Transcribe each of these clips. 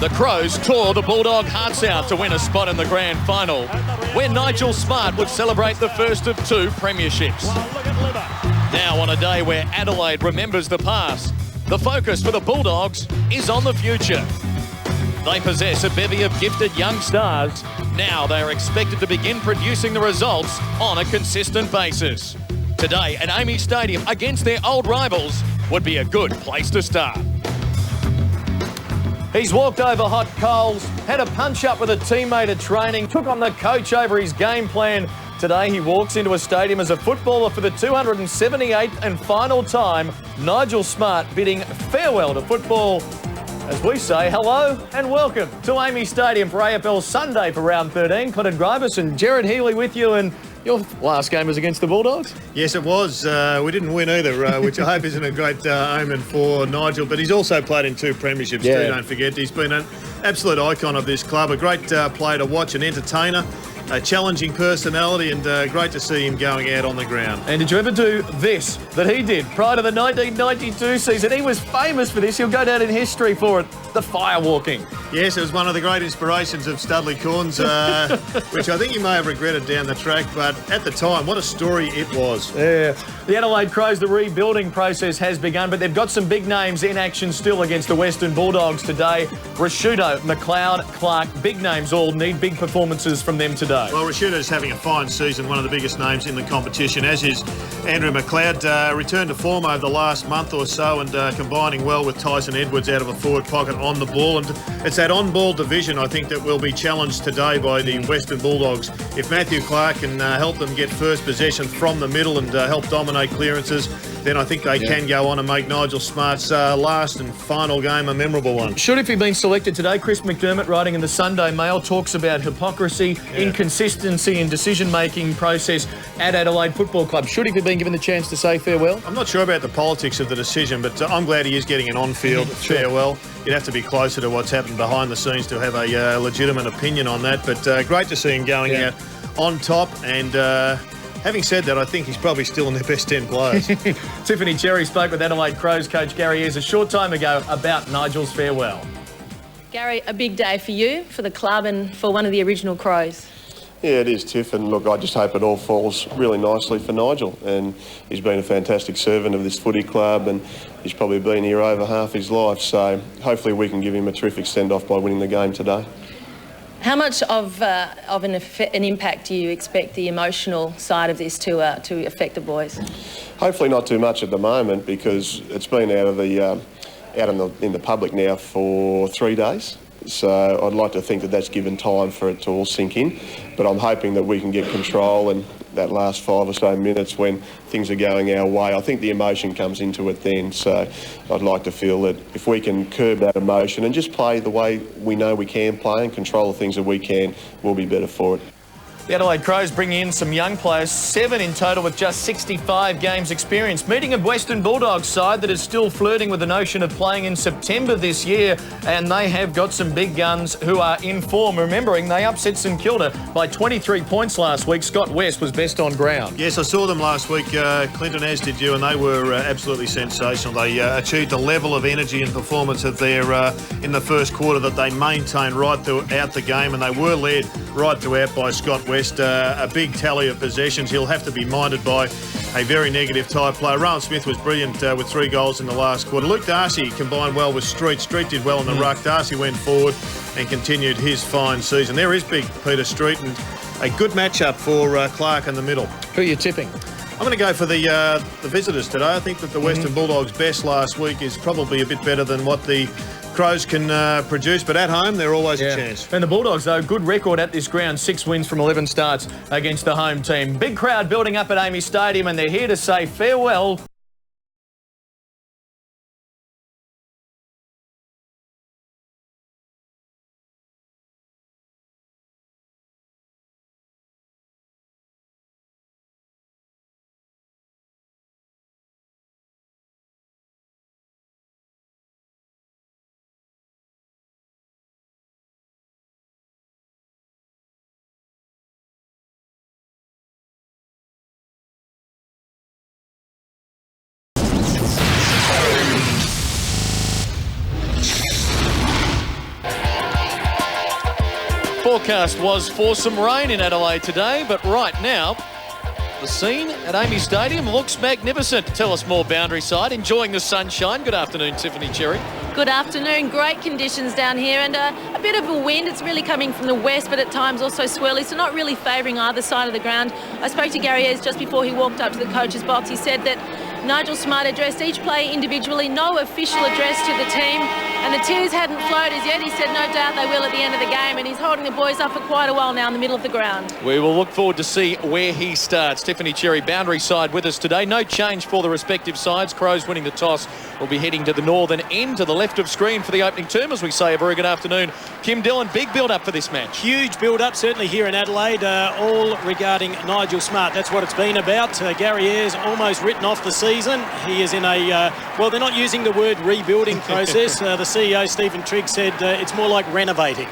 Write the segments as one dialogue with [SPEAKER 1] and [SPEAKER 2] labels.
[SPEAKER 1] The Crows tore the Bulldog hearts out to win a spot in the grand final, where Nigel would celebrate the first of 2 premierships. Now on a day where Adelaide remembers the past, the focus for the Bulldogs is on the future. They possess a bevy of gifted young stars. Now they are expected to begin producing the results on a consistent basis. Today at AAMI Stadium against their old rivals would be a good place to start. He's walked over hot coals, had a punch-up with a teammate at training, took on the coach over his game plan. Today he walks into a stadium as a footballer for the 278th and final time. Nigel bidding farewell to football. As we say, hello and welcome to AAMI Stadium for AFL Sunday for round 13. Clinton Gribus and Jared Healy with you, and your last game was against the Bulldogs?
[SPEAKER 2] Yes, it was. We didn't win either, which I hope isn't a great omen for Nigel, but he's also played in 2 premierships too, don't forget. He's been an absolute icon of this club, a great player to watch, an entertainer, a challenging personality, and great to see him going out on the ground.
[SPEAKER 1] And did you ever do this that he did prior to the 1992 season? He was famous for this. He'll go down in history for it, the firewalking.
[SPEAKER 2] Yes, it was one of the great inspirations of Studley Corns, which I think he may have regretted down the track, but at the time, what a story it was.
[SPEAKER 1] Yeah. The Adelaide Crows, the rebuilding process has begun, but they've got some big names in action still against the Western Bulldogs today. Rashuto, McLeod, Clark, big names all need big performances from them today.
[SPEAKER 2] Well, Rashuto's having a fine season, one of the biggest names in the competition, as is Andrew McLeod. Returned to form over the last month or so and combining well with Tyson Edwards out of a forward pocket on the ball. And it's that on-ball division, I think, that will be challenged today by the Western Bulldogs. If Matthew Clark can help them get first possession from the middle and help dominate clearances, then I think they can go on and make Nigel Smart's last and final game a memorable one.
[SPEAKER 1] Should, if he'd been selected today, Chris McDermott, writing in the Sunday Mail, talks about hypocrisy, inconsistency in decision-making process at Adelaide Football Club. Should he have been given the chance to say farewell?
[SPEAKER 2] I'm not sure about the politics of the decision, but I'm glad he is getting an on-field farewell. You'd have to be closer to what's happened behind the scenes to have a legitimate opinion on that, but great to see him going out on top. And having said that, I think he's probably still in their best 10 players.
[SPEAKER 1] Tiffany Cherry spoke with Adelaide Crows coach Gary Ayres a short time ago about Nigel's farewell.
[SPEAKER 3] Gary, a big day for you, for the club and for one of the original Crows.
[SPEAKER 4] Yeah, it is, Tiff, and look, I just hope it all falls really nicely for Nigel, and he's been a fantastic servant of this footy club, and he's probably been here over half his life, so hopefully we can give him a terrific send-off by winning the game today.
[SPEAKER 3] How much of an impact do you expect the emotional side of this to affect the boys?
[SPEAKER 4] Hopefully not too much at the moment, because it's been out in the public now for 3 days. So I'd like to think that that's given time for it to all sink in, but I'm hoping that we can get control in that last 5 or so minutes when things are going our way. I think the emotion comes into it then, so I'd like to feel that if we can curb that emotion and just play the way we know we can play and control the things that we can, we'll be better for it.
[SPEAKER 1] The Adelaide Crows bring in some young players, 7 in total with just 65 games experience. Meeting a Western Bulldogs side that is still flirting with the notion of playing in September this year, and they have got some big guns who are in form. Remembering they upset St Kilda by 23 points last week. Scott West was best on ground.
[SPEAKER 2] Yes, I saw them last week, Clinton, as did you, and they were absolutely sensational. They achieved a level of energy and performance of their in the first quarter that they maintained right throughout the game, and they were led right throughout by Scott West. A big tally of possessions. He'll have to be minded by a very negative type player. Rowan Smith was brilliant with 3 goals in the last quarter. Luke Darcy combined well with Street. Street did well in the ruck. Darcy went forward and continued his fine season. There is big Peter Street, and a good matchup for Clark in the middle.
[SPEAKER 1] Who are you tipping?
[SPEAKER 2] I'm going to go for the visitors today. I think that the Western Bulldogs' best last week is probably a bit better than what the Crows can produce, but at home they're always a chance.
[SPEAKER 1] And the Bulldogs, though, good record at this ground, 6 wins from 11 starts against the home team. Big crowd building up at AAMI Stadium, and they're here to say farewell Forecast was for some rain in Adelaide today, but right now, the scene at Amy Stadium looks magnificent. Tell us more, Boundary Side. Enjoying the sunshine. Good afternoon, Tiffany Cherry.
[SPEAKER 3] Good afternoon. Great conditions down here and a bit of a wind. It's really coming from the west, but at times also swirly, so not really favouring either side of the ground. I spoke to Gary Ayres just before he walked up to the coach's box. He said that Nigel Smart addressed each player individually, no official address to the team, and the tears hadn't flowed as yet. He said no doubt they will at the end of the game, and he's holding the boys up for quite a while now in the middle of the ground.
[SPEAKER 1] We will look forward to see where he starts. Tiffany Cherry, Boundary Side with us today. No change for the respective sides. Crows winning the toss will be heading to the northern end, to the left of screen for the opening term, as we say. A very good afternoon. Kim Dillon, big build-up for this match.
[SPEAKER 5] Huge build-up, certainly here in Adelaide, all regarding Nigel Smart. That's what it's been about. Gary Ayres almost written off the season. He is in a, well, they're not using the word rebuilding process. The CEO, Stephen Trigg, said it's more like renovating.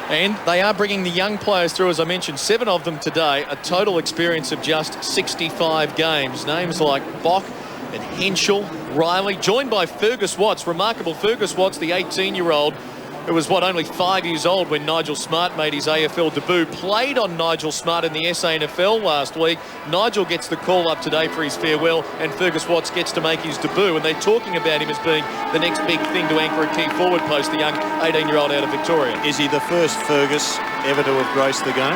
[SPEAKER 1] And they are bringing the young players through, as I mentioned, 7 of them today, a total experience of just 65 games. Names like Bock and Henschel, Riley, joined by Fergus Watts, remarkable Fergus Watts, the 18-year-old, who was, only 5 years old when Nigel Smart made his AFL debut. Played on Nigel Smart in the SANFL last week. Nigel gets the call up today for his farewell, and Fergus Watts gets to make his debut. And they're talking about him as being the next big thing to anchor a key forward post, the young 18-year-old out of Victoria.
[SPEAKER 2] Is he the first Fergus ever to have graced the game?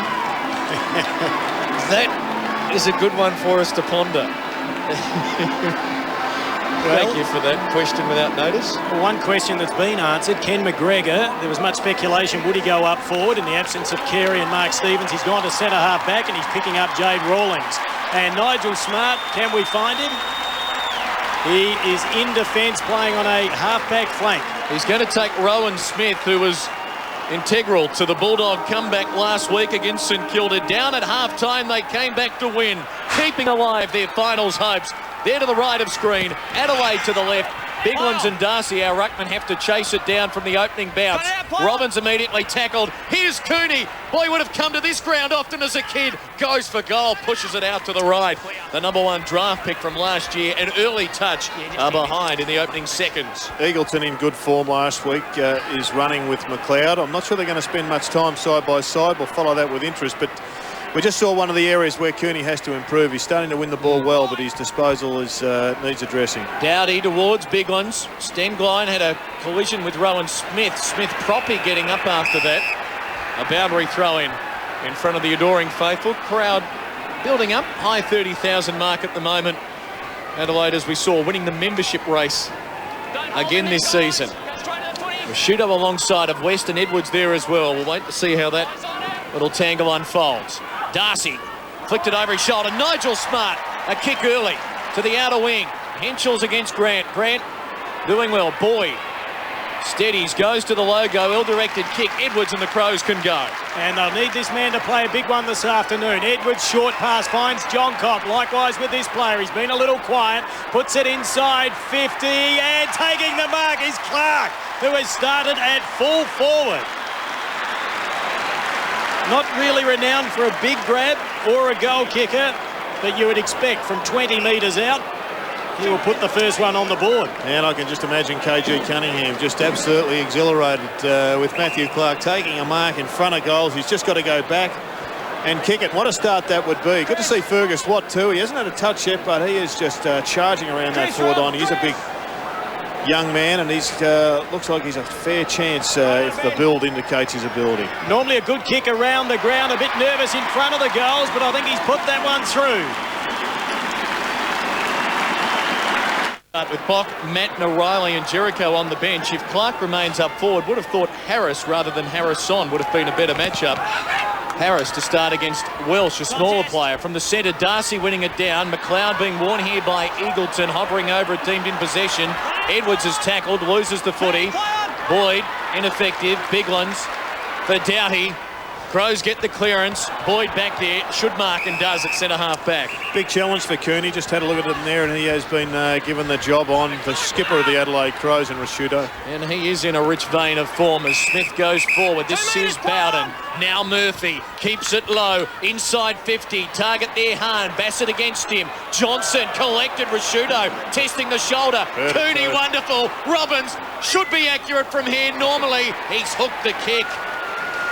[SPEAKER 1] That is a good one for us to ponder. Thank you for that question without notice.
[SPEAKER 5] One question that's been answered, Ken McGregor, there was much speculation, would he go up forward in the absence of Carey and Mark Stevens? He's gone to centre half back and he's picking up Jade Rawlings. And Nigel Smart, can we find him? He is in defence playing on a half-back flank.
[SPEAKER 1] He's going to take Rowan Smith, who was integral to the Bulldog comeback last week against St Kilda. Down at half-time, they came back to win, keeping alive their finals hopes. They're to the right of screen, Adelaide to the left. Biglands and Darcy, our ruckman, have to chase it down from the opening bounce. Robbins immediately tackled. Here's Cooney. Boy, would have come to this ground often as a kid. Goes for goal, pushes it out to the right. The #1 draft pick from last year. An early touch behind in the opening seconds.
[SPEAKER 2] Eagleton in good form last week is running with McLeod. I'm not sure they're going to spend much time side by side. We'll follow that with interest, but we just saw one of the areas where Cooney has to improve. He's starting to win the ball well, but his disposal is needs addressing.
[SPEAKER 1] Dowdy towards Biglands. Stenglein had a collision with Rowan Smith. Smith proppy getting up after that. A boundary throw in front of the adoring faithful. Crowd building up. High 30,000 mark at the moment. Adelaide, as we saw, winning the membership race again this season. Rashudo alongside of West and Edwards there as well. We'll wait to see how that little tangle unfolds. Darcy flicked it over his shoulder. Nigel Smart, a kick early to the outer wing. Henschel's against Grant. Grant doing well. Boyd steadies, goes to the logo, ill-directed kick. Edwards and the Crows can go.
[SPEAKER 5] And they'll need this man to play a big one this afternoon. Edwards, short pass, finds John Cobb. Likewise with this player. He's been a little quiet. Puts it inside 50, and taking the mark is Clark, who has started at full forward. Not really renowned for a big grab or a goal kicker, but you would expect from 20 metres out, he will put the first one on the board.
[SPEAKER 2] And I can just imagine KG Cunningham just absolutely exhilarated with Matthew Clark taking a mark in front of goals. He's just got to go back and kick it. What a start that would be. Good to see Fergus Watt too. He hasn't had a touch yet, but he is just charging around that forward line. He's a big young man, and he's looks like he's a fair chance if the build indicates his ability.
[SPEAKER 5] Normally a good kick around the ground, a bit nervous in front of the goals, but I think he's put that one through.
[SPEAKER 1] With Bock, Matt, Riley and Jericho on the bench. If Clark remains up forward, would have thought Harris rather than Harrison would have been a better matchup. Harris to start against Welsh, a smaller player. From the centre, Darcy winning it down. McLeod being worn here by Eagleton, hovering over it, deemed in possession. Edwards is tackled, loses the footy. Boyd, ineffective. Biglands for Doughty. Crows get the clearance. Boyd back there, should mark and does at centre half back.
[SPEAKER 2] Big challenge for Cooney. Just had a look at him there, and he has been given the job on the skipper of the Adelaide Crows in Rashudo.
[SPEAKER 1] And he is in a rich vein of form as Smith goes forward. This is Bowden. Now Murphy keeps it low. Inside 50. Target there, Hahn. Bassett against him. Johnson collected. Rashudo testing the shoulder. Cooney, wonderful. Robbins should be accurate from here normally. He's hooked the kick.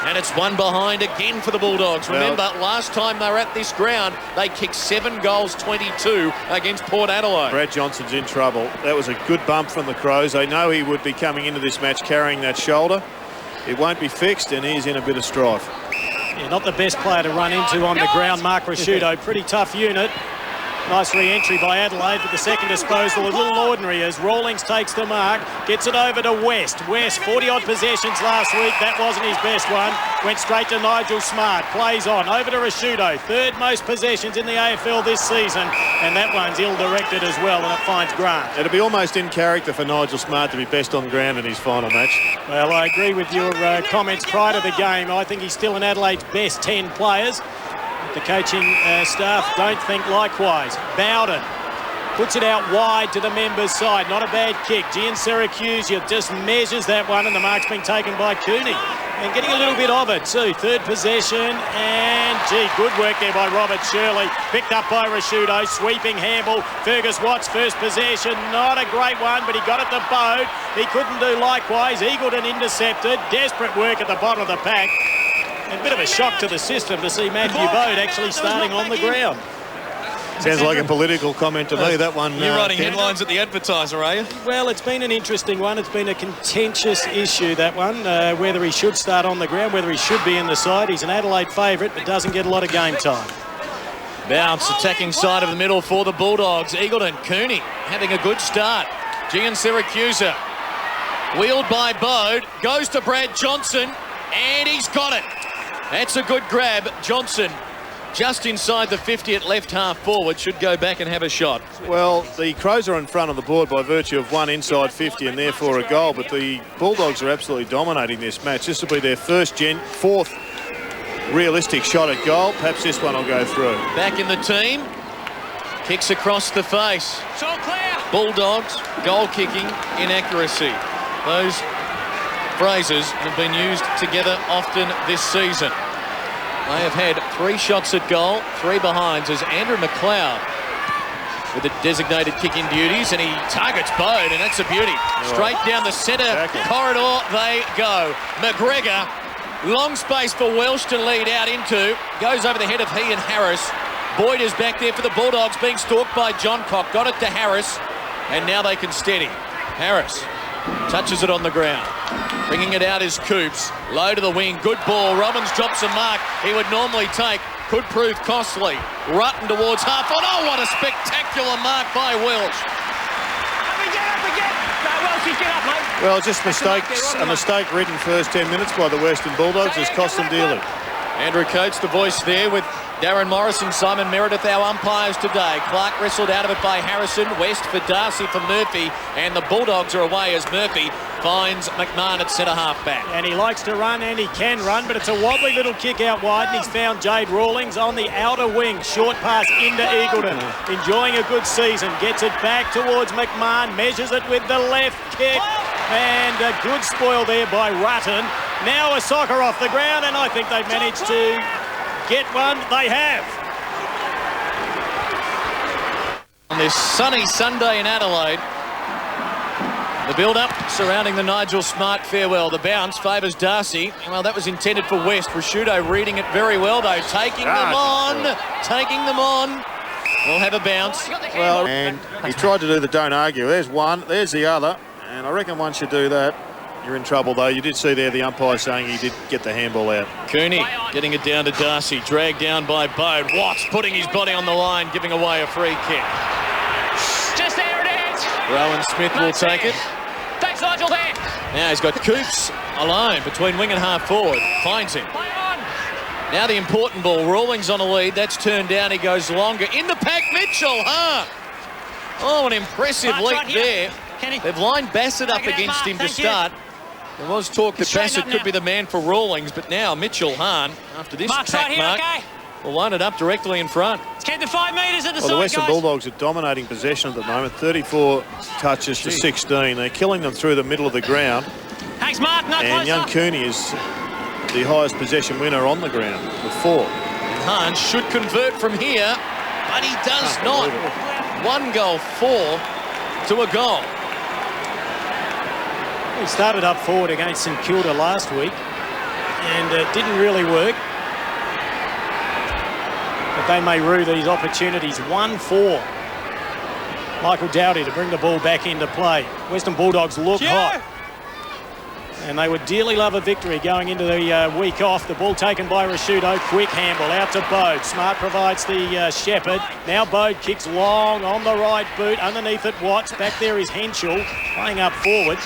[SPEAKER 1] And it's one behind again for the Bulldogs. Remember, last time they were at this ground, they kicked 7 goals, 22 against Port Adelaide.
[SPEAKER 2] Brad Johnson's in trouble. That was a good bump from the Crows. They know he would be coming into this match carrying that shoulder. It won't be fixed, and he's in a bit of strife.
[SPEAKER 5] Yeah, not the best player to run into on the ground, Mark Rashudo. Pretty tough unit. Nice re-entry by Adelaide, but the second disposal a little ordinary as Rawlings takes the mark, gets it over to West. West, 40-odd possessions last week. That wasn't his best one. Went straight to Nigel Smart. Plays on. Over to Rashudo. Third most possessions in the AFL this season. And that one's ill-directed as well, and it finds Grant.
[SPEAKER 2] It'd be almost in character for Nigel Smart to be best on ground in his final match.
[SPEAKER 5] Well, I agree with your comments prior to the game. I think he's still in Adelaide's best 10 players. The coaching staff don't think likewise. Bowden puts it out wide to the members' side. Not a bad kick. Gian Syracuse just measures that one, and the mark's been taken by Cooney. And getting a little bit of it too. Third possession, and gee, good work there by Robert Shirley. Picked up by Rashudo. Sweeping handball. Fergus Watts, first possession. Not a great one, but he got it to Bode. He couldn't do likewise. Eagleton intercepted. Desperate work at the bottom of the pack. A bit of a shock to the system to see Matthew Bode actually starting on the ground.
[SPEAKER 2] Sounds like a political comment to me, that one.
[SPEAKER 1] You're writing headlines at the Advertiser, are you?
[SPEAKER 5] Well, it's been an interesting one. It's been a contentious issue, that one, whether he should start on the ground, whether he should be in the side. He's an Adelaide favourite, but doesn't get a lot of game time.
[SPEAKER 1] Bounce, attacking side of the middle for the Bulldogs. Eagleton, Cooney having a good start. Gian Syracuse, wheeled by Bode, goes to Brad Johnson, and he's got it. That's a good grab. Johnson just inside the 50 at left half forward, should go back and have a shot.
[SPEAKER 2] Well, the Crows are in front of the board by virtue of one inside 50 and therefore a goal, but the Bulldogs are absolutely dominating this match. This will be their fourth realistic shot at goal. Perhaps this one will go through.
[SPEAKER 1] Back in the team. Kicks across the face. Bulldogs, goal kicking, inaccuracy. Those phrases have been used together often this season. They have had 3 shots at goal, 3 behinds as Andrew McLeod with the designated kicking duties, and he targets Bode, and that's a beauty. Straight down the centre corridor they go. McGregor, long space for Welsh to lead out into, goes over the head of he and Harris. Boyd is back there for the Bulldogs, being stalked by John Cock. Got it to Harris, and now they can steady. Harris touches it on the ground. Bringing it out is Coops. Low to the wing. Good ball. Robbins drops a mark he would normally take. Could prove costly. Rutten towards half. Oh, what a spectacular mark by Welsh.
[SPEAKER 2] Well, just a mistake-ridden first 10 minutes by the Western Bulldogs has cost them dearly.
[SPEAKER 1] Andrew Coates, the voice there with Darren Morris and Simon Meredith, our umpires today. Clark wrestled out of it by Harrison. West for Darcy for Murphy. And the Bulldogs are away as Murphy finds McMahon at centre-half back.
[SPEAKER 5] And he likes to run, and he can run, but it's a wobbly little kick out wide, and he's found Jade Rawlings on the outer wing. Short pass into Eagleton. Enjoying a good season. Gets it back towards McMahon. Measures it with the left kick. And a good spoil there by Rutten. Now a soccer off the ground, and I think they've managed to get one. They have.
[SPEAKER 1] On this sunny Sunday in Adelaide, the build-up surrounding the Nigel Smart farewell. The bounce favours Darcy. Well, that was intended for West. Rashudo reading it very well, though. Taking them on. We'll have a bounce.
[SPEAKER 2] Well, and he tried to do the don't argue. There's one, there's the other. And I reckon once you do that, you're in trouble, though. You did see there the umpire saying he did get the handball out.
[SPEAKER 1] Cooney getting it down to Darcy. Dragged down by Bode. Watts putting his body on the line, giving away a free kick.
[SPEAKER 6] Just there it is.
[SPEAKER 1] Rowan Smith will take it.
[SPEAKER 6] Thanks, Nigel there.
[SPEAKER 1] Now he's got Coops alone between wing and half forward. Finds him.
[SPEAKER 6] Play on.
[SPEAKER 1] Now the important ball. Rawlings on a lead. That's turned down. He goes longer. In the pack, Mitchell. Oh, an impressive leap there. They've lined Bassett up against him to start. There was talk that Bassett could be the man for Rawlings, but now Mitchell Hahn, after this pack mark, will line it up directly in front.
[SPEAKER 6] Let's get to 5 metres at the
[SPEAKER 2] Well,
[SPEAKER 6] side,
[SPEAKER 2] the Western
[SPEAKER 6] guys.
[SPEAKER 2] Bulldogs are dominating possession at the moment. 34 touches to 16. They're killing them through the middle of the ground.
[SPEAKER 6] Thanks, Mark. No
[SPEAKER 2] And young Cooney is the highest possession winner on the ground with 4.
[SPEAKER 1] Hahn should convert from here, but he does not. 1 goal, 4 to a goal.
[SPEAKER 5] He started up forward against St Kilda last week, and it didn't really work. But they may rue these opportunities. 1-4. Michael Dowdy to bring the ball back into play. Western Bulldogs look hot. And they would dearly love a victory going into the week off. The ball taken by Rashudo. Quick handball out to Bode. Smart provides the shepherd. Now Bode kicks long on the right boot. Underneath it, Watts. Back there is Henschel playing up forward.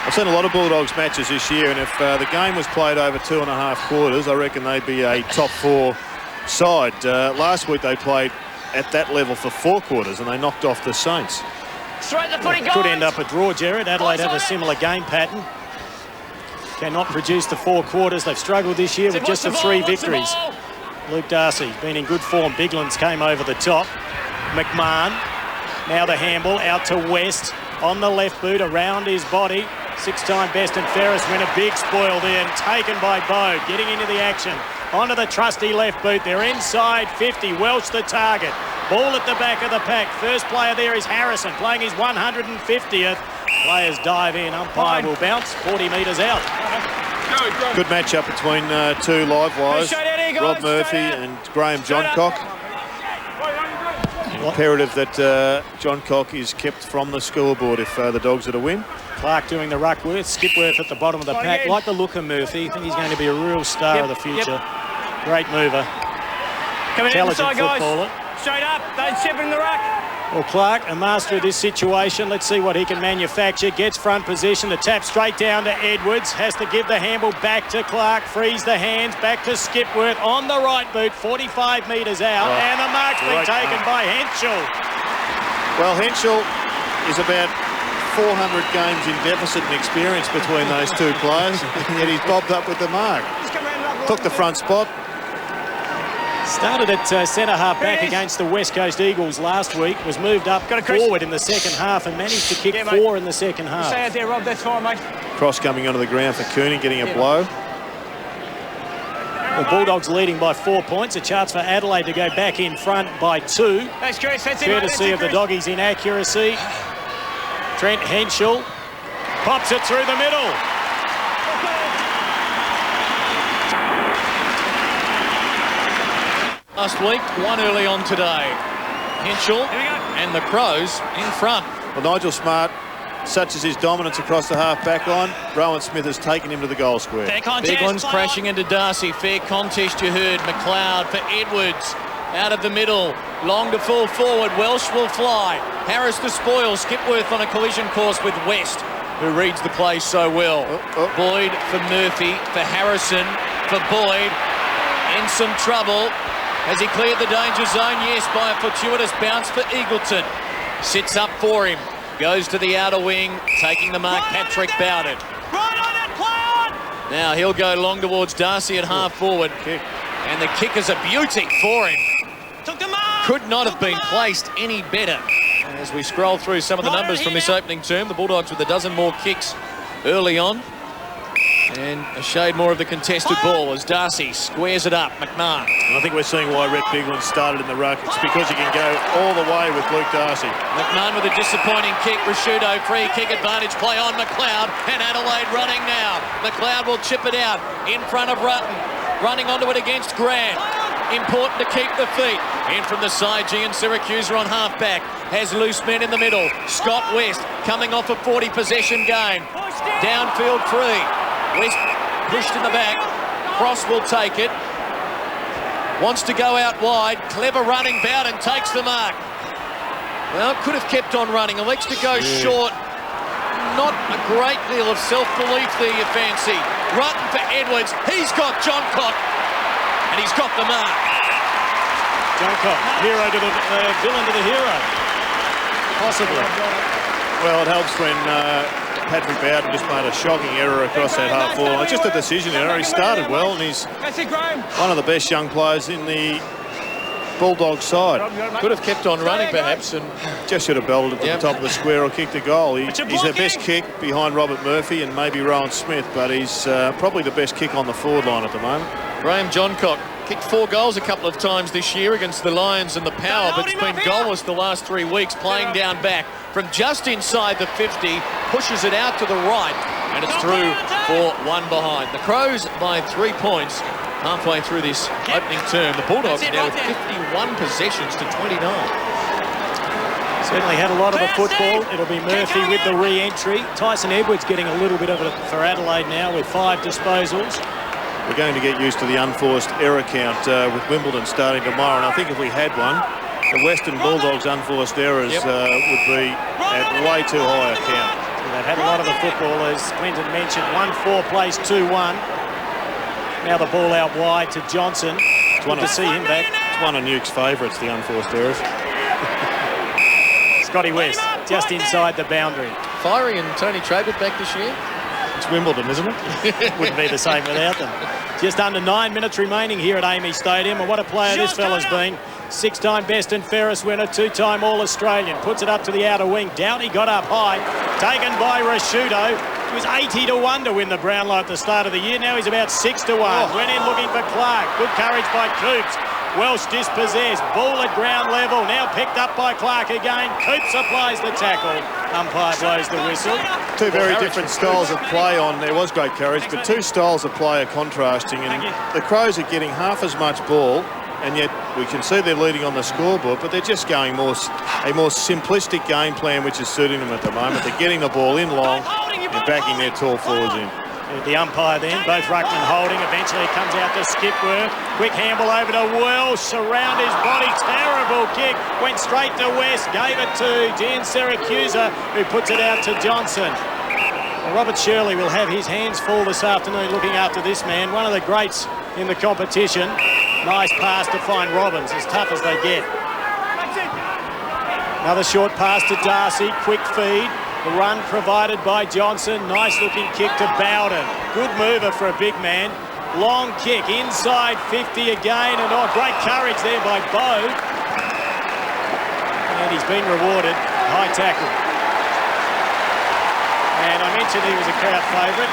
[SPEAKER 2] I've seen a lot of Bulldogs matches this year, and if the game was played over 2.5 quarters, I reckon they'd be a top 4 side. Last week they played at that level for 4 quarters, and they knocked off the Saints.
[SPEAKER 6] Straight the footy,
[SPEAKER 5] Could end up a draw, Jared. Adelaide have a similar game pattern. Cannot produce the 4 quarters. They've struggled this year with just the 3 victories. Luke Darcy's been in good form. Biglands came over the top. McMahon. Now the handball out to West. On the left boot, around his body. 6-time best and fairest winner. Big spoil there and taken by Bode. Getting into the action. Onto the trusty left boot. They're inside 50. Welsh the target. Ball at the back of the pack. First player there is Harrison, playing his 150th. Players dive in. Umpire will bounce 40 metres out.
[SPEAKER 2] Good matchup between 2 live wires, Rob Murphy and Graham Johncock. Imperative that Johncock is kept from the scoreboard if the Dogs are to win.
[SPEAKER 5] Clark doing the ruckworth. Skipworth at the bottom of the pack. Like the look of Murphy. I think he's going to be a real star of the future. Great mover.
[SPEAKER 6] Coming
[SPEAKER 5] Intelligent
[SPEAKER 6] inside, guys.
[SPEAKER 5] footballer.
[SPEAKER 6] Straight up. Don't chip in the ruck.
[SPEAKER 5] Well, Clark, a master of this situation. Let's see what he can manufacture. Gets front position. The tap straight down to Edwards. Has to give the handball back to Clark. Frees the hands. Back to Skipworth on the right boot. 45 metres out. And the mark's been taken by Henschel.
[SPEAKER 2] Well, Henschel is about 400 games in deficit and experience between those 2 players, and yet he's bobbed up with the mark. Took the front spot.
[SPEAKER 5] Started at centre-half back against the West Coast Eagles last week. Was moved up forward in the second half and managed to kick 4 in the second half.
[SPEAKER 6] Stay out there, Rob. That's fine, mate.
[SPEAKER 2] Cross coming onto the ground for Cooney, getting a blow.
[SPEAKER 5] Well, Bulldogs leading by 4 points. A chance for Adelaide to go back in front by 2.
[SPEAKER 6] Thanks, Chris. That's it,
[SPEAKER 5] Courtesy of the Doggies' inaccuracy. Trent Henschel pops it through the middle.
[SPEAKER 1] Last week, one early on today. Henschel and the Crows in front.
[SPEAKER 2] Well, Nigel Smart, such as his dominance across the half-back line, Rowan Smith has taken him to the goal square.
[SPEAKER 1] Big one's crashing into Darcy. Fair contest, you heard. McLeod for Edwards. Out of the middle. Long to fall forward. Welsh will fly. Harris to spoil. Skipworth on a collision course with West, who reads the play so well. Boyd for Murphy. For Harrison. For Boyd. In some trouble. Has he cleared the danger zone? Yes, by a fortuitous bounce for Eagleton. Sits up for him. Goes to the outer wing. Taking the mark, Patrick Bowden.
[SPEAKER 6] Right on it, play on!
[SPEAKER 1] Now he'll go long towards Darcy at half forward. And the kick is a beauty for him.
[SPEAKER 6] Took the mark!
[SPEAKER 1] Could not have been placed any better. As we scroll through some of the numbers from this opening term, the Bulldogs with a dozen more kicks early on. And a shade more of the contested ball as Darcy squares it up. McMahon.
[SPEAKER 2] And I think we're seeing why Rhett Bigland started in the ruck. It's because he can go all the way with Luke Darcy.
[SPEAKER 1] McMahon with a disappointing kick. Rashudo free kick advantage. Play on McLeod. And Adelaide running now. McLeod will chip it out in front of Rutten. Running onto it against Grant. Important to keep the feet. In from the side, G and Syracuse are on half-back. Has loose men in the middle. Scott West coming off a 40 possession game. Downfield free. West pushed in the back. Cross will take it. Wants to go out wide. Clever running. Bowden takes the mark. Well, could have kept on running. Elects to go short. Not a great deal of self-belief there, you fancy. Rutten for Edwards. He's got Johncock. And he's got the mark.
[SPEAKER 5] Johncock, hero to the villain to the hero. Possibly.
[SPEAKER 2] Well, it helps when Patrick Bowden just made a shocking error across that half forward. It's just a decision error. He started well and he's one of the best young players in the Bulldogs side.
[SPEAKER 1] Could have kept on running perhaps and
[SPEAKER 2] just should have belted it to the top of the square or kicked a goal. He's the best kick behind Robert Murphy and maybe Rowan Smith, but he's probably the best kick on the forward line at the moment.
[SPEAKER 1] Graham Johncock kicked 4 goals a couple of times this year against the Lions and the Power, but it's been goalless the last 3 weeks, playing down back from just inside the 50, pushes it out to the right, And it's through for one behind. The Crows by 3 points halfway through this opening term. The Bulldogs now with 51 possessions to 29.
[SPEAKER 5] Certainly had a lot of the football. It'll be Murphy with the re-entry. Tyson Edwards getting a little bit of it for Adelaide now with 5 disposals.
[SPEAKER 2] We're going to get used to the unforced error count with Wimbledon starting tomorrow, and I think if we had one, the Western Bulldogs' unforced errors would be at way too high a count.
[SPEAKER 5] They've had a lot of the football, as Clinton mentioned. 1-4 plays 2-1. Now the ball out wide to Johnson. It's good to see him back.
[SPEAKER 2] It's one of Nuke's favourites, the unforced errors.
[SPEAKER 5] Scotty West, just inside the boundary.
[SPEAKER 1] Fiery and Tony Trafford back this year.
[SPEAKER 2] It's Wimbledon, isn't it?
[SPEAKER 5] Wouldn't be the same without them. Just under 9 minutes remaining here at Amy Stadium, and what a player this fella's been. 6-time best and fairest winner, 2-time All-Australian. Puts it up to the outer wing. Downey got up high, taken by Rashudo. He was 80-1 to win the Brownlow at the start of the year. Now he's about 6-1. Went in looking for Clark. Good courage by Coops. Welsh dispossessed. Ball at ground level. Now picked up by Clark again. Coops applies the tackle. Umpire blows the whistle.
[SPEAKER 2] Two very different styles of play on. There was great courage, but two styles of play are contrasting. And the Crows are getting half as much ball, and yet we can see they're leading on the scoreboard, but they're just going a more simplistic game plan, which is suiting them at the moment. They're getting the ball in long and backing their tall forwards in.
[SPEAKER 5] The umpire then, both ruckman holding. Eventually it comes out to Skipworth. Quick handball over to Welsh. Around his body. Terrible kick. Went straight to West. Gave it to Jan Syracusa, who puts it out to Johnson. Well, Robert Shirley will have his hands full this afternoon looking after this man. One of the greats in the competition. Nice pass to find Robbins, as tough as they get. Another short pass to Darcy. Quick feed. The run provided by Johnson. Nice looking kick to Bowden. Good mover for a big man. Long kick inside 50 again. And great courage there by Bow. And he's been rewarded. High tackle. And I mentioned he was a crowd favourite.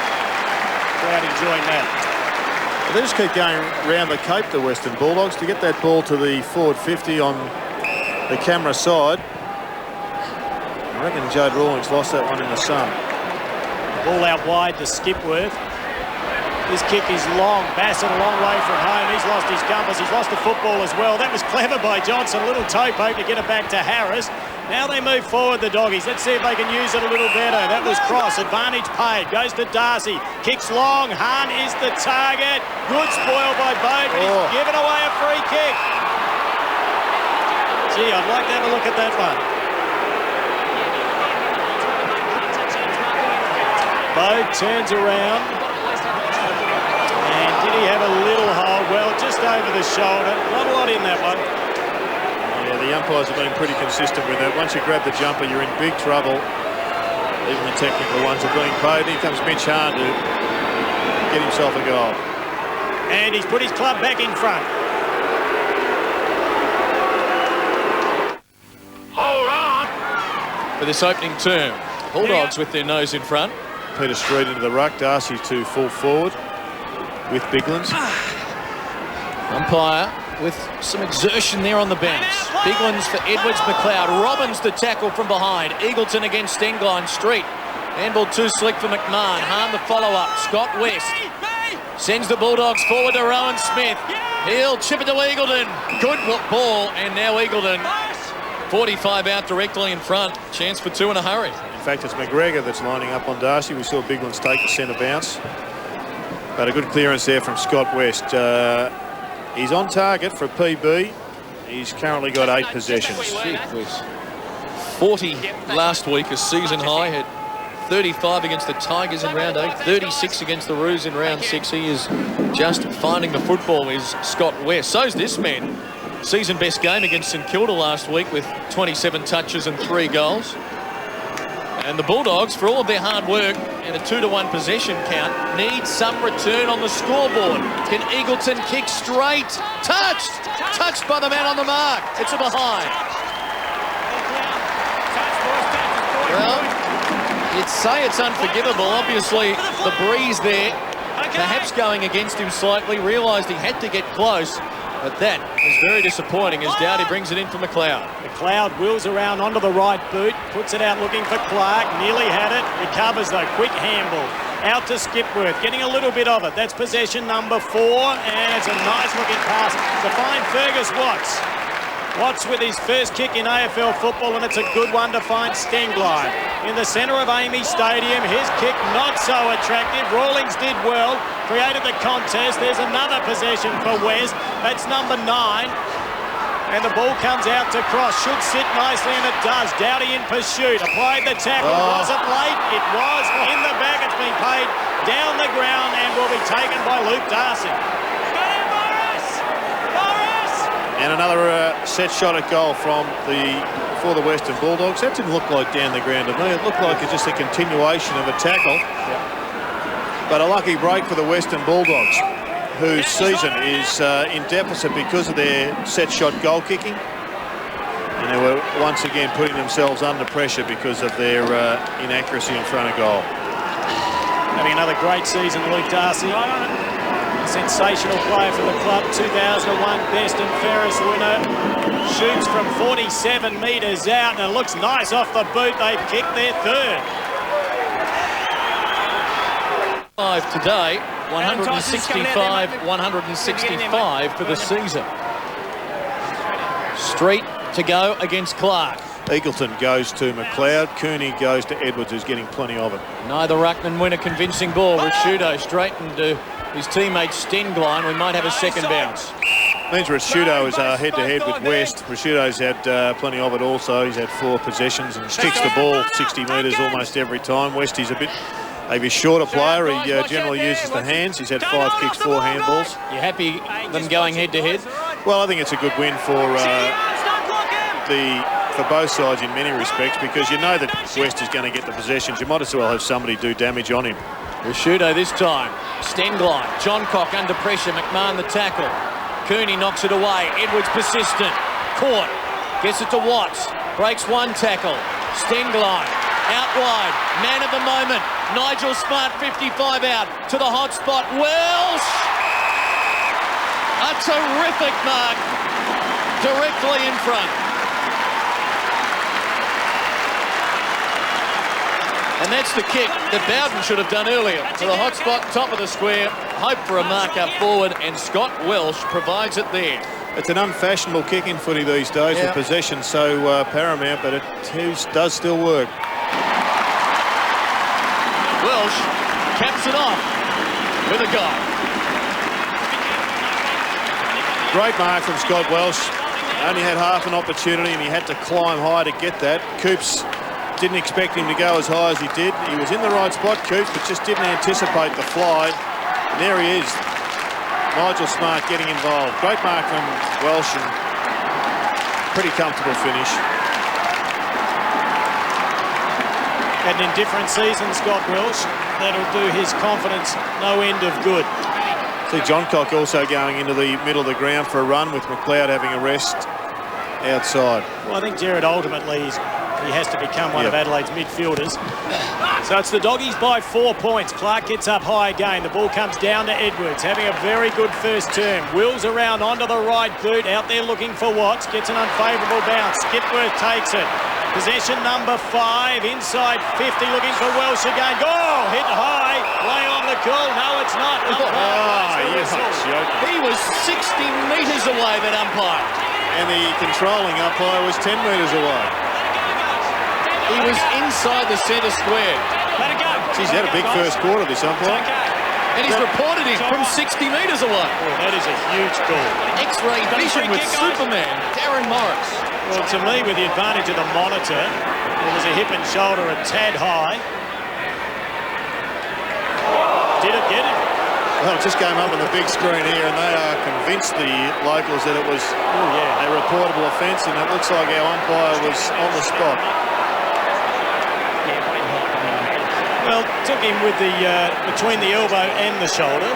[SPEAKER 5] Crowd enjoying that.
[SPEAKER 2] They just keep going round the Cape, the Western Bulldogs, to get that ball to the forward 50 on the camera side. I reckon Jade Rawlings lost that one in the sun.
[SPEAKER 5] Ball out wide to Skipworth. This kick is long. Bassett a long way from home. He's lost his compass. He's lost the football as well. That was clever by Johnson. A little toe poke to get it back to Harris. Now they move forward, the Doggies. Let's see if they can use it a little better. That was Cross. Advantage paid. Goes to Darcy. Kicks long. Hahn is the target. Good spoil by Bode, but he's given away a free kick. Gee, I'd like to have a look at that one. Bode turns around. And did he have a little hole? Well, just over the shoulder. Not a lot in that one.
[SPEAKER 2] Yeah, the umpires have been pretty consistent with that. Once you grab the jumper, you're in big trouble. Even the technical ones are being paid. Here comes Mitch Hahn to get himself a goal.
[SPEAKER 5] And he's put his club back in front.
[SPEAKER 6] Hold on.
[SPEAKER 1] For this opening term, Bulldogs with their nose in front.
[SPEAKER 2] Peter Street into the ruck. Darcy to full forward with Biglands.
[SPEAKER 1] Umpire with some exertion there on the bench. Biglands for Edwards, McLeod. Robbins the tackle from behind. Eagleton against Stengline. Street. Handball too slick for McMahon. Hahn the follow-up. Scott West sends the Bulldogs forward to Rowan Smith. He'll chip it to Eagleton. Good ball, and now Eagleton 45 out directly in front. Chance for two in a hurry.
[SPEAKER 2] In fact, it's McGregor that's lining up on Darcy. We saw Biglands take the centre bounce. But a good clearance there from Scott West. He's on target for a PB. He's currently got 8 possessions.
[SPEAKER 1] 40 last week, a season high. Had 35 against the Tigers in round 8, 36 against the Roos in round 6. He is just finding the football, is Scott West. So's this man. Season best game against St Kilda last week with 27 touches and 3 goals. And the Bulldogs, for all of their hard work and a 2-1 possession count, need some return on the scoreboard. Can Eagleton kick straight? Touched! Touched by the man on the mark. It's a behind. Well, you'd say it's unforgivable. Obviously, the breeze there, perhaps going against him slightly, realised he had to get close. But that is very disappointing as Dowdy brings it in for McLeod.
[SPEAKER 5] McLeod wheels around onto the right boot, puts it out looking for Clark, nearly had it, recovers though, quick handball. Out to Skipworth, getting a little bit of it. That's possession number 4, and it's a nice looking pass to find Fergus Watts. Watts with his first kick in AFL football, and it's a good one to find Stengline. In the centre of Amy Stadium, his kick not so attractive. Rawlings did well, created the contest. There's another possession for West. That's number 9. And the ball comes out to cross. Should sit nicely, and it does. Dowdy in pursuit. Applied the tackle. Was it late? It was in the bag. It's been paid down the ground and will be taken by Luke Darcy.
[SPEAKER 2] And another set shot at goal for the Western Bulldogs. That didn't look like down the ground to me. It looked like it's just a continuation of a tackle. But a lucky break for the Western Bulldogs, whose season is in deficit because of their set shot goal kicking. And they were once again putting themselves under pressure because of their inaccuracy in front of goal.
[SPEAKER 5] Having another great season, Luke Darcy. Sensational player for the club, 2001 best and fairest winner. Shoots from 47 metres out, and it looks nice off the boot. They've kicked their 3rd.
[SPEAKER 1] 5 today, 165 for the season. Street to go against Clark.
[SPEAKER 2] Eagleton goes to McLeod. Cooney goes to Edwards, who's getting plenty of it.
[SPEAKER 1] Neither ruckman win a convincing ball. Ricciuto straightened to his teammate Stengline. We might have a second bounce.
[SPEAKER 2] Means Ricciuto is head-to-head with West. Ricciuto's had plenty of it also. He's had 4 possessions and kicks the ball 60 metres almost every time. West, he's a bit maybe a shorter player. He generally uses the hands. He's had 5 kicks, 4 handballs.
[SPEAKER 1] You happy them going head-to-head?
[SPEAKER 2] Well, I think it's a good win for both sides in many respects, because you know that West is going to get the possessions. You might as well have somebody do damage on him.
[SPEAKER 1] Ricciuto this time. Stengline. Johncock under pressure. McMahon the tackle. Cooney knocks it away. Edwards persistent. Caught. Gets it to Watts. Breaks one tackle. Stengline. Out wide. Man of the moment. Nigel Smart, 55 out. To the hot spot. Welsh. A terrific mark. Directly in front. And that's the kick that Bowden should have done earlier. To the hot spot, top of the square, hope for a mark up forward, and Scott Welsh provides it there.
[SPEAKER 2] It's an unfashionable kick in footy these days with possession so paramount, but it does still work.
[SPEAKER 1] Welsh caps it off with a goal.
[SPEAKER 2] Great mark from Scott Welsh. Only had half an opportunity and he had to climb high to get that. Coops didn't expect him to go as high as he did. He was in the right spot, Coops, but just didn't anticipate the fly. And there he is. Nigel Smart getting involved. Great mark from Welsh and pretty comfortable finish.
[SPEAKER 5] Had an indifferent season, Scott Welsh. That'll do his confidence no end of good.
[SPEAKER 2] See Johncock also going into the middle of the ground for a run with McLeod having a rest outside.
[SPEAKER 5] Well, I think Jared ultimately he has to become one of Adelaide's midfielders. So it's the Doggies by 4 points. Clark gets up high again. The ball comes down to Edwards, having a very good first term. Wheels around onto the right boot, out there looking for Watts. Gets an unfavourable bounce. Skipworth takes it. Possession number 5, inside 50, looking for Welsh again. Goal! Hit high, lay on the call. No, it's not.
[SPEAKER 1] He was 60 metres away, that umpire.
[SPEAKER 2] And the controlling umpire was 10 metres away.
[SPEAKER 1] He was inside the centre square.
[SPEAKER 6] Let it go.
[SPEAKER 2] He's had a big first quarter, this umpire.
[SPEAKER 1] And he's reported him from 60 metres away.
[SPEAKER 5] Oh, that is a huge goal.
[SPEAKER 1] X-ray vision with Superman, Darren Morris.
[SPEAKER 5] Well, to me, with the advantage of the monitor, it was a hip and shoulder a tad high. Did it get him?
[SPEAKER 2] Well, it just came up on the big screen here, and they are convinced, the locals, that it was a reportable offence, and it looks like our umpire was on the spot.
[SPEAKER 5] Well, took him with the between the elbow and the shoulder. A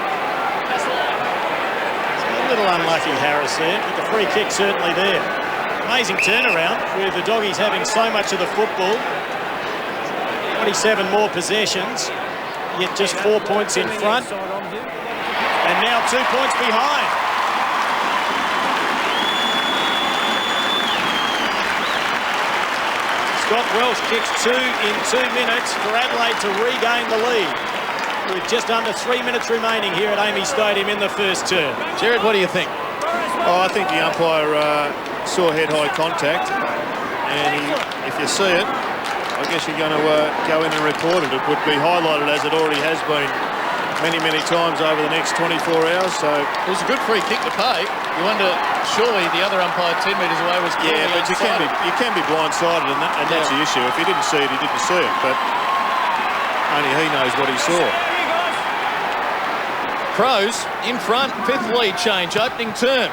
[SPEAKER 5] little unlucky, Harris, there, but the free kick certainly there. Amazing turnaround with the Doggies having so much of the football. 27 more possessions, yet just 4 points in front. And now 2 points behind. Scott Welsh kicks 2 in 2 minutes for Adelaide to regain the lead. with just under 3 minutes remaining here at Amy Stadium in the first term.
[SPEAKER 1] Jared, what do you think?
[SPEAKER 2] Oh, I think the umpire saw head-high contact, and if you see it, I guess you're going to go in and report it. It would be highlighted, as it already has been many times over the next 24 hours. So
[SPEAKER 1] it was a good free kick to pay. You wonder, surely the other umpire 10 metres away was clearly
[SPEAKER 2] but you can be blindsided, and that's the issue. If he didn't see it, he didn't see it. But only he knows what he saw.
[SPEAKER 1] Crows in front, 5th lead change, opening term.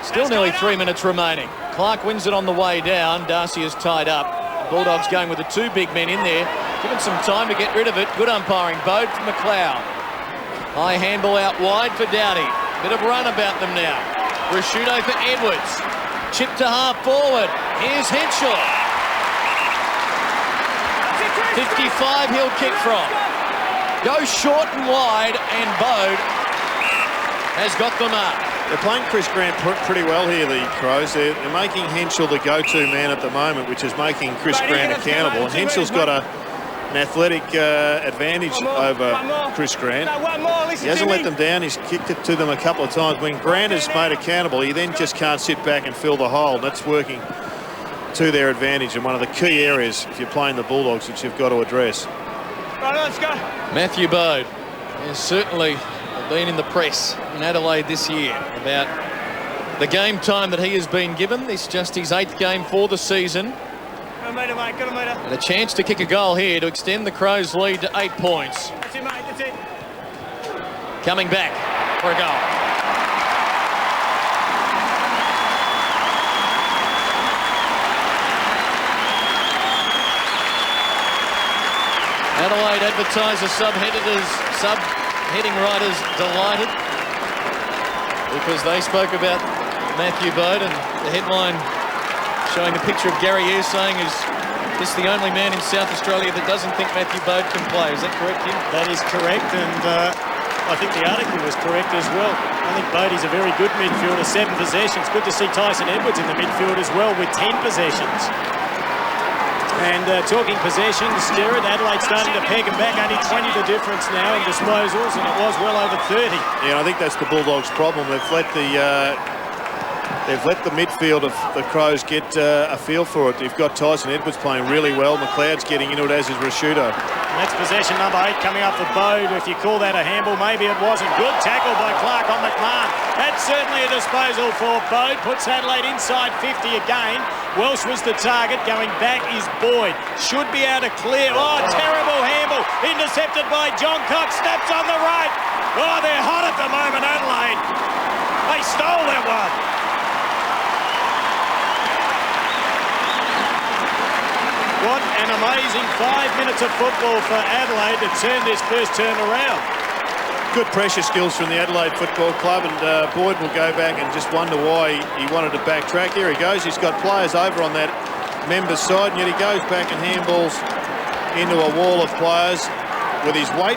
[SPEAKER 1] Still nearly 3 minutes remaining. Clark wins it on the way down. Darcy is tied up. The Bulldogs going with the 2 big men in there, given some time to get rid of it. Good umpiring. Bode for McLeod. High handball out wide for Dowdy. Bit of run about them now. Rashudo for Edwards. Chip to half forward. Here's Henschel. 55 he'll kick from. Goes short and wide, and Bode has got them up.
[SPEAKER 2] They're playing Chris Grant pretty well here, the Crows. They're making Henschel the go-to man at the moment, which is making Chris Grant accountable. And Henschel's got an athletic advantage over Chris Grant. He hasn't let them down. He's kicked it to them a couple of times. When Grant is made accountable, he then just can't sit back and fill the hole. That's working to their advantage, and one of the key areas if you're playing the Bulldogs that you've got to address.
[SPEAKER 6] Right, let's go.
[SPEAKER 1] Matthew Bode has certainly been in the press in Adelaide this year about the game time that he has been given. This is just his 8th game for the season.
[SPEAKER 6] Got a metre, mate, got a metre.
[SPEAKER 1] And a chance to kick a goal here to extend the Crows' lead to 8 points.
[SPEAKER 6] That's it, mate, that's it.
[SPEAKER 1] Coming back for a goal. Adelaide advertiser sub-heading writers delighted because they spoke about Matthew Bode, and the headline showing a picture of Gary Ayres saying, is this the only man in South Australia that doesn't think Matthew Bode can play? Is that correct, Tim?
[SPEAKER 5] That is correct, and I think the article was correct as well. I think Bodie's a very good midfielder, 7 possessions. Good to see Tyson Edwards in the midfield as well with 10 possessions. And talking possessions, Gerard, Adelaide starting to peg them back. Only 20 the difference now in disposals, and it was well over 30.
[SPEAKER 2] Yeah, I think that's the Bulldogs' problem. They've let the midfield of the Crows get a feel for it. You've got Tyson Edwards playing really well. McLeod's getting into it, as is Rashudo.
[SPEAKER 5] That's possession number 8 coming up for Bode. If you call that a handball, maybe it wasn't. Good tackle by Clark on McMahon. That's certainly a disposal for Bode. Puts Adelaide inside 50 again. Welsh was the target. Going back is Boyd. Should be able to clear. Oh, terrible handball. Intercepted by John Cox. Snaps on the right. Oh, they're hot at the moment, Adelaide. They stole that one. What an amazing 5 minutes of football for Adelaide to turn this first term around.
[SPEAKER 2] Good pressure skills from the Adelaide Football Club, and Boyd will go back and just wonder why he wanted to backtrack. Here he goes. He's got players over on that members' side, and yet he goes back and handballs into a wall of players. With his weight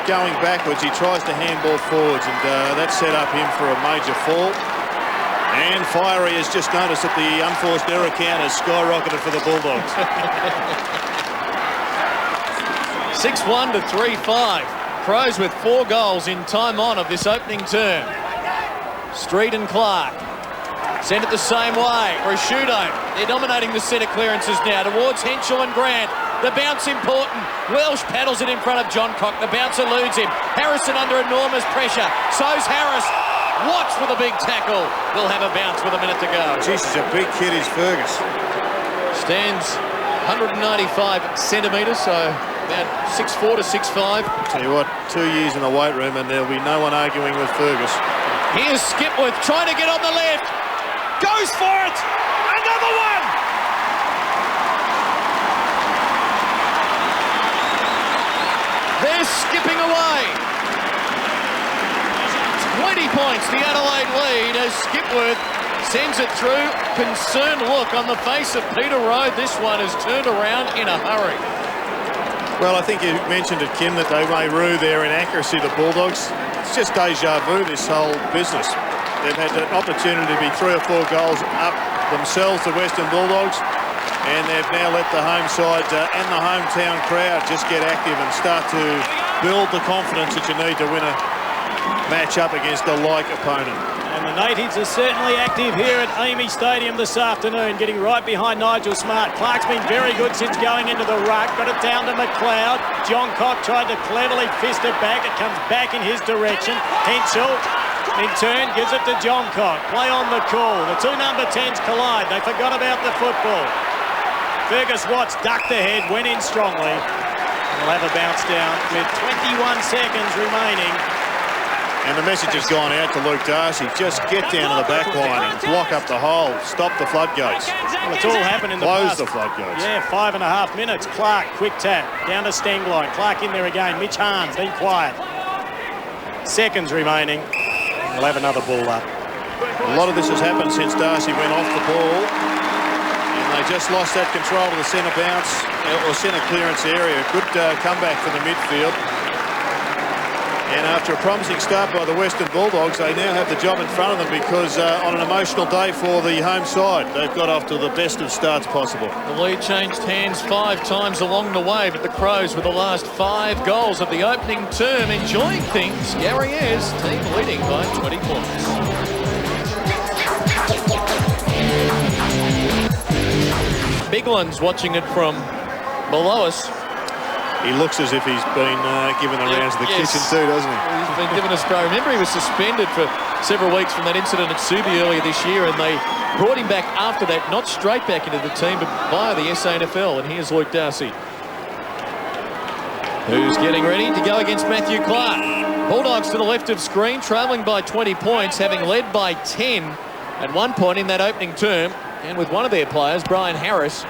[SPEAKER 2] going backwards, he tries to handball forwards, and that set up him for a major fall. And Fiery has just noticed that the unforced error count has skyrocketed for the Bulldogs.
[SPEAKER 1] 6-1 to 3-5. Crows with 4 goals in time on of this opening term. Street and Clark. Send it the same way. Rashudo. They're dominating the centre clearances now towards Henschel and Grant. The bounce important. Welsh paddles it in front of John Cock. The bounce eludes him. Harrison under enormous pressure. So's Harris. Watch for the big tackle. We'll have a bounce with a minute to go.
[SPEAKER 2] Jeez, he's a big kid, is Fergus.
[SPEAKER 1] Stands 195 centimetres, so about 6'4" to 6'5".
[SPEAKER 2] Tell you what, 2 years in the weight room and there'll be no one arguing with Fergus.
[SPEAKER 1] Here's Skipworth trying to get on the left. Goes for it. Another one. They're skipping away. 20 points, the Adelaide lead as Skipworth sends it through. Concerned look on the face of Peter Rowe. This one has turned around in a hurry.
[SPEAKER 2] Well, I think you mentioned it, Kim, that they may rue their inaccuracy, the Bulldogs. It's just deja vu, this whole business. They've had an opportunity to be 3 or 4 goals up themselves, the Western Bulldogs. And they've now let the home side and the hometown crowd just get active and start to build the confidence that you need to win a match up against a like opponent.
[SPEAKER 5] And the natives are certainly active here at Amy Stadium this afternoon, getting right behind Nigel Smart. Clark's been very good since going into the ruck, got it down to McLeod. John Cock tried to cleverly fist it back. It comes back in his direction. Henshaw, in turn, gives it to John Cock. Play on the call. The two number 10s collide. They forgot about the football. Fergus Watts ducked ahead, went in strongly. We'll have a bounce down with 21 seconds remaining.
[SPEAKER 2] And the message has gone out to Luke Darcy. Just get down to the back line and block up the hole. Stop the floodgates.
[SPEAKER 5] Well, it's all happened in the
[SPEAKER 2] Close
[SPEAKER 5] past.
[SPEAKER 2] the floodgates.
[SPEAKER 5] Yeah, 5.5 minutes. Clark, quick tap. Down to Stengline. Clark in there again. Mitch Harns, been quiet. Seconds remaining. We'll have another ball up.
[SPEAKER 2] A lot of this has happened since Darcy went off the ball. And they just lost that control of the centre bounce or centre clearance area. Good comeback for the midfield. And after a promising start by the Western Bulldogs, they now have the job in front of them because on an emotional day for the home side, they've got off to the best of starts possible.
[SPEAKER 1] The lead changed hands 5 times along the way, but the Crows with the last 5 goals of the opening term enjoying things. Gary Ayres, team leading by 20 points. Big one's watching it from below us.
[SPEAKER 2] He looks as if he's been given the rounds of the kitchen too, doesn't he?
[SPEAKER 1] He's been given a spray. Remember, he was suspended for several weeks from that incident at Subi earlier this year, and they brought him back after that, not straight back into the team, but via the SANFL. And here's Luke Darcy, who's getting ready to go against Matthew Clark. Bulldogs to the left of screen, trailing by 20 points, having led by 10 at one point in that opening term, and with one of their players, Brian Harris,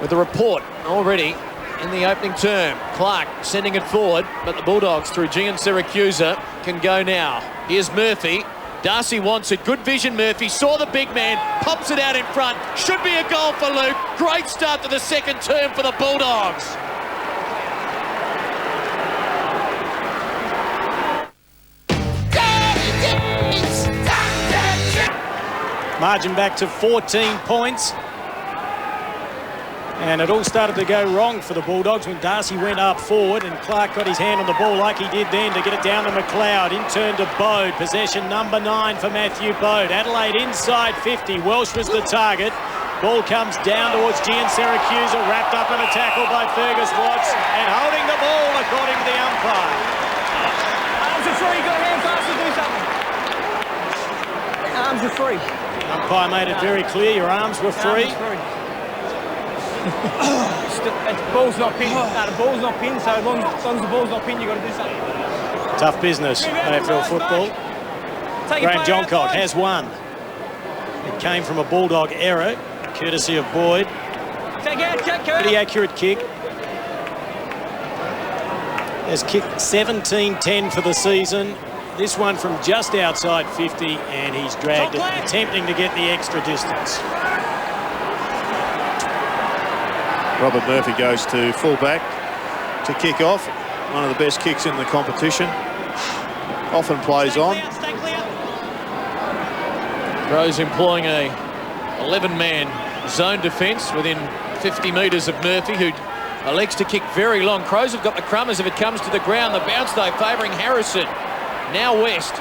[SPEAKER 1] with a report already in the opening term. Clark sending it forward, but the Bulldogs through Gian Siracusa can go now. Here's Murphy. Darcy wants it. Good vision, Murphy. Saw the big man. Pops it out in front. Should be a goal for Luke. Great start to the second term for the Bulldogs.
[SPEAKER 5] Margin back to 14 points. And it all started to go wrong for the Bulldogs when Darcy went up forward and Clark got his hand on the ball like he did then to get it down to McLeod. In turn to Bode. Possession number 9 for Matthew Bode. Adelaide inside 50. Welsh was the target. Ball comes down towards Gian Siracusa, wrapped up in a tackle by Fergus Watts and holding the ball according to the umpire.
[SPEAKER 6] Arms are free, got hands fast to do something. Arms are free.
[SPEAKER 5] Umpire made it very clear your arms were free.
[SPEAKER 6] The ball's not pinned. No, the ball's not pinned, so as long as the ball's not pinned, you've got to do something.
[SPEAKER 5] Tough business, AFL football. Graham Johncock has one. It came from a Bulldog error, courtesy of Boyd. Pretty accurate kick. Has kicked 17-10 for the season. This one from just outside 50, and he's dragged it, attempting to get the extra distance.
[SPEAKER 2] Robert Murphy goes to full-back to kick off. One of the best kicks in the competition. Often plays on.
[SPEAKER 1] Crows employing a 11-man zone defence within 50 metres of Murphy, who elects to kick very long. Crows have got the crumb as if it comes to the ground. The bounce, though, favouring Harrison. Now West,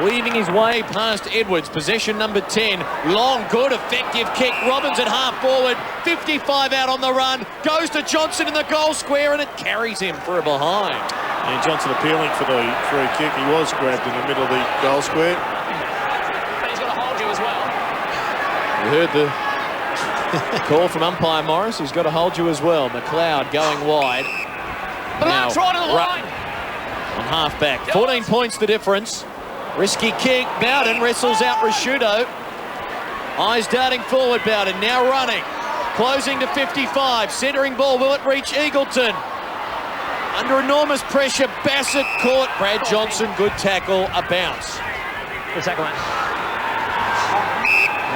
[SPEAKER 1] weaving his way past Edwards. Possession number 10. Long, good, effective kick. Robbins at half forward. 55 out on the run. Goes to Johnson in the goal square, and it carries him for a behind.
[SPEAKER 2] And Johnson appealing for the free kick. He was grabbed in the middle of the goal square.
[SPEAKER 6] But he's got to hold you as well.
[SPEAKER 1] You heard the call from umpire Morris. He's got to hold you as well. McLeod going wide. Now,
[SPEAKER 6] right on the line.
[SPEAKER 1] On half back. 14 points the difference. Risky kick. Bowden wrestles out Rashudo. Eyes darting forward. Bowden now running. Closing to 55. Centering ball. Will it reach Eagleton? Under enormous pressure. Bassett caught. Brad Johnson. Good tackle. A bounce.
[SPEAKER 6] Good tackle, mate.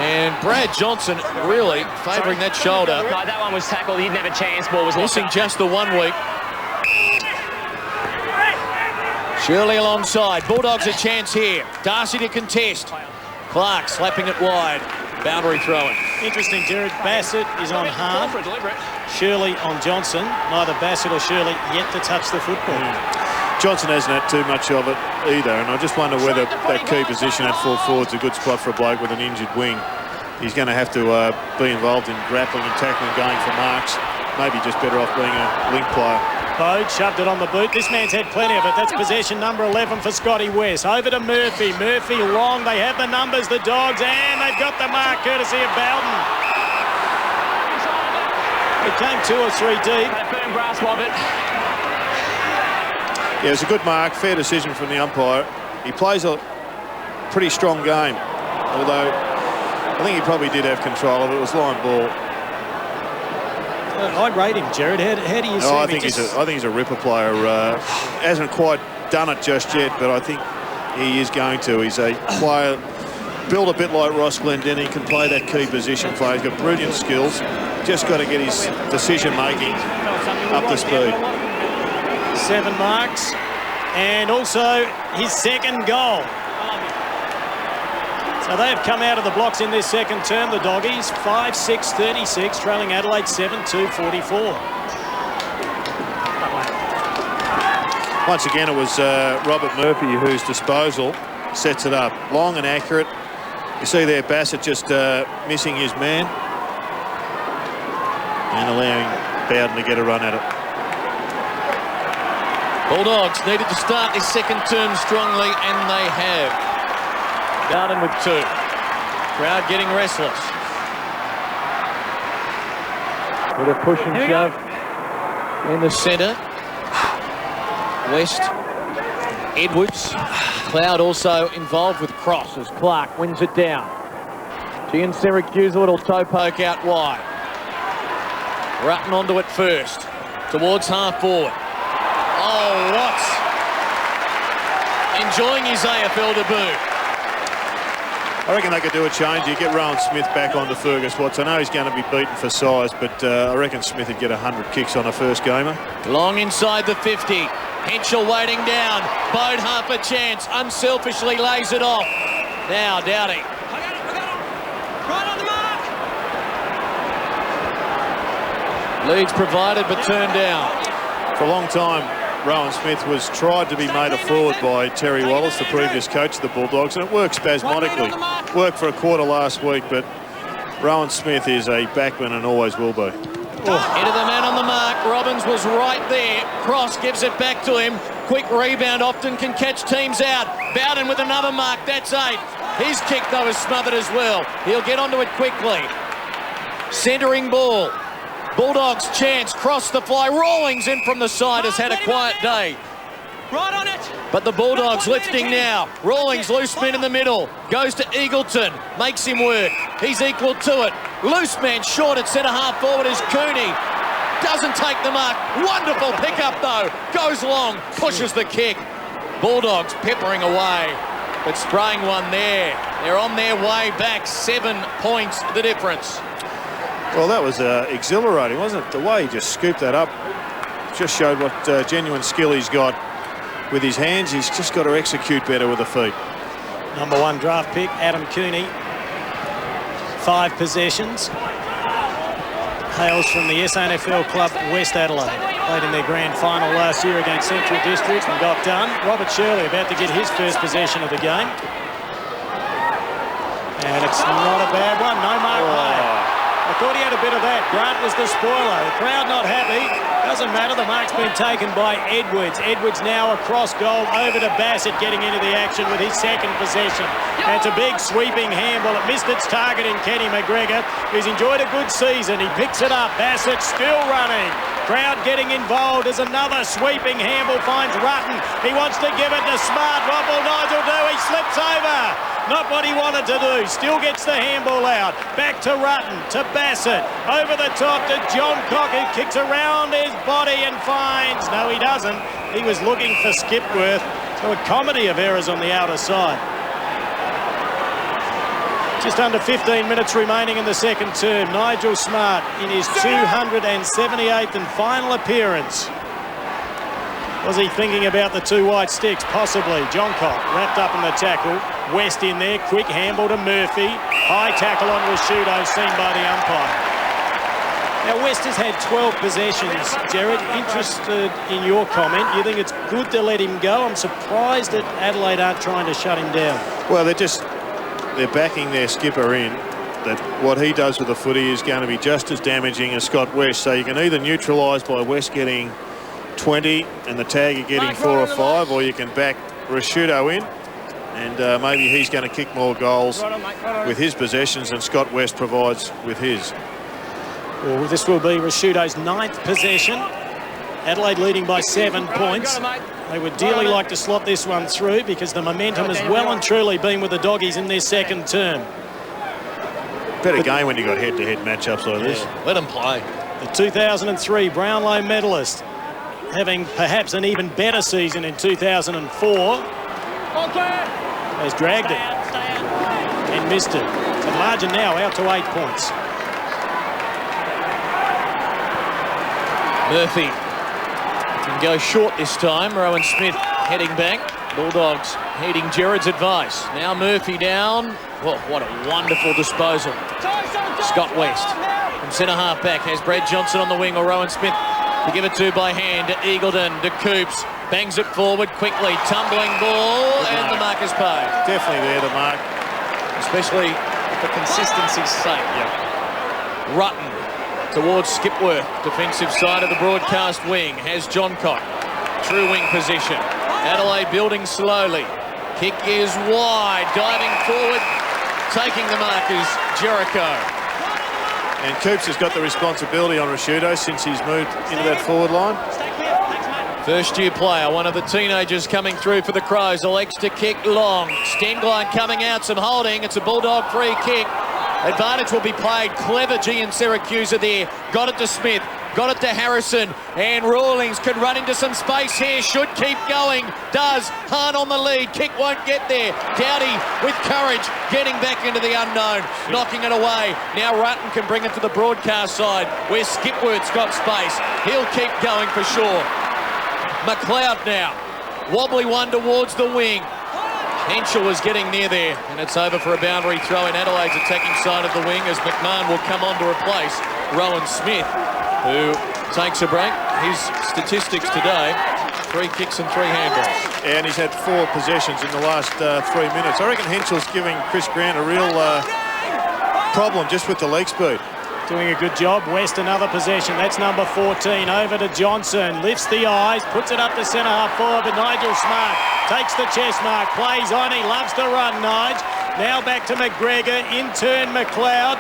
[SPEAKER 1] And Brad Johnson really favouring that shoulder.
[SPEAKER 6] No, that one was tackled. He didn't have a chance. Ball was
[SPEAKER 1] Missing just the 1 week. Shirley alongside. Bulldogs a chance here. Darcy to contest. Clark slapping it wide. Boundary throwing.
[SPEAKER 5] Interesting, Jared. Bassett is on Hahn. Shirley on Johnson. Neither Bassett or Shirley yet to touch the football.
[SPEAKER 2] Johnson hasn't had too much of it either, and I just wonder whether that key position at full forward's a good spot for a bloke with an injured wing. He's going to have to be involved in grappling and tackling, going for marks. Maybe just better off being a link player.
[SPEAKER 5] Bode shoved it on the boot. This man's had plenty of it. That's possession number 11 for Scotty West. Over to Murphy. Murphy long. They have the numbers, the Dogs, and they've got the mark courtesy of Bowden. It came 2 or 3 deep.
[SPEAKER 6] Firm grasp of it.
[SPEAKER 2] Yeah, it's a good mark. Fair decision from the umpire. He plays a pretty strong game, although I think he probably did have control of it. It was line ball.
[SPEAKER 5] I rate him, Jared. How do you see him?
[SPEAKER 2] I think he's a ripper player. Hasn't quite done it just yet, but I think he is going to. He's a player built a bit like Ross Glendinning, can play that key position play. He's got brilliant skills. Just got to get his decision-making up to speed.
[SPEAKER 5] 7 marks, and also his second goal. So they have come out of the blocks in this second term, the Doggies. 5-6-36, trailing Adelaide 7-2-44.
[SPEAKER 2] Once again, it was Robert Murphy whose disposal sets it up. Long and accurate. You see there Bassett just missing his man and allowing Bowden to get a run at it.
[SPEAKER 1] Bulldogs needed to start this second term strongly, and they have. Bowden with 2. Crowd getting restless. With a push and shove in the centre. West. Edwards. Cloud also involved with cross as Clark wins it down. Gian Syracuse, a little toe poke out wide. Rutten onto it first. Towards half forward. Oh, Watts. Enjoying his AFL debut.
[SPEAKER 2] I reckon they could do a change. You get Rowan Smith back onto Fergus Watts. I know he's going to be beaten for size, but I reckon Smith would get 100 kicks on a first gamer.
[SPEAKER 1] Long inside the 50. Henschel waiting down. Bode half a chance. Unselfishly lays it off. Now Dowdy.
[SPEAKER 6] I got him. Right on the mark.
[SPEAKER 1] Leeds provided but turned down.
[SPEAKER 2] For a long time, Rowan Smith was tried to be made a forward by Terry Wallace, the previous coach of the Bulldogs, and it worked spasmodically. Worked for a quarter last week, but Rowan Smith is a backman and always will be.
[SPEAKER 1] Into the man on the mark. Robbins was right there. Cross gives it back to him. Quick rebound, often can catch teams out. Bowden with another mark. That's 8. His kick, though, is smothered as well. He'll get onto it quickly. Centering ball. Bulldogs chance, cross the fly. Rawlings in from the side, has had a quiet day.
[SPEAKER 6] Right on it.
[SPEAKER 1] But the Bulldogs lifting now. Rawlings loose man in the middle. Goes to Eagleton. Makes him work. He's equal to it. Loose man short at centre half forward is Cooney. Doesn't take the mark. Wonderful pickup though. Goes long. Pushes the kick. Bulldogs peppering away. But spraying one there. They're on their way back. 7 points the difference.
[SPEAKER 2] Well, that was exhilarating, wasn't it? The way he just scooped that up just showed what genuine skill he's got with his hands. He's just got to execute better with the feet.
[SPEAKER 5] Number 1 draft pick, Adam Cooney. 5 possessions. Hails from the SANFL club West Adelaide. Played in their grand final last year against Central District and got done. Robert Shirley about to get his first possession of the game. And it's not a bad one. No mark made. I thought he had a bit of that. Grant was the spoiler. The crowd not happy. Doesn't matter. The mark's been taken by Edwards. Edwards now across goal over to Bassett, getting into the action with his second possession. And it's a big sweeping handball. It missed its target in Kenny McGregor, who's enjoyed a good season. He picks it up. Bassett still running. Crowd getting involved as another sweeping handball finds Rutten. He wants to give it to Smart. What will Nigel do? He slips over. Not what he wanted to do. Still gets the handball out. Back to Rutten, to Bassett. Over the top to John Cock, who kicks around his body and finds. No, he doesn't. He was looking for Skipworth. So a comedy of errors on the outer side. Just under 15 minutes remaining in the second term. Nigel Smart in his 278th and final appearance. Was he thinking about the 2 white sticks? Possibly. John Cock wrapped up in the tackle. West in there. Quick handball to Murphy. High tackle on Rashudo, seen by the umpire. Now, West has had 12 possessions. Jared, interested in your comment. You think it's good to let him go? I'm surprised that Adelaide aren't trying to shut him down.
[SPEAKER 2] Well, they're backing their skipper in, that what he does with the footy is going to be just as damaging as Scott West. So you can either neutralise by West getting 20 and the Tagger getting 4 or 5, or you can back Rashudo in, and maybe he's going to kick more goals with his possessions than Scott West provides with his.
[SPEAKER 5] Well, this will be Rashudo's 9th possession. Adelaide leading by 7 points. They would dearly like to slot this one through because the momentum has well and truly been with the Doggies in their second term.
[SPEAKER 2] Better game when you got head-to-head matchups like this.
[SPEAKER 1] Let them play.
[SPEAKER 5] The 2003 Brownlow medalist, having perhaps an even better season in 2004, has dragged it and missed it. The margin now out to 8 points.
[SPEAKER 1] Murphy can go short this time. Rowan Smith heading back. Bulldogs heeding Gerard's advice. Now Murphy down. Oh, what a wonderful disposal. Scott West from centre half back has Brad Johnson on the wing, or Rowan Smith to give it to by hand. To Eagleton, to Coops, bangs it forward quickly. Tumbling ball, and the mark is paid.
[SPEAKER 2] Definitely there, the mark.
[SPEAKER 1] Especially for consistency's sake.
[SPEAKER 2] Yep.
[SPEAKER 1] Rutten towards Skipworth, defensive side of the broadcast wing, has Johncock, true wing position. Adelaide building slowly. Kick is wide, diving forward, taking the mark is Jericho.
[SPEAKER 2] And Coops has got the responsibility on Rashudo since he's moved into that forward line.
[SPEAKER 1] First year player, one of the teenagers coming through for the Crows, elects to kick long. Stengline coming out, some holding, it's a Bulldog free kick. Advantage will be played. Clever G in Syracuse there. Got it to Smith. Got it to Harrison. And Rawlings can run into some space here. Should keep going. Does. Hahn on the lead. Kick won't get there. Dowdy with courage. Getting back into the unknown. Knocking it away. Now Rutten can bring it to the broadcast side where Skipworth's got space. He'll keep going for sure. McLeod now. Wobbly one towards the wing. Henschel was getting near there, and it's over for a boundary throw in Adelaide's attacking side of the wing as McMahon will come on to replace Rowan Smith, who takes a break. His statistics today, 3 kicks and 3 handballs.
[SPEAKER 2] And he's had 4 possessions in the last 3 minutes. I reckon Henschel's giving Chris Grant a real problem just with the leg speed.
[SPEAKER 5] Doing a good job. West another possession. That's number 14. Over to Johnson. Lifts the eyes. Puts it up to centre half forward. But Nigel Smart takes the chest mark. Plays on. He loves to run, Nige. Now back to McGregor. In turn, McLeod.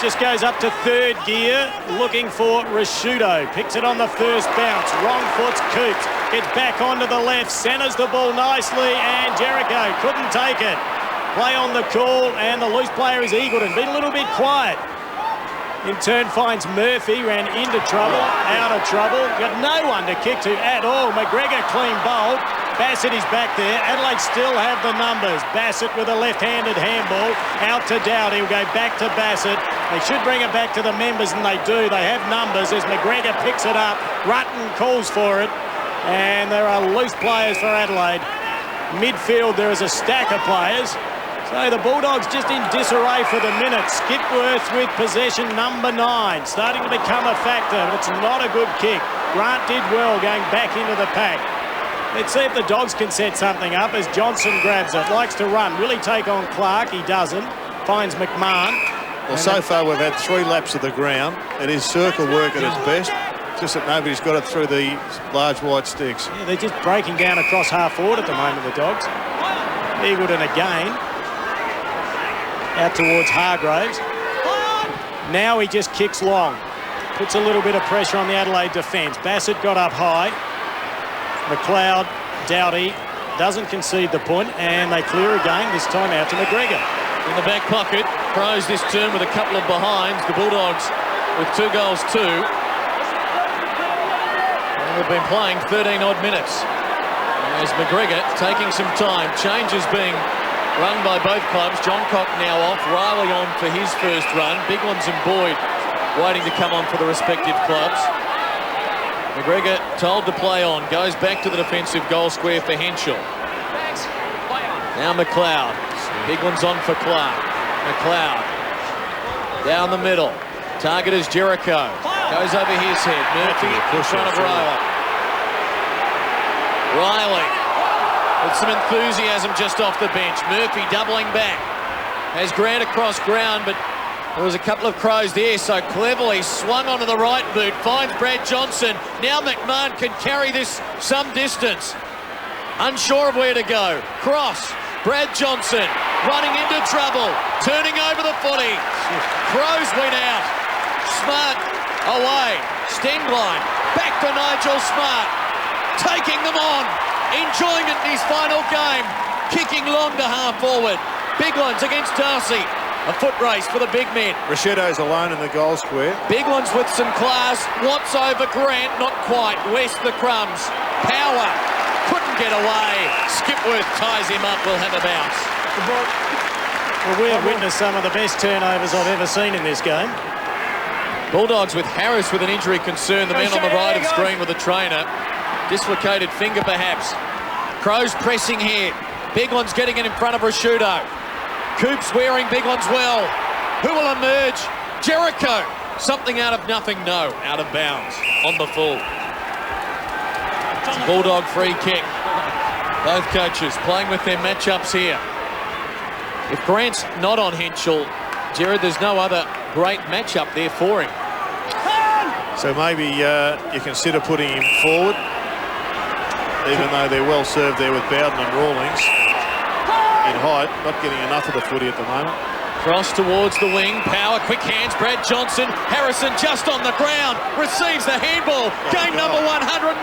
[SPEAKER 5] Just goes up to 3rd gear. Looking for Rashudo. Picks it on the first bounce. Wrong foot's Coops. Gets back onto the left. Centres the ball nicely. And Jericho couldn't take it. Play on the call. And the loose player is Eagleton. Been a little bit quiet. In turn finds Murphy, ran into trouble, out of trouble, got no one to kick to at all. McGregor clean bowl. Bassett is back there. Adelaide still have the numbers. Bassett with a left-handed handball. Out to Dowd. He'll go back to Bassett. They should bring it back to the members, and they do. They have numbers as McGregor picks it up. Rutten calls for it. And there are loose players for Adelaide. Midfield, there is a stack of players. So the Bulldogs just in disarray for the minute. Skipworth with possession number 9. Starting to become a factor, but it's not a good kick. Grant did well going back into the pack. Let's see if the Dogs can set something up as Johnson grabs it. Likes to run. Really take on Clark. He doesn't. Finds McMahon.
[SPEAKER 2] Well, so far we've had 3 laps of the ground. It is circle work at its best. Just that nobody's got it through the large white sticks.
[SPEAKER 5] Yeah, they're just breaking down across half forward at the moment, the Dogs. Eagleton again. Out towards Hargraves. Now he just kicks long. Puts a little bit of pressure on the Adelaide defence. Bassett got up high. McLeod, Dowdy doesn't concede the point, and they clear again, this time out to McGregor.
[SPEAKER 1] In the back pocket, Crows this turn with a couple of behinds. The Bulldogs with 2 goals too. And we've been playing 13 odd minutes. As McGregor taking some time. Changes being run by both clubs. Johncock now off. Riley on for his first run. Biglands and Boyd waiting to come on for the respective clubs. McGregor told to play on. Goes back to the defensive goal square for Henschel. Now McLeod. Biglands on for Clark. McLeod. Down the middle. Target is Jericho. Goes over his head. Murphy in front of Riley. Riley with some enthusiasm just off the bench. Murphy doubling back. Has Grant across ground, but there was a couple of Crows there, so cleverly swung onto the right boot. Finds Brad Johnson. Now McMahon can carry this some distance. Unsure of where to go. Cross. Brad Johnson running into trouble. Turning over the footy. Crows went out. Smart away. Stengline back to Nigel Smart. Taking them on. Enjoying it in his final game. Kicking long to half forward. Big ones against Darcy. A foot race for the big men.
[SPEAKER 2] Rashedo's alone in the goal square.
[SPEAKER 1] Big ones with some class. Watts over Grant. Not quite. West the crumbs. Power. Couldn't get away. Skipworth ties him up. Will have a bounce.
[SPEAKER 5] Well, we have witnessed some of the best turnovers I've ever seen in this game.
[SPEAKER 1] Bulldogs with Harris with an injury concern. The man on the right of the screen with a trainer. Dislocated finger perhaps. Crows pressing here. Big one's getting it in front of Rashedo. Coops wearing big ones well. Who will emerge? Jericho. Something out of nothing. No. Out of bounds. On the full. Bulldog free kick. Both coaches playing with their matchups here. If Grant's not on Henschel, Jared, there's no other great matchup there for him.
[SPEAKER 2] So maybe you consider putting him forward, even though they're well served there with Bowden and Rawlings. In height, not getting enough of the footy at the moment.
[SPEAKER 1] Cross towards the wing. Power, quick hands. Brad Johnson. Harrison just on the ground. Receives the handball. Game number 150.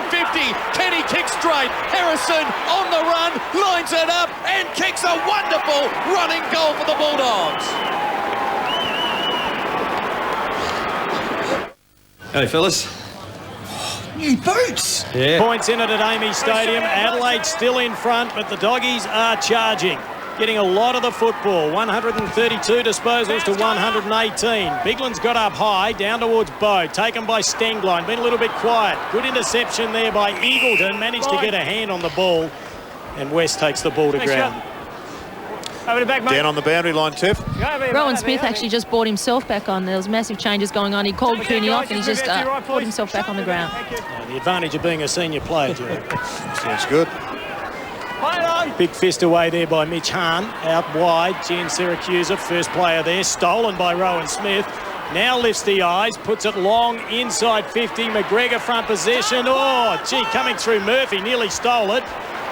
[SPEAKER 1] Kenny kicks straight. Harrison on the run. Lines it up and kicks a wonderful running goal for the Bulldogs.
[SPEAKER 7] Hey, fellas.
[SPEAKER 8] New boots.
[SPEAKER 7] Yeah.
[SPEAKER 5] Points in it at Amy Stadium. Adelaide still in front, but the Doggies are charging. Getting a lot of the football. 132 disposals to 118. Bigland's got up high, down towards Bow. Taken by Stengline. Been a little bit quiet. Good interception there by Eagleton. Managed to get a hand on the ball. And West takes the ball to ground.
[SPEAKER 6] Over the back, mate.
[SPEAKER 2] Down on the boundary line, Tiff.
[SPEAKER 3] Rowan Smith actually just brought himself back on. There was massive changes going on. He called Cooney off and he just brought himself back on the ground.
[SPEAKER 5] The advantage of being a senior player, Joe.
[SPEAKER 2] Sounds good.
[SPEAKER 5] Big fist away there by Mitch Hahn. Out wide, Gian Syracusa, first player there. Stolen by Rowan Smith. Now lifts the eyes, puts it long inside 50. McGregor front possession. Oh, gee, coming through Murphy, nearly stole it.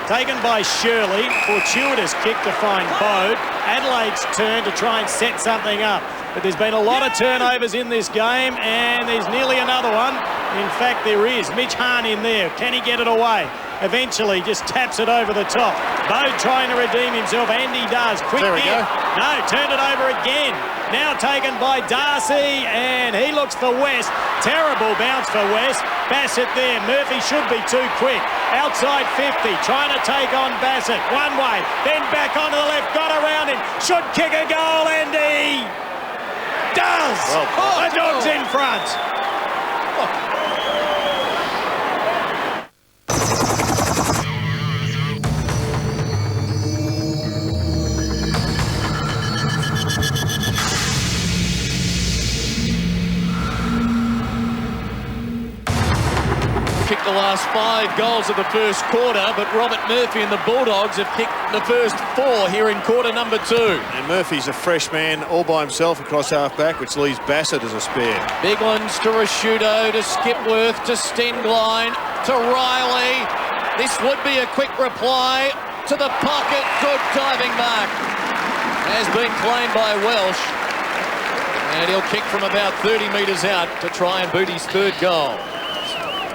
[SPEAKER 5] Taken by Shirley. Fortuitous kick to find Bode. Adelaide's turn to try and set something up. But there's been a lot of turnovers in this game, and there's nearly another one. In fact, there is. Mitch Hahn in there. Can he get it away? Eventually just taps it over the top. Bode trying to redeem himself, and he does. Quick
[SPEAKER 2] there we
[SPEAKER 5] hit.
[SPEAKER 2] go.
[SPEAKER 5] No, turned it over again. Now taken by Darcy, and he looks for West. Terrible bounce for West. Bassett there. Murphy should be too quick. Outside 50, trying to take on Bassett. One way, then back onto the left. Got around him. Should kick a goal, and he does. The Dogs in front.
[SPEAKER 1] Kicked the last 5 goals of the first quarter, but Robert Murphy and the Bulldogs have kicked the first 4 here in quarter number 2.
[SPEAKER 2] And Murphy's a fresh man all by himself across half-back, which leaves Bassett as a spare.
[SPEAKER 1] Big ones to Rashudo, to Skipworth, to Stengline, to Riley. This would be a quick reply to the pocket. Good diving mark. Has been claimed by Welsh. And he'll kick from about 30 metres out to try and boot his 3rd goal.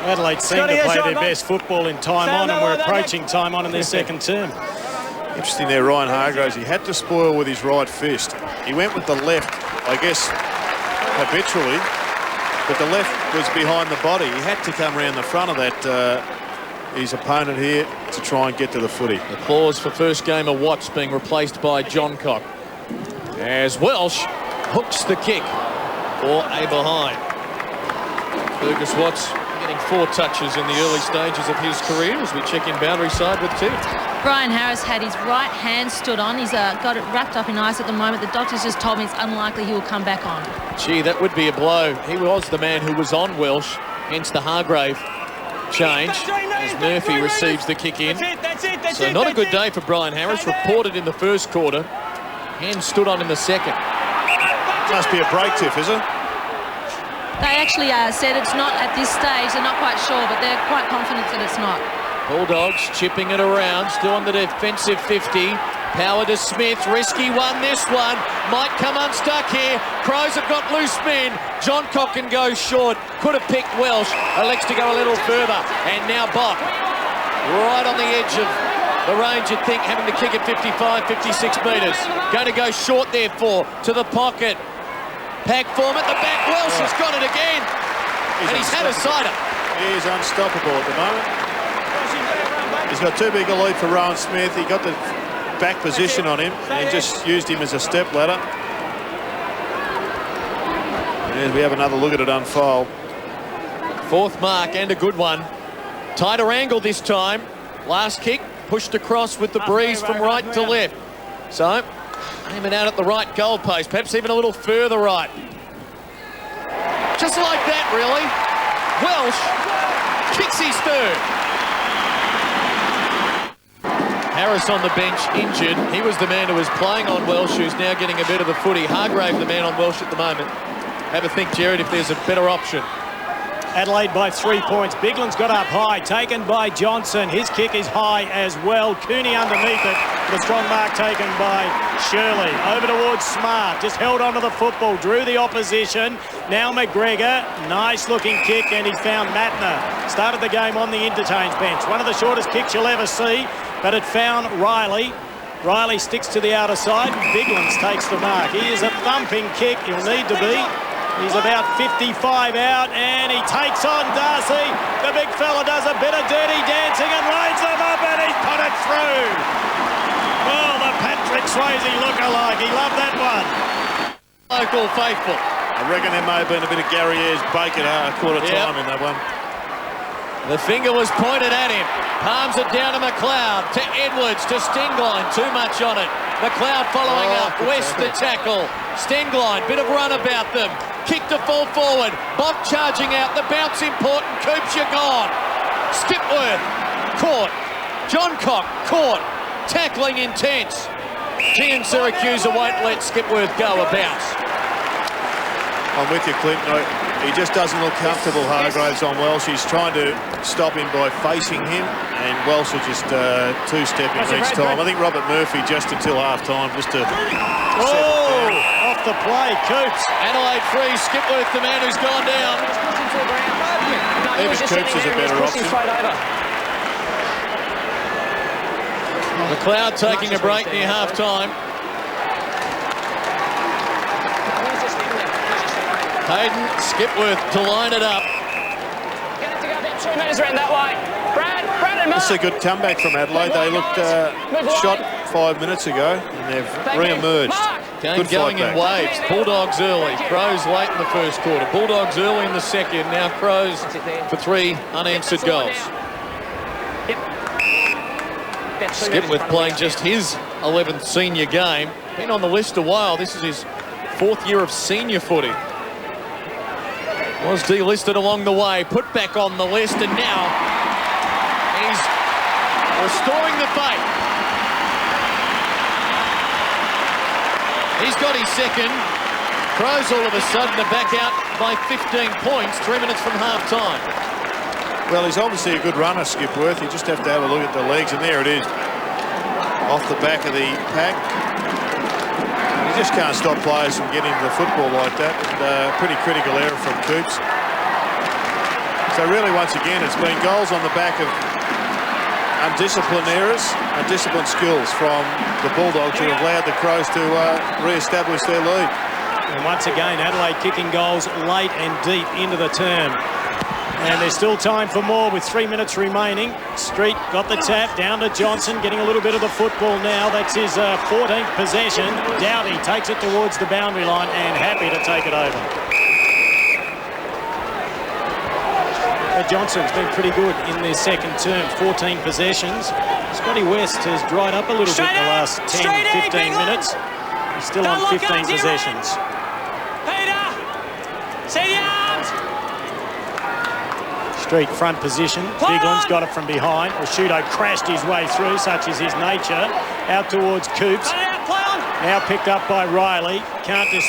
[SPEAKER 5] Adelaide seem to play their best football in time on, and we're approaching time on in their second term.
[SPEAKER 2] Interesting there, Ryan Hargraves. He had to spoil with his right fist. He went with the left, I guess, habitually, but the left was behind the body. He had to come around the front of that, his opponent here, to try and get to the footy.
[SPEAKER 1] Applause for first gamer Watts being replaced by Johncock, as Welsh hooks the kick for a behind. Fergus Watts Getting 4 touches in the early stages of his career as we check in boundary side with Tim.
[SPEAKER 3] Brian Harris had his right hand stood on. He's got it wrapped up in ice at the moment. The doctors just told me it's unlikely he will come back on.
[SPEAKER 1] Gee, that would be a blow. He was the man who was on Welsh, hence the Hargrave change as Murphy receives the kick in. So not a good day for Brian Harris. Reported in the first quarter. Hand stood on in the second.
[SPEAKER 2] Must be a break, Tiff, is it?
[SPEAKER 3] They actually said it's not at this stage. They're not quite sure, but they're quite confident that it's not.
[SPEAKER 1] Bulldogs chipping it around, still on the defensive 50. Power to Smith, risky one, this one. Might come unstuck here. Crows have got loose men. John Cock can go short. Could have picked Welsh. Elects to go a little further. And now Bott. Right on the edge of the range, you'd think, having to kick at 55, 56 metres. Going to go short, therefore, to the pocket. Pack form at the back. Welsh has got it again. And he's had a sighter.
[SPEAKER 2] He is unstoppable at the moment. He's got too big a lead for Rowan Smith. He got the back position on him and just used him as a step ladder. And we have another look at it unfold.
[SPEAKER 1] 4th mark and a good one. Tighter angle this time. Last kick pushed across with the breeze from right to left. So aiming out at the right goal post, perhaps even a little further right. Just like that, really. Welsh kicks his third. Harris on the bench, injured. He was the man who was playing on Welsh, who's now getting a bit of the footy. Hargrave, the man on Welsh at the moment. Have a think, Jared, if there's a better option.
[SPEAKER 5] Adelaide by 3 points. Bigland's got up high, taken by Johnson. His kick is high as well. Cooney underneath it. The strong mark taken by Shirley. Over towards Smart. Just held onto the football. Drew the opposition. Now McGregor. Nice looking kick, and he found Matner. Started the game on the interchange bench. One of the shortest kicks you'll ever see, but it found Riley. Riley sticks to the outer side. Biglands takes the mark. He is a thumping kick. He'll need to be. He's about 55 out, and he takes on Darcy. The big fella does a bit of dirty dancing and lines them up, and he's put it through. Well, the Patrick Swayze look-alike. He loved that one.
[SPEAKER 1] Local faithful.
[SPEAKER 2] I reckon there may have been a bit of Gary Ayres bacon quarter time in that one.
[SPEAKER 1] The finger was pointed at him. Palms it down to McLeod, to Edwards, to Stengline. Too much on it. McLeod following up. West the tackle. Stengline, bit of run about them. Kick to fall forward. Bob charging out. The bounce important. Coops, you're gone. Skipworth caught. John Cock caught. Tackling intense. Gian Syracuse won't let Skipworth go a bounce.
[SPEAKER 2] I'm with you, Clint. No, he just doesn't look comfortable, Hargraves, on Welsh. He's trying to stop him by facing him, and Welsh will just two-stepping each time. I think Robert Murphy just until half-time just to
[SPEAKER 5] off the play, Coops.
[SPEAKER 1] Adelaide free, Skipworth the man who's gone down.
[SPEAKER 2] Even Coops is a better option.
[SPEAKER 1] McLeod taking a break near half-time. Hayden, Skipworth to line it up.
[SPEAKER 2] That's a good comeback from Adelaide. They looked shot 5 minutes ago, and they've re-emerged.
[SPEAKER 1] Game going in waves. Bulldogs early, Crows late in the first quarter. Bulldogs early in the second. Now Crows for 3 unanswered goals. Skipworth playing just his 11th senior game. Been on the list a while. This is his 4th year of senior footy. Was delisted along the way, put back on the list, and now he's restoring the faith. He's got his second. Crows all of a sudden are back out by 15 points, 3 minutes from half-time.
[SPEAKER 2] Well, he's obviously a good runner, Skipworth. You just have to have a look at the legs, and there it is. Off the back of the pack. You just can't stop players from getting to the football like that. And pretty critical error from Coops. So really, once again, it's been goals on the back of undisciplined errors, undisciplined skills from the Bulldogs, who have allowed the Crows to re-establish their lead.
[SPEAKER 5] And once again, Adelaide kicking goals late and deep into the term. And there's still time for more with 3 minutes remaining. Street got the tap down to Johnson, getting a little bit of the football now. That's his 14th possession. Doughty takes it towards the boundary line and happy to take it over. Johnson's been pretty good in their second term, 14 possessions. Scotty West has dried up a little bit in the last 10, 15 minutes. He's still on 15 possessions.
[SPEAKER 6] Peter! See the arms!
[SPEAKER 5] Street front position. Bigland's got it from behind. Rashudo crashed his way through, such is his nature. Out towards Coops. Now picked up by Riley. Can't just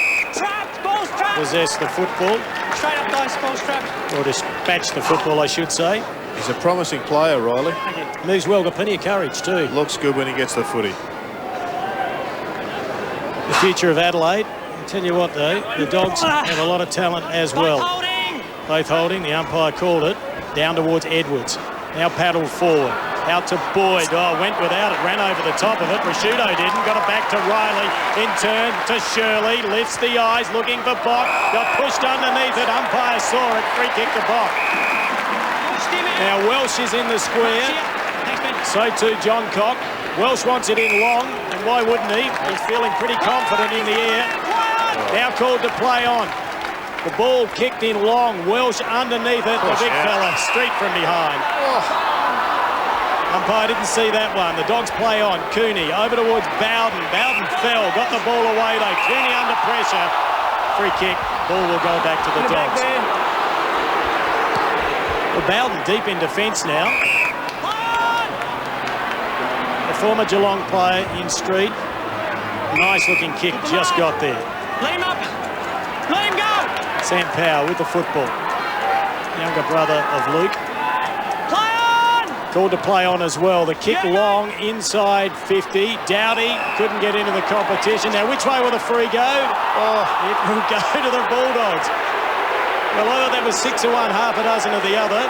[SPEAKER 5] possess the football.
[SPEAKER 6] Straight up, dice, ball's trapped.
[SPEAKER 5] Or dispatch the football, I should say.
[SPEAKER 2] He's a promising player, Riley.
[SPEAKER 5] Moves well, got plenty of courage too.
[SPEAKER 2] Looks good when he gets the footy.
[SPEAKER 5] The future of Adelaide. I'll tell you what though, the Dogs have a lot of talent as well. Both holding, the umpire called it. Down towards Edwards. Now paddled forward. Out to Boyd. Oh, went without it. Ran over the top of it. Rashudo didn't. Got it back to Riley. In turn to Shirley. Lifts the eyes. Looking for Bock. Got pushed underneath it. Umpire saw it. Free kick to Bock. Now Welsh is in the square. So too John Cock. Welsh wants it in long. And why wouldn't he? He's feeling pretty confident in the air. Now called to play on. The ball kicked in long. Welsh underneath it. The big fella straight from behind. Umpire didn't see that one. The Dogs play on. Cooney over towards Bowden. Bowden fell. Got the ball away though. Cooney under pressure. Free kick. Ball will go back to the Dogs. Well, Bowden deep in defence now. The former Geelong player in Street. Nice looking kick. Just got there.
[SPEAKER 6] Let him up. Let him go.
[SPEAKER 5] Sam Power with the football. Younger brother of Luke.
[SPEAKER 6] Play on.
[SPEAKER 5] Called to play on as well. The kick long inside 50. Dowdy couldn't get into the competition. Now, which way will the free go? Oh, it will go to the Bulldogs. Well, whether that was 6 of one, half a dozen of the other.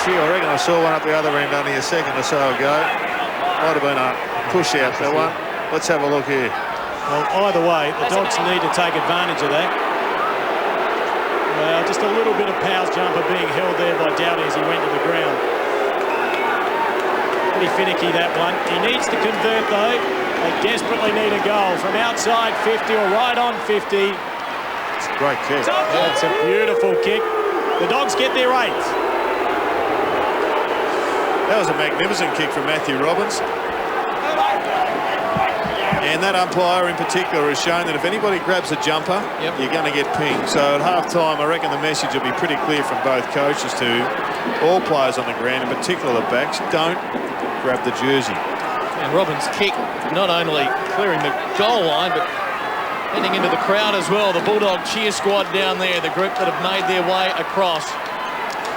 [SPEAKER 2] Gee, I reckon I saw one up the other end only a second or so ago. Might have been a push out, that one. Let's have a look here.
[SPEAKER 5] Well, either way, the Dogs need to take advantage of that. Well, just a little bit of Powell's jumper being held there by Dowdy as he went to the ground. Pretty finicky, that one. He needs to convert, though. They desperately need a goal from outside 50 or right on 50.
[SPEAKER 2] It's a great kick.
[SPEAKER 5] That's a beautiful kick. The Dogs get their 8th.
[SPEAKER 2] That was a magnificent kick from Matthew Robbins. And that umpire in particular has shown that if anybody grabs a jumper, you're going to get pinged. So at half-time, I reckon the message will be pretty clear from both coaches to all players on the ground, in particular the backs, don't grab the jersey.
[SPEAKER 1] And Robbins' kick not only clearing the goal line, but heading into the crowd as well. The Bulldog cheer squad down there, the group that have made their way across.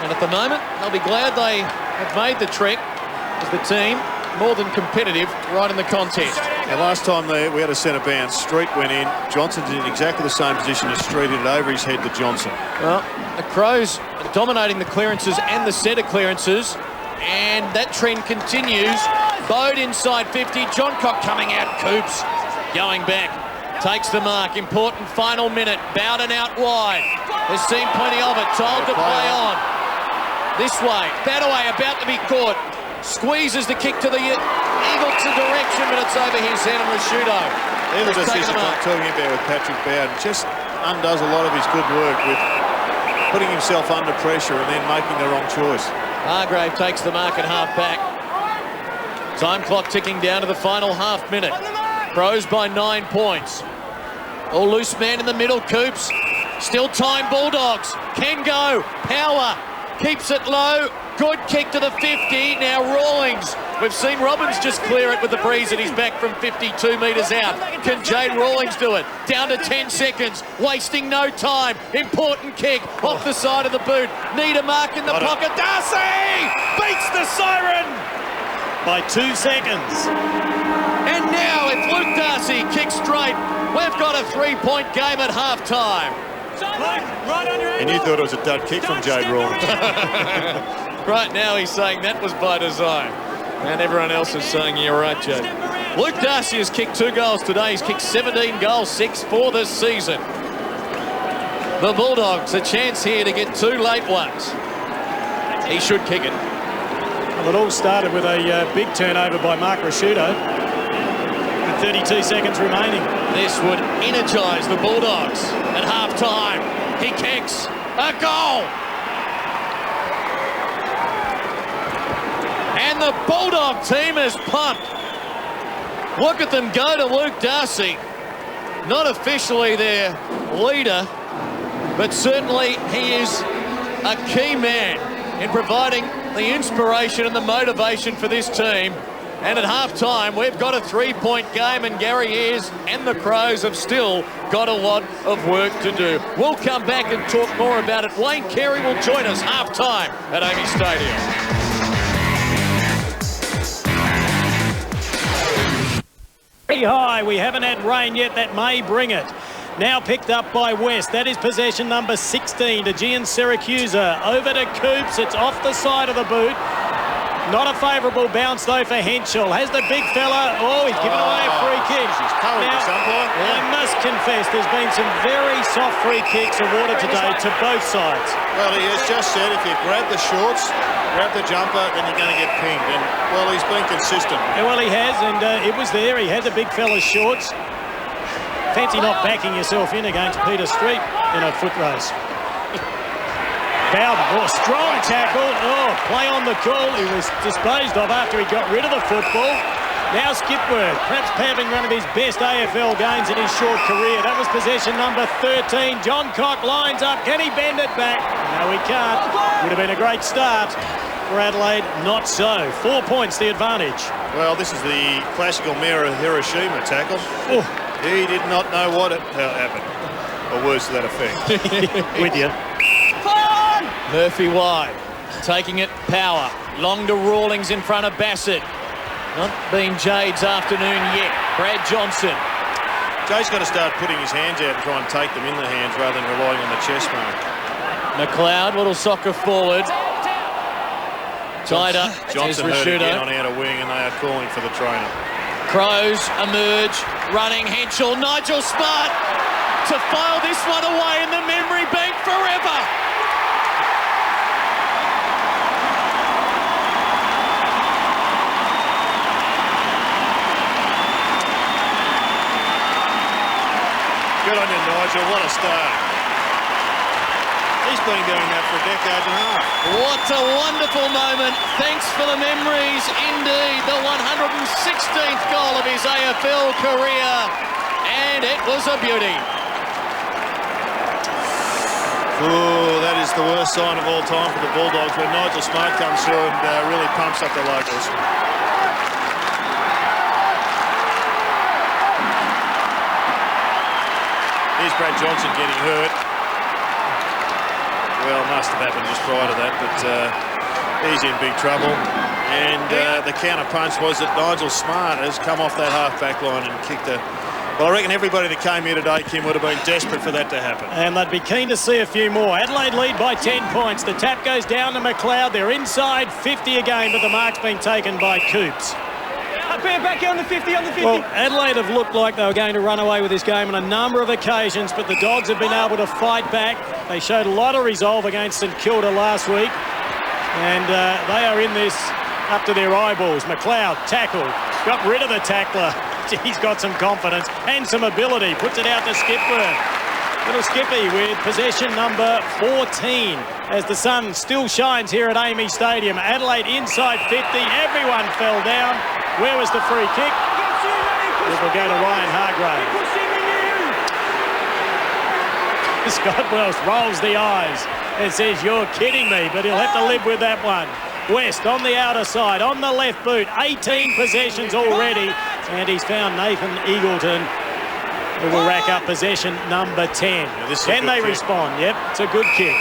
[SPEAKER 1] And at the moment, they'll be glad they have made the trek as the team more than competitive right in the contest.
[SPEAKER 2] The last time we had a centre bounce, Street went in. Johnson's in exactly the same position as Street, hit it over his head to Johnson.
[SPEAKER 1] Well, the Crows are dominating the clearances and the centre clearances, and that trend continues. Bode inside 50, John Cock coming out, Coops going back, takes the mark, important final minute, Bowden out wide. Has seen plenty of it, told to play on. This way, Badaway about to be caught. Squeezes the kick to the Eagles direction, but it's over his head and Rashudo.
[SPEAKER 2] There's the decision I'm talking about with Patrick Bowden. Just undoes a lot of his good work with putting himself under pressure and then making the wrong choice.
[SPEAKER 1] Hargrave takes the mark at half back. Time clock ticking down to the final half minute. Crows by 9 points. All loose man in the middle, Coops. Still time, Bulldogs. Can go. Power. Keeps it low. Good kick to the 50. Now Rawlings. We've seen Robbins just clear it with the breeze at his back from 52 metres out. Can Jade Rawlings do it? Down to 10 seconds. Wasting no time. Important kick off the side of the boot. Need a mark in the pocket. Darcy beats the siren
[SPEAKER 5] by 2 seconds.
[SPEAKER 1] And now if Luke Darcy kicks straight, we've got a 3-point game at half-time.
[SPEAKER 2] And you thought it was a dud kick from Jade Rawlings.
[SPEAKER 1] Right now he's saying that was by design. And everyone else is saying you're right, Jade. Luke Darcy has kicked 2 goals today. He's kicked 17 goals, 6 for this season. The Bulldogs, a chance here to get 2 late ones. He should kick it.
[SPEAKER 5] Well, it all started with a big turnover by Mark Rashudo. 32 seconds remaining.
[SPEAKER 1] This would energise the Bulldogs at half-time. He kicks a goal. And the Bulldog team is pumped. Look at them go to Luke Darcy. Not officially their leader, but certainly he is a key man in providing the inspiration and the motivation for this team. And at half-time, we've got a 3-point game, and Gary Ayres and the Crows have still got a lot of work to do. We'll come back and talk more about it. Wayne Carey will join us half-time at AAMI Stadium.
[SPEAKER 5] Pretty high. We haven't had rain yet. That may bring it. Now picked up by West. That is possession number 16 to Gian Siracusa. Over to Coops. It's off the side of the boot. Not a favourable bounce, though, for Henschel. Has the big fella... Oh, he's given away a free kick. Now, I must confess, there's been some very soft free kicks awarded today to both sides.
[SPEAKER 2] Well, he has just said if you grab the shorts, grab the jumper, then you're going to get pinged. And, well, he's been consistent.
[SPEAKER 5] Yeah, well, he has, and it was there. He had the big fella's shorts. Fancy not backing yourself in against Peter Street in a foot race. Bowden, oh, strong tackle. Oh, play on the call. He was disposed of after he got rid of the football. Now Skipworth, perhaps having one of his best AFL games in his short career. That was possession number 13. John Cock lines up. Can he bend it back? No, he can't. Would have been a great start for Adelaide. Not so. 4 points the advantage.
[SPEAKER 2] Well, this is the classical Mayor of Hiroshima tackle.
[SPEAKER 5] Oh.
[SPEAKER 2] He did not know what happened, or words to that effect.
[SPEAKER 5] With you.
[SPEAKER 1] Murphy wide, taking it power. Long to Rawlings in front of Bassett. Not been Jade's afternoon yet. Brad Johnson.
[SPEAKER 2] Jade's got to start putting his hands out and try and take them in the hands rather than relying on the chest mark.
[SPEAKER 1] McLeod, little soccer forward. Tied up.
[SPEAKER 2] Johnson heard again on outer wing, and they are calling for the trainer.
[SPEAKER 1] Crows emerge, running Henschel. Nigel Smart to file this one away in the memory bank forever.
[SPEAKER 2] Good on you, Nigel. What a start. He's been doing that for a decade and a half.
[SPEAKER 1] What a wonderful moment. Thanks for the memories, indeed. The 116th goal of his AFL career. And it was a beauty.
[SPEAKER 2] Oh, that is the worst sign of all time for the Bulldogs when Nigel Smart comes through and really pumps up the locals. Here's Brad Johnson getting hurt. Well, must have happened just prior to that, but he's in big trouble. And the counter punch was that Nigel Smart has come off that half-back line and kicked a... Well, I reckon everybody that came here today, Kim, would have been desperate for that to happen.
[SPEAKER 5] And they'd be keen to see a few more. Adelaide lead by 10 points. The tap goes down to McLeod. They're inside 50 again, but the mark's been taken by Coops.
[SPEAKER 6] Back on the 50, on the 50.
[SPEAKER 5] Well, Adelaide have looked like they were going to run away with this game on a number of occasions, but the Dogs have been able to fight back. They showed a lot of resolve against St Kilda last week, and they are in this up to their eyeballs. McLeod, tackle, got rid of the tackler. He's got some confidence and some ability. Puts it out to Skipworth. Little Skippy with possession number 14 as the sun still shines here at AAMI Stadium. Adelaide inside 50. Everyone fell down. Where was the free kick? It will go to Ryan Hargrave. Scott Welsh rolls the eyes and says, "You're kidding me," but he'll have to live with that one. West on the outer side, on the left boot. 18 possessions already. And he's found Nathan Eagleton, who will rack up possession number 10. Can they respond? Yep, it's a good kick.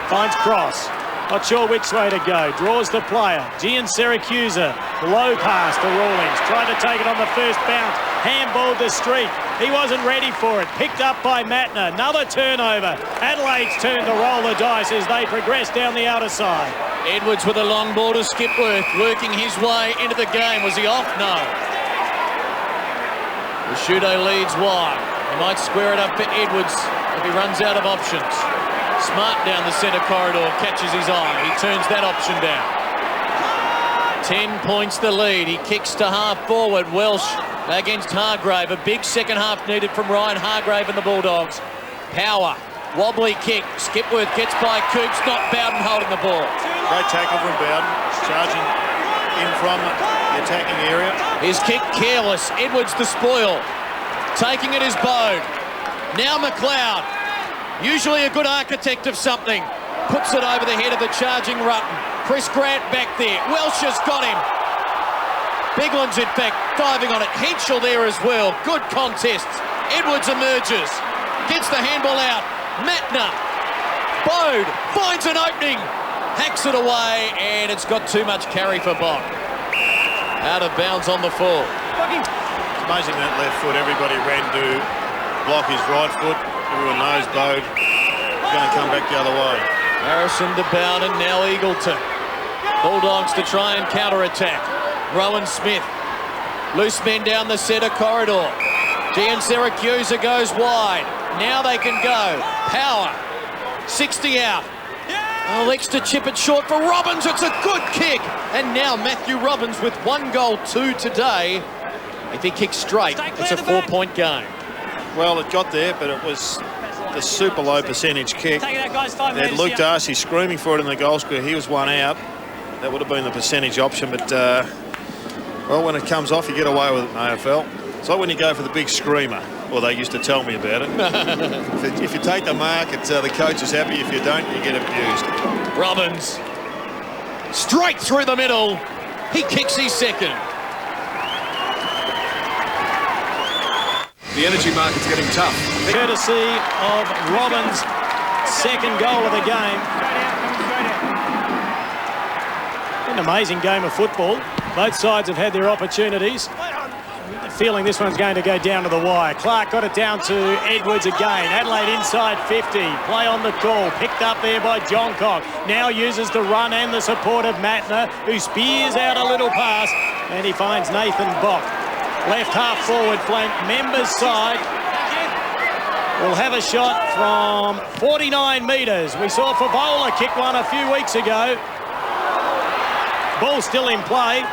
[SPEAKER 5] Finds Cross. Not sure which way to go. Draws the player. Gian Siracusa. Low pass to Rawlings. Tried to take it on the first bounce. Handballed to Street. He wasn't ready for it. Picked up by Matner. Another turnover. Adelaide's turn to roll the dice as they progress down the outer side.
[SPEAKER 1] Edwards with a long ball to Skipworth, working his way into the game. Was he off? No. Rashudo leads wide. He might square it up for Edwards if he runs out of options. Smart down the centre corridor, catches his eye. He turns that option down. 10 points the lead. He kicks to half forward. Welsh against Hargrave. A big second half needed from Ryan Hargrave and the Bulldogs. Power. Wobbly kick. Skipworth gets by Coops. Not Bowden holding the ball.
[SPEAKER 2] Great tackle from Bowden. Charging in from the attacking area.
[SPEAKER 1] His kick careless. Edwards the spoil. Taking it is Bode. Now McLeod. Usually a good architect of something. Puts it over the head of the charging Rutten. Chris Grant back there. Welsh has got him. Bigland's in fact diving on it. Henschel there as well. Good contests. Edwards emerges. Gets the handball out. Matner. Bode finds an opening. Hacks it away and it's got too much carry for Bock. Out of bounds on the full.
[SPEAKER 2] It's amazing that left foot. Everybody ran to block his right foot. Everyone knows Bode is going to come back the other way.
[SPEAKER 1] Harrison to Bowden, now Eagleton. Bulldogs to try and counter-attack. Rowan Smith. Loose men down the centre corridor. Gian Syracuse goes wide. Now they can go. Power. 60 out. Alex to chip it short for Robbins. It's a good kick. And now Matthew Robbins with 1 goal, 2 today. If he kicks straight, it's a 4-point game.
[SPEAKER 2] Well, it got there, but it was the super low percentage kick. They Luke Darcy screaming for it in the goal square. He was one out. That would have been the percentage option, but well, when it comes off, you get away with it in AFL. It's like when you go for the big screamer. Well, they used to tell me about it. If you take the mark, it's the coach is happy. If you don't, you get abused.
[SPEAKER 1] Robbins. Straight through the middle. He kicks his second.
[SPEAKER 7] The energy market's getting tough.
[SPEAKER 5] Courtesy of Robbins' second goal of the game. An amazing game of football. Both sides have had their opportunities. Feeling this one's going to go down to the wire. Clark got it down to Edwards again. Adelaide inside 50. Play on the call. Picked up there by Johncock. Now uses the run and the support of Matner, who spears out a little pass, and he finds Nathan Bock. Left half forward flank, Members side. Will have a shot from 49 metres. We saw Favola kick one a few weeks ago. Ball still in play.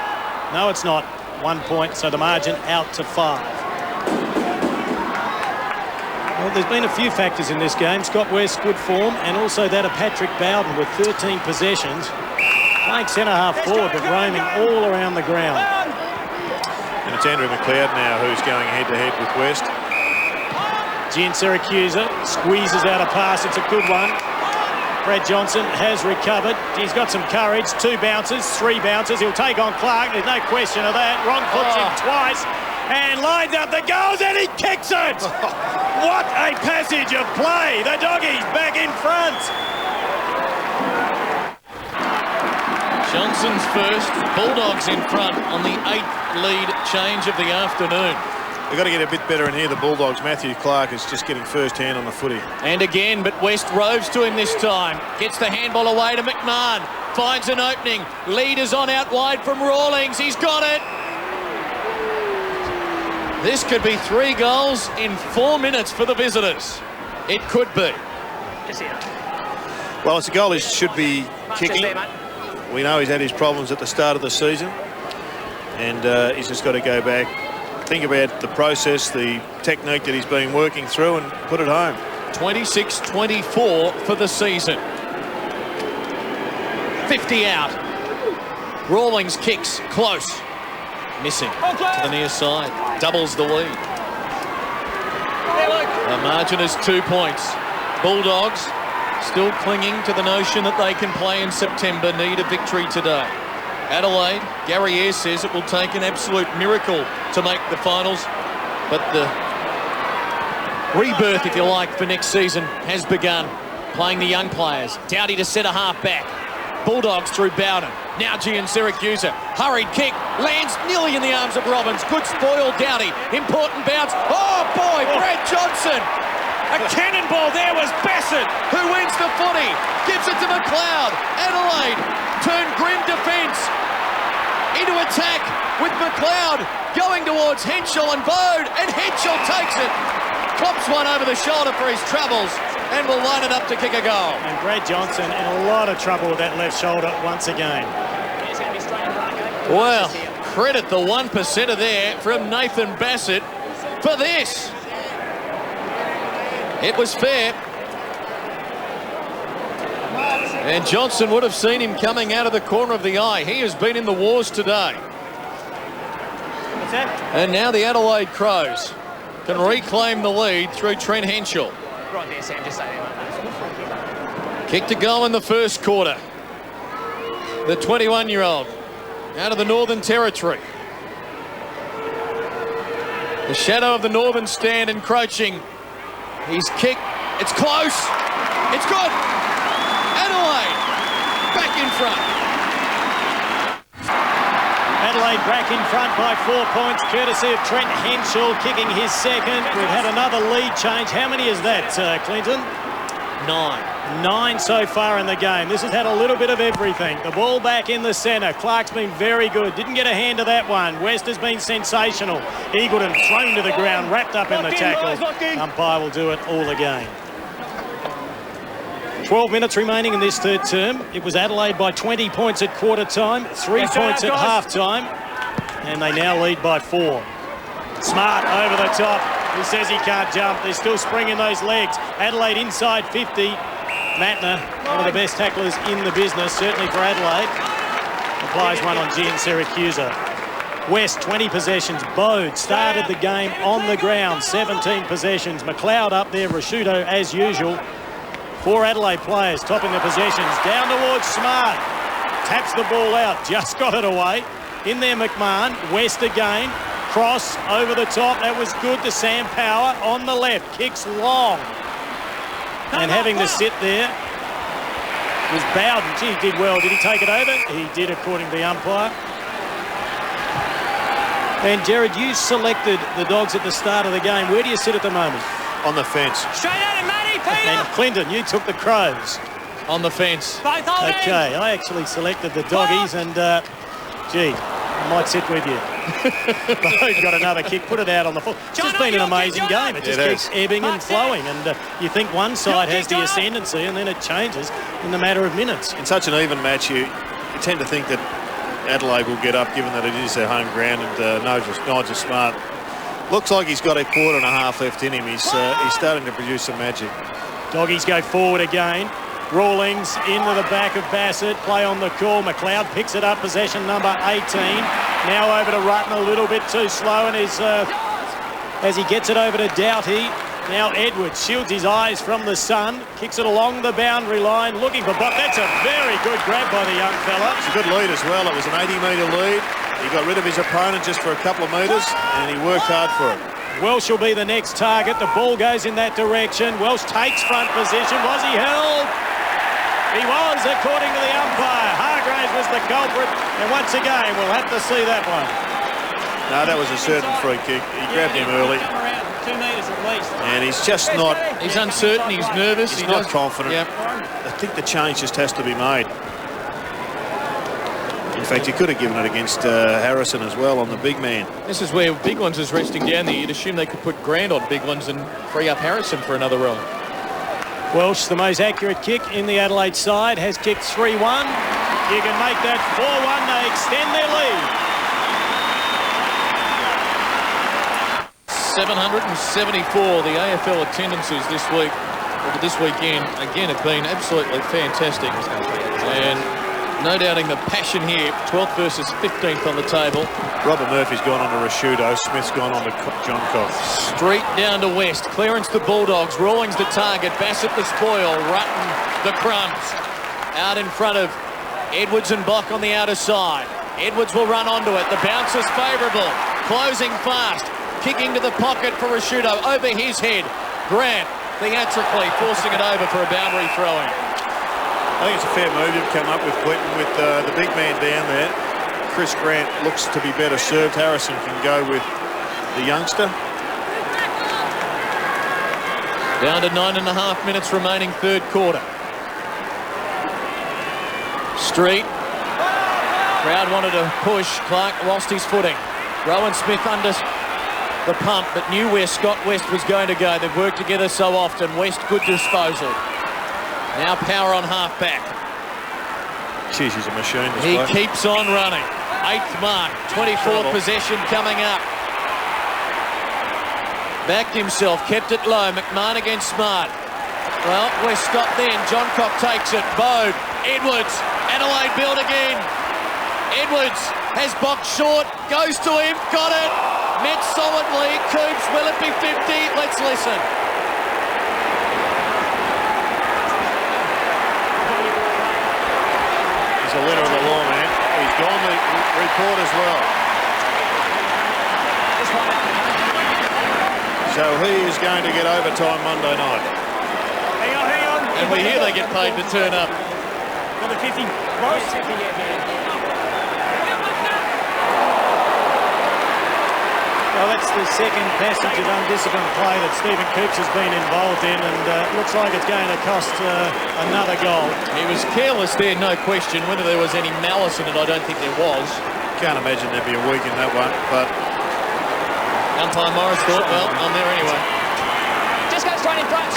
[SPEAKER 5] No, it's not. 1 point, so the margin out to 5. Well, there's been a few factors in this game. Scott West's good form and also that of Patrick Bowden with 13 possessions. Playing centre-half forward but roaming all around the ground.
[SPEAKER 2] And it's Andrew McLeod now who's going head-to-head with West.
[SPEAKER 5] Gian Syracuse squeezes out a pass. It's a good one. Brad Johnson has recovered. He's got some courage. 2 bounces, 3 bounces. He'll take on Clark. There's no question of that. Ron flips him twice and lines up the goals and he kicks it. What a passage of play. The Doggies back in front.
[SPEAKER 1] Johnson's first. Bulldogs in front on the 8th lead change of the afternoon.
[SPEAKER 2] They've got to get a bit better in here, the Bulldogs. Matthew Clark is just getting first hand on the footy.
[SPEAKER 1] And again, but West roves to him this time. Gets the handball away to McMahon. Finds an opening. Leaders on out wide from Rawlings. He's got it. This could be 3 goals in 4 minutes for the visitors. It could be.
[SPEAKER 2] Well, it's a goal he should be kicking. We know he's had his problems at the start of the season. And he's just got to go back, think about the process, the technique that he's been working through and put it home.
[SPEAKER 1] 26-24 for the season. 50 out. Rawlings kicks close. Missing to the near side. Doubles the lead. The margin is 2 points. Bulldogs still clinging to the notion that they can play in September, need a victory today. Adelaide, Gary Ayres says it will take an absolute miracle to make the finals, but the rebirth, if you like, for next season has begun. Playing the young players. Doughty to centre half back. Bulldogs through Bowden. Now Gian Syracuse. Hurried kick. Lands nearly in the arms of Robbins. Good spoil, Doughty. Important bounce. Oh boy, Brad Johnson. A cannonball there was Bassett, who wins the footy. Gives it to McLeod. Adelaide turn grim defence into attack with McLeod going towards Henschel and Bode, and Henschel takes it. Clops one over the shoulder for his troubles and will line it up to kick a goal.
[SPEAKER 5] And Brad Johnson in a lot of trouble with that left shoulder once again.
[SPEAKER 1] Well, credit the 1%er there from Nathan Bassett for this. It was fair. And Johnson would have seen him coming out of the corner of the eye. He has been in the wars today.
[SPEAKER 6] What's that?
[SPEAKER 1] And now the Adelaide Crows can reclaim the lead through Trent Henschel.
[SPEAKER 6] Right there, Sam, just say that.
[SPEAKER 1] Kick to goal in the first quarter. The 21-year-old out of the Northern Territory. The shadow of the Northern stand encroaching. He's kicked. It's close. It's good. Adelaide back in front.
[SPEAKER 5] Adelaide back in front by 4 points, courtesy of Trent Henschel kicking his second. We've had another lead change. How many is that, Clinton? 9 so far in the game. This has had a little bit of everything. The ball back in the centre. Clark's been very good. Didn't get a hand to that one. West has been sensational. Eagleton thrown to the ground, wrapped up in the tackle. Umpire will do it all again. 12 minutes remaining in this third term. It was Adelaide by 20 points at quarter time, 3 points at half time, and they now lead by 4. Smart over the top. He says he can't jump. They're still springing those legs. Adelaide inside 50. Matner, one of the best tacklers in the business, certainly for Adelaide. Applies one on Gian Siracusa. West, 20 possessions. Bode started the game on the ground, 17 possessions. McLeod up there, Rashudo as usual. 4 Adelaide players topping the possessions. Down towards Smart. Taps the ball out. Just got it away. In there McMahon. West again. Cross over the top. That was good to Sam Power on the left. Kicks long. And having to sit there was Bowden. Gee, he did well. Did he take it over? He did, according to the umpire. And Jared, you selected the Dogs at the start of the game. Where do you sit at the moment?
[SPEAKER 2] On the fence.
[SPEAKER 6] Straight at it, Matty, Peter!
[SPEAKER 5] And Clinton, you took the Crows.
[SPEAKER 1] On the fence.
[SPEAKER 6] Both holding!
[SPEAKER 5] Okay, I actually selected the Doggies and, gee, I might sit with you. Bode's got another kick, put it out on the floor. It's just been an amazing game. It just keeps ebbing and flowing, and you think one side has the ascendancy and then it changes in the matter of minutes.
[SPEAKER 2] In such an even match, you tend to think that Adelaide will get up, given that it is their home ground, and Nigel Smart looks like he's got a quarter and a half left in him. He's starting to produce some magic.
[SPEAKER 5] Doggies go forward again. Rawlings into the back of Bassett. Play on the call. McLeod picks it up. Possession number 18. Now over to Rutten, a little bit too slow, and as he gets it over to Doughty. Now Edwards shields his eyes from the sun. Kicks it along the boundary line. Looking for Bob. That's a very good grab by the young fella.
[SPEAKER 2] It's a good lead as well. It was an 80-metre lead. He got rid of his opponent just for a couple of metres, and he worked hard for it.
[SPEAKER 5] Welsh will be the next target. The ball goes in that direction. Welsh takes front position. Was he held? He was, according to the umpire. Hargraves was the culprit, and once again, we'll have to see that one.
[SPEAKER 2] No, that was a certain free kick. He grabbed him early.
[SPEAKER 6] 2 metres at least.
[SPEAKER 2] And he's just not...
[SPEAKER 1] He's uncertain, he's nervous.
[SPEAKER 2] He's not confident.
[SPEAKER 1] Yep.
[SPEAKER 2] I think the change just has to be made. In fact, he could have given it against Harrison as well on the big man.
[SPEAKER 1] This is where Big Ones is resting down there. You'd assume they could put Grant on Big Ones and free up Harrison for another run.
[SPEAKER 5] Welsh, the most accurate kick in the Adelaide side, has kicked 3-1. You can make that 4-1. They extend their lead.
[SPEAKER 1] 774 the AFL attendances this week, or this weekend. Again, have been absolutely fantastic. And no doubting the passion here. 12th versus 15th on the table.
[SPEAKER 2] Robert Murphy's gone on to Rashudo. Smith's gone on to John Cox.
[SPEAKER 1] Street down to West. Clearance the Bulldogs. Rawlings the target. Bassett the spoil. Rutten the crumbs. Out in front of Edwards and Bock on the outer side. Edwards will run onto it. The bounce is favourable. Closing fast. Kicking to the pocket for Rashudo. Over his head. Grant theatrically forcing it over for a boundary throw-in.
[SPEAKER 2] I think it's a fair move you've come up with, Clinton, with the big man down there. Chris Grant looks to be better served. Harrison can go with the youngster.
[SPEAKER 1] Down to 9.5 minutes remaining, third quarter. Street. Crowd wanted to push. Clark lost his footing. Rowan Smith under the pump, but knew where Scott West was going to go. They've worked together so often. West, good disposal. Now Power on half-back.
[SPEAKER 2] Jeez, he's a machine.
[SPEAKER 1] He keeps on running. 8th mark, 24th possession coming up. Backed himself, kept it low. McMahon against Smart. Well, we're stopped then. John Cock takes it. Bode, Edwards, Adelaide build again. Edwards has boxed short, goes to him, got it. Met solidly. Coops, will it be 50? Let's listen.
[SPEAKER 2] He's a winner of the law, man. He's gone to report as well. So he is going to get overtime Monday night.
[SPEAKER 6] Hang on.
[SPEAKER 1] And we hear they get paid to turn up.
[SPEAKER 6] Got the 50.
[SPEAKER 5] Well, that's the second passage of undisciplined play that Stephen Coops has been involved in, and looks like it's going to cost another goal.
[SPEAKER 1] He was careless there, no question. Whether there was any malice in it, I don't think there was.
[SPEAKER 2] Can't imagine there'd be a week in that one, but...
[SPEAKER 1] Umpire Morris thought, well, I'm there anyway.
[SPEAKER 6] Just go straight in front.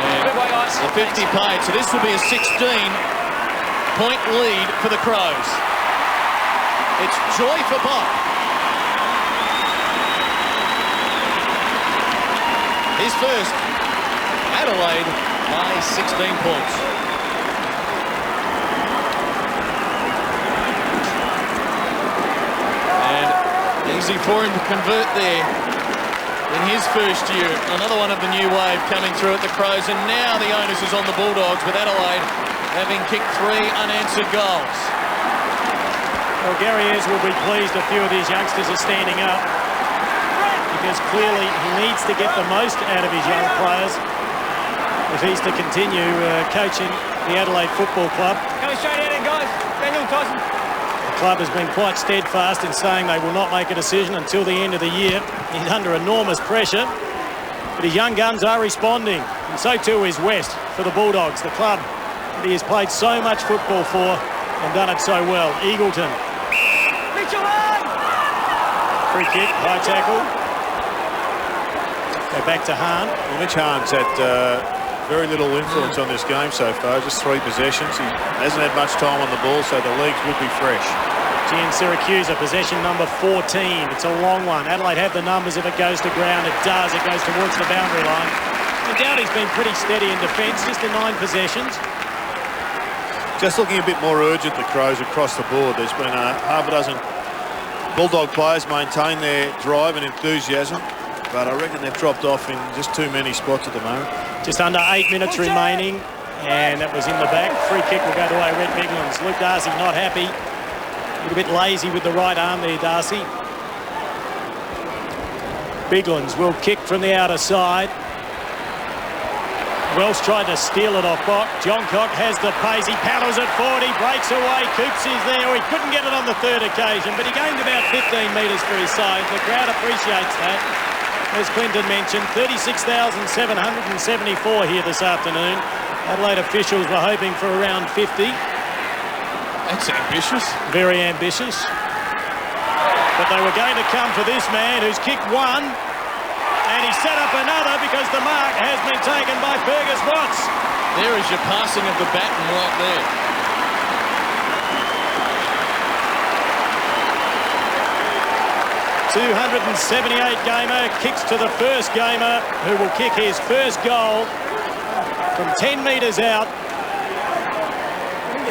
[SPEAKER 1] Yeah. The 50 paid, so this will be a 16-point lead for the Crows. It's joy for Bob. His first. Adelaide by 16 points. And easy for him to convert there in his first year. Another one of the new wave coming through at the Crows, and now the onus is on the Bulldogs, with Adelaide having kicked 3 unanswered goals.
[SPEAKER 5] Well, Gary Ayres will be pleased a few of these youngsters are standing up, because clearly he needs to get the most out of his young players if he's to continue coaching the Adelaide Football Club.
[SPEAKER 6] Coming straight in, guys. Daniel Tyson.
[SPEAKER 5] The club has been quite steadfast in saying they will not make a decision until the end of the year. He's under enormous pressure, but his young guns are responding, and so too is West for the Bulldogs, the club that he has played so much football for and done it so well. Eagleton. Free kick, high tackle. Go back to Hahn.
[SPEAKER 2] Well, Mitch Hahn's had very little influence on this game so far, just 3 possessions. He hasn't had much time on the ball, so the legs would be fresh.
[SPEAKER 5] Gian Syracuse, possession number 14. It's a long one. Adelaide have the numbers if it goes to ground. It does. It goes towards the boundary line. And Dowdy's been pretty steady in defence, just in 9 possessions.
[SPEAKER 2] Just looking a bit more urgent, the Crows, across the board. There's been half a dozen Bulldog players maintain their drive and enthusiasm, but I reckon they've dropped off in just too many spots at the moment.
[SPEAKER 5] Just under 8 minutes remaining, and that was in the back. Free kick will go to Red Biglands. Luke Darcy not happy. A little bit lazy with the right arm there, Darcy. Biglands will kick from the outer side. Welsh tried to steal it off Bock. John Cock has the pace. He paddles it forward. He breaks away. Coops is there. He couldn't get it on the 3rd occasion, but he gained about 15 metres for his side. The crowd appreciates that. As Clinton mentioned, 36,774 here this afternoon. Adelaide officials were hoping for around 50.
[SPEAKER 1] That's ambitious.
[SPEAKER 5] Very ambitious. But they were going to come for this man who's kicked 1. And he set up another because the mark has been taken by Fergus Watts.
[SPEAKER 1] There is your passing of the baton right there.
[SPEAKER 5] .278 gamer kicks to the first gamer, who will kick his first goal from 10 metres out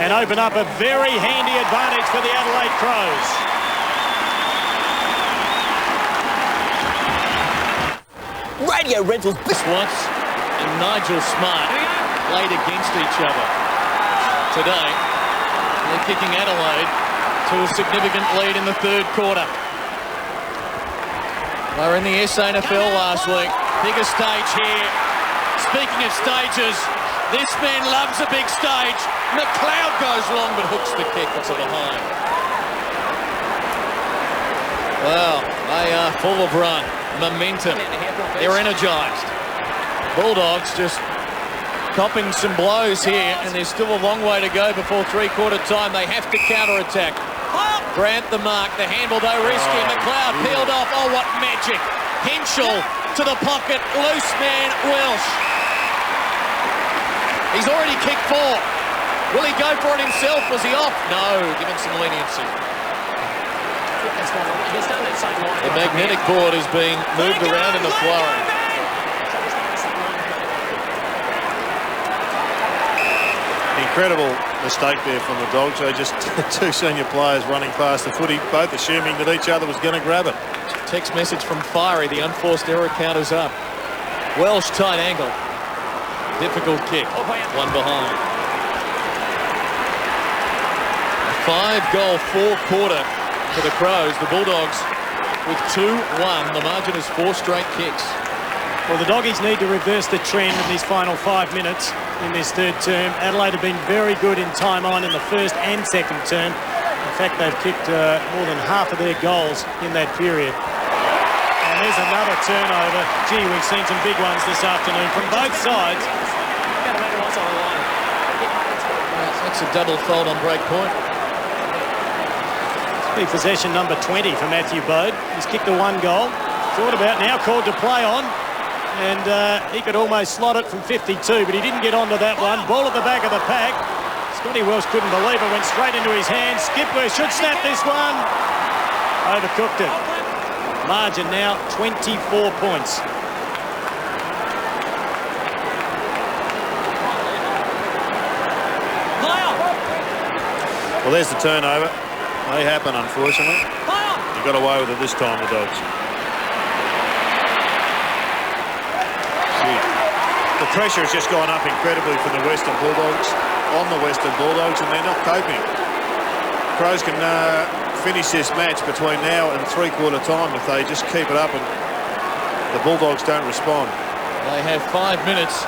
[SPEAKER 5] and open up a very handy advantage for the Adelaide Crows.
[SPEAKER 7] Radio Rentals.
[SPEAKER 1] Watts and Nigel Smart played against each other today. They're kicking Adelaide to a significant lead in the 3rd quarter. They were in the SANFL last week. Bigger stage here. Speaking of stages, this man loves a big stage. McLeod goes long but hooks the kick to behind. Well, they are full of run, momentum. They're energised. Bulldogs just copping some blows here, and there's still a long way to go before 3-quarter time. They have to counter-attack. Grant the mark, the handle though risky. McLeod peeled off. Oh, what magic. Henschel to the pocket. Loose man, Welsh. He's already kicked 4. Will he go for it himself? Was he off? No, given some leniency. The magnetic board is being moved around in the flurry.
[SPEAKER 2] Incredible mistake there from the Dogs. They just two senior players running past the footy, both assuming that each other was going to grab it.
[SPEAKER 1] Text message from Fiery, the unforced error count is up. Welsh tight angle. Difficult kick, one behind. A 5-goal four-quarter for the Crows. The Bulldogs with 2-1. The margin is 4 straight kicks.
[SPEAKER 5] Well, the Doggies need to reverse the trend in these final 5 minutes in this third term. Adelaide have been very good in time on in the first and second term. In fact, they've kicked more than half of their goals in that period. And there's another turnover. Gee, we've seen some big ones this afternoon from both sides.
[SPEAKER 1] That's a double fold on break point.
[SPEAKER 5] Be possession number 20 for Matthew Bode. He's kicked the 1 goal. Thought about now, called to play on. And he could almost slot it from 52, but he didn't get onto that one. Ball at the back of the pack. Scotty Welsh couldn't believe it. Went straight into his hands. Skipper should snap this one. Overcooked it. Margin now 24 points.
[SPEAKER 2] Well, there's the turnover. They happen, unfortunately. He got away with it this time, the Dogs. The pressure has just gone up incredibly for the Western Bulldogs, on the Western Bulldogs, and they're not coping. Crows can finish this match between now and three-quarter time if they just keep it up and the Bulldogs don't respond.
[SPEAKER 1] They have 5 minutes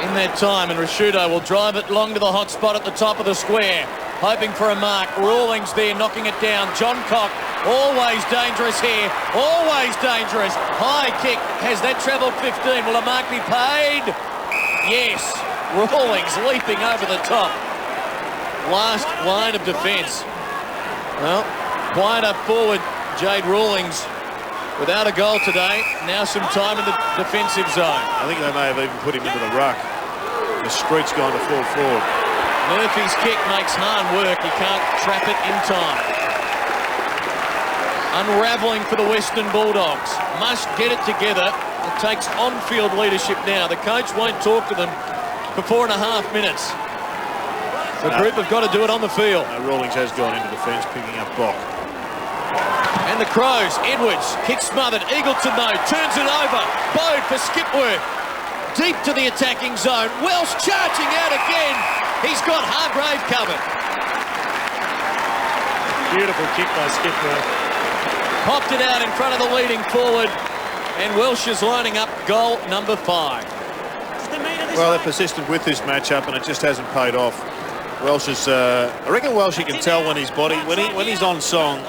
[SPEAKER 1] in that time, and Rashudo will drive it long to the hot spot at the top of the square, hoping for a mark. Rawlings there knocking it down. John Cock, always dangerous here, always dangerous. High kick, has that travelled 15? Will a mark be paid? Yes, Rawlings leaping over the top. Last line of defence. Well, quiet up forward, Jade Rawlings without a goal today. Now some time in the defensive zone.
[SPEAKER 2] I think they may have even put him into the ruck. The street's gone to full forward.
[SPEAKER 1] Murphy's kick makes Hahn work. He can't trap it in time. Unravelling for the Western Bulldogs. Must get it together. It takes on-field leadership now. The coach won't talk to them for 4.5 minutes. The group have got to do it on the field.
[SPEAKER 2] Rawlings has gone into defence, picking up Bock.
[SPEAKER 1] And the Crows, Edwards, kick smothered, Eagleton though, turns it over. Bode for Skipworth. Deep to the attacking zone. Welsh charging out again. He's got Hargrave covered.
[SPEAKER 5] Beautiful kick by Skipworth.
[SPEAKER 1] Popped it out in front of the leading forward. And Welsh is lining up goal number 5.
[SPEAKER 2] Well, they're persistent with this matchup and it just hasn't paid off. Welsh is, I reckon Welsh, you can tell when his body, when he's on song,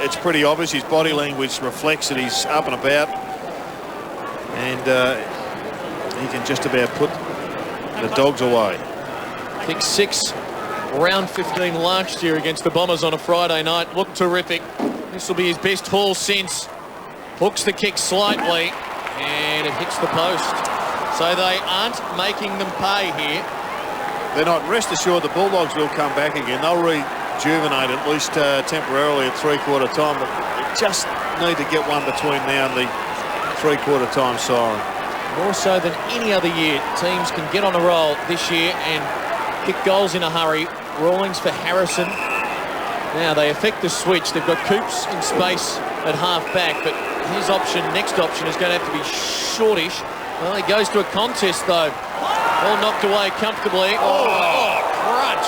[SPEAKER 2] it's pretty obvious. His body language reflects that he's up and about. And he can just about put the Dogs away.
[SPEAKER 1] Kick 6, round 15 last year against the Bombers on a Friday night. Looked terrific. This will be his best haul since. Hooks the kick slightly and it hits the post. So they aren't making them pay here.
[SPEAKER 2] They're not. Rest assured the Bulldogs will come back again. They'll rejuvenate at least temporarily at three-quarter time, but they just need to get one between now and the three-quarter time siren.
[SPEAKER 1] More so than any other year, teams can get on a roll this year and kick goals in a hurry. Rawlings for Harrison. Now they effect the switch. They've got Coops in space at half-back, but his option, next option, is going to have to be shortish. Well, he goes to a contest, though. All knocked away comfortably. Oh, crunch.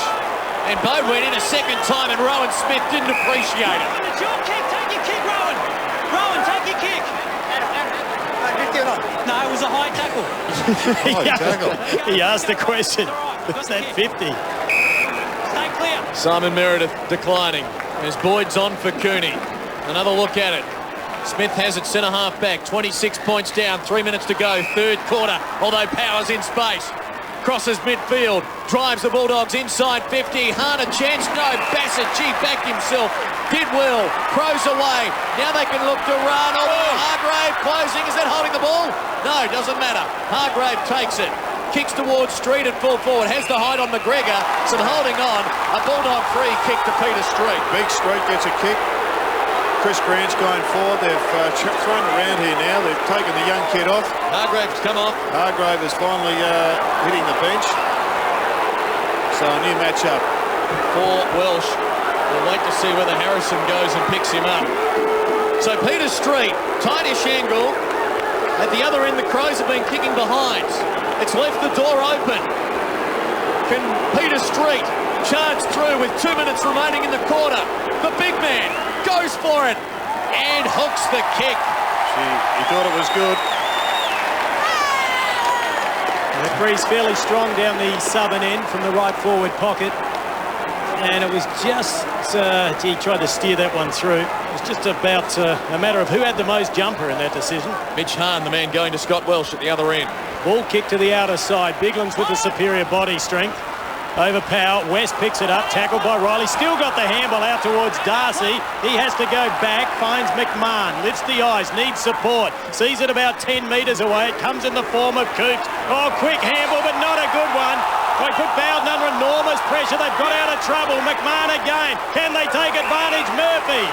[SPEAKER 1] And Bode went in a second time, and Rowan Smith didn't appreciate it.
[SPEAKER 7] It's your kick. Take your kick, Rowan. Rowan, take your kick. No, it was a high tackle.
[SPEAKER 5] He asked the question. Was that 50?
[SPEAKER 7] Stay clear.
[SPEAKER 1] Simon Meredith declining as Boyd's on for Cooney. Another look at it. Smith has it centre half back, 26 points down, 3 minutes to go, third quarter, although Power's in space. Crosses midfield, drives the Bulldogs inside 50, Hahn a chance, no, Bassett, gee, backed himself, did well, Crows away, now they can look to run, although Hargrave closing, is that holding the ball? No, doesn't matter, Hargrave takes it, kicks towards Street at full forward, has the height on McGregor, some holding on, a Bulldog free kick to Peter Street.
[SPEAKER 2] Big Street gets a kick. Chris Grant's going forward. They've thrown around here now. They've taken the young kid off.
[SPEAKER 1] Hargrave's come off.
[SPEAKER 2] Hargrave is finally hitting the bench. So a new matchup
[SPEAKER 1] For Welsh. We'll wait to see whether Harrison goes and picks him up. So Peter Street, tightish angle. At the other end, the Crows have been kicking behind. It's left the door open. Can Peter Street charge through with 2 minutes remaining in the quarter? The big man goes for it and hooks the kick.
[SPEAKER 2] He thought it was good.
[SPEAKER 5] The referee's fairly strong down the southern end from the right forward pocket. And it was just, he tried to steer that one through. It was just about a matter of who had the most jumper in that decision.
[SPEAKER 1] Mitch Hahn, the man going to Scott Welsh at the other end.
[SPEAKER 5] Ball kick to the outer side. Biglan's with the superior body strength. Over Powell. West picks it up. Tackled by Riley. Still got the handball out towards Darcy. He has to go back. Finds McMahon. Lifts the eyes. Needs support. Sees it about 10 metres away. It comes in the form of Coops. Oh, quick handball, but not a good one. They put Bowden under enormous pressure. They've got out of trouble. McMahon again. Can they take advantage? Murphy.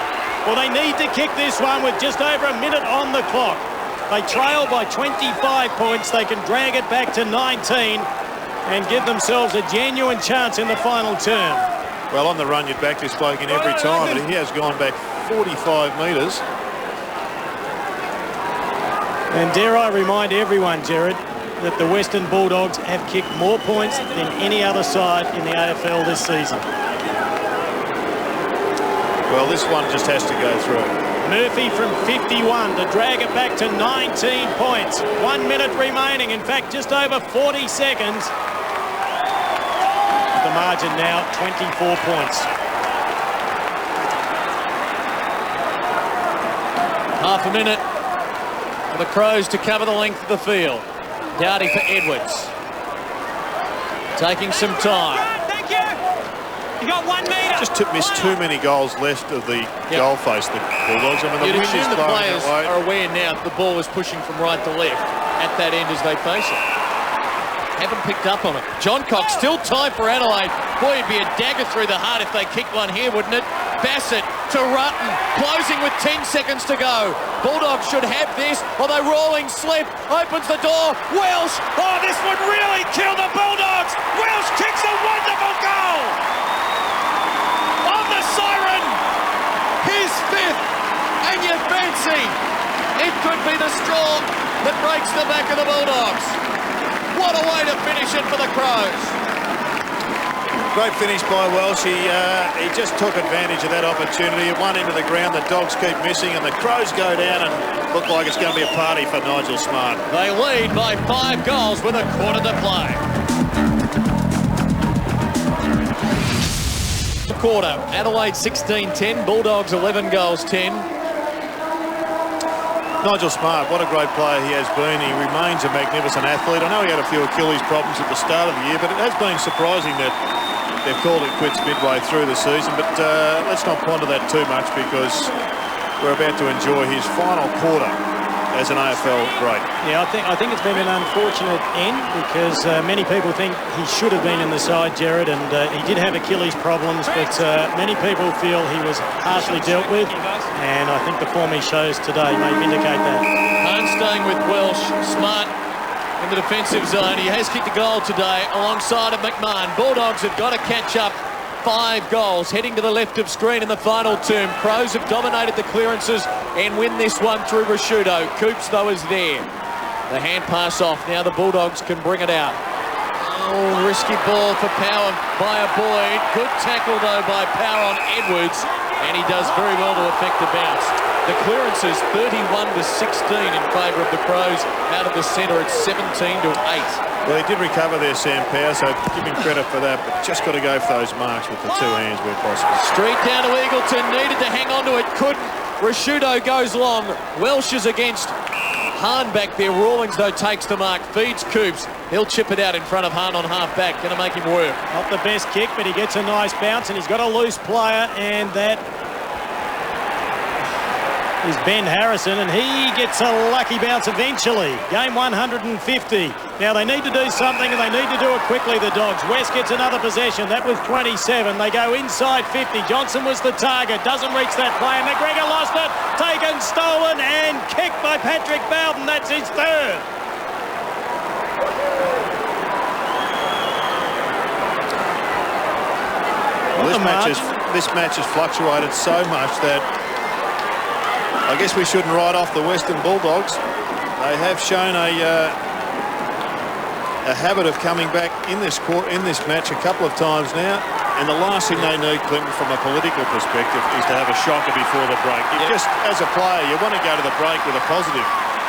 [SPEAKER 5] Well, they need to kick this one with just over a minute on the clock. They trail by 25 points. They can drag it back to 19 and give themselves a genuine chance in the final term.
[SPEAKER 2] Well, on the run, you'd back this bloke in every time, but he has gone back 45 metres.
[SPEAKER 5] And dare I remind everyone, Gerard, that the Western Bulldogs have kicked more points than any other side in the AFL this season.
[SPEAKER 2] Well, this one just has to go through.
[SPEAKER 5] Murphy from 51 to drag it back to 19 points. 1 minute remaining. In fact, just over 40 seconds. The margin now 24 points.
[SPEAKER 1] Half a minute for the Crows to cover the length of the field. Dowdy for Edwards. Taking some time.
[SPEAKER 7] Thank you. You got 1 metre.
[SPEAKER 2] Just missed too many goals left of the goal face, the Bulldogs. I mean, the
[SPEAKER 1] You'd
[SPEAKER 2] wind is
[SPEAKER 1] assume the
[SPEAKER 2] blowing
[SPEAKER 1] players
[SPEAKER 2] that way.
[SPEAKER 1] are aware now that the ball is pushing from right to left at that end as they face it. Haven't picked up on it. John Cox still tied for Adelaide. Boy, it'd be a dagger through the heart if they kicked one here, wouldn't it? Bassett to Rutten, closing with 10 seconds to go. Bulldogs should have this, although Rawlings slip, opens the door. Welsh, oh, this would really kill the Bulldogs. Welsh kicks a wonderful goal. On the siren, his fifth, and you fancy it could be the straw that breaks the back of the Bulldogs. What a way to finish it for the Crows.
[SPEAKER 2] Great finish by Welsh. He just took advantage of that opportunity. At one end of the ground, the Dogs keep missing, and the Crows go down and look like it's going to be a party for Nigel Smart.
[SPEAKER 1] They lead by 5 goals with a quarter to play. Quarter, Adelaide 16-10, Bulldogs 11 goals 10.
[SPEAKER 2] Nigel Smart, what a great player he has been. He remains a magnificent athlete. I know he had a few Achilles problems at the start of the year, but it has been surprising that they've called it quits midway through the season. But let's not ponder that too much, because we're about to enjoy his final quarter as an AFL great.
[SPEAKER 5] Yeah, I think it's been an unfortunate end, because many people think he should have been in the side, Gerard, and he did have Achilles problems, but many people feel he was harshly dealt with, and I think the form he shows today may vindicate that.
[SPEAKER 1] Hahn staying with Welsh. Smart in the defensive zone. He has kicked a goal today alongside of McMahon. Bulldogs have got to catch up. 5 goals heading to the left of screen in the final term. Crows have dominated the clearances and win this one through Rashudo. Coops, though, is there. The hand pass off. Now the Bulldogs can bring it out. Oh, risky ball for Power by a Boyd. Good tackle, though, by Power on Edwards. And he does very well to effect the bounce. The clearance is 31-16 in favour of the Crows. Out of the centre, it's 17-8.
[SPEAKER 2] Well, he did recover there, Sam Power, so give him credit for that, but just got to go for those marks with the 2 hands where possible.
[SPEAKER 1] Street down to Eagleton, needed to hang on to it, couldn't. Rashudo goes long. Welsh is against Hahn back there. Rawlings, though, takes the mark, feeds Coops. He'll chip it out in front of Hahn on half-back, going to make him work.
[SPEAKER 5] Not the best kick, but he gets a nice bounce, and he's got a loose player, and that is Ben Harrison, and he gets a lucky bounce eventually. Game 150. Now they need to do something, and they need to do it quickly, the Dogs. West gets another possession. That was 27. They go inside 50. Johnson was the target. Doesn't reach that play. McGregor lost it. Taken, stolen, and kicked by Patrick Bowden. That's his third.
[SPEAKER 2] Well, this match has fluctuated so much that I guess we shouldn't write off the Western Bulldogs. They have shown a habit of coming back in this match a couple of times now, and the last thing they need, Clinton, from a political perspective, is to have a shocker before the break. Just as a player, you want to go to the break with a positive.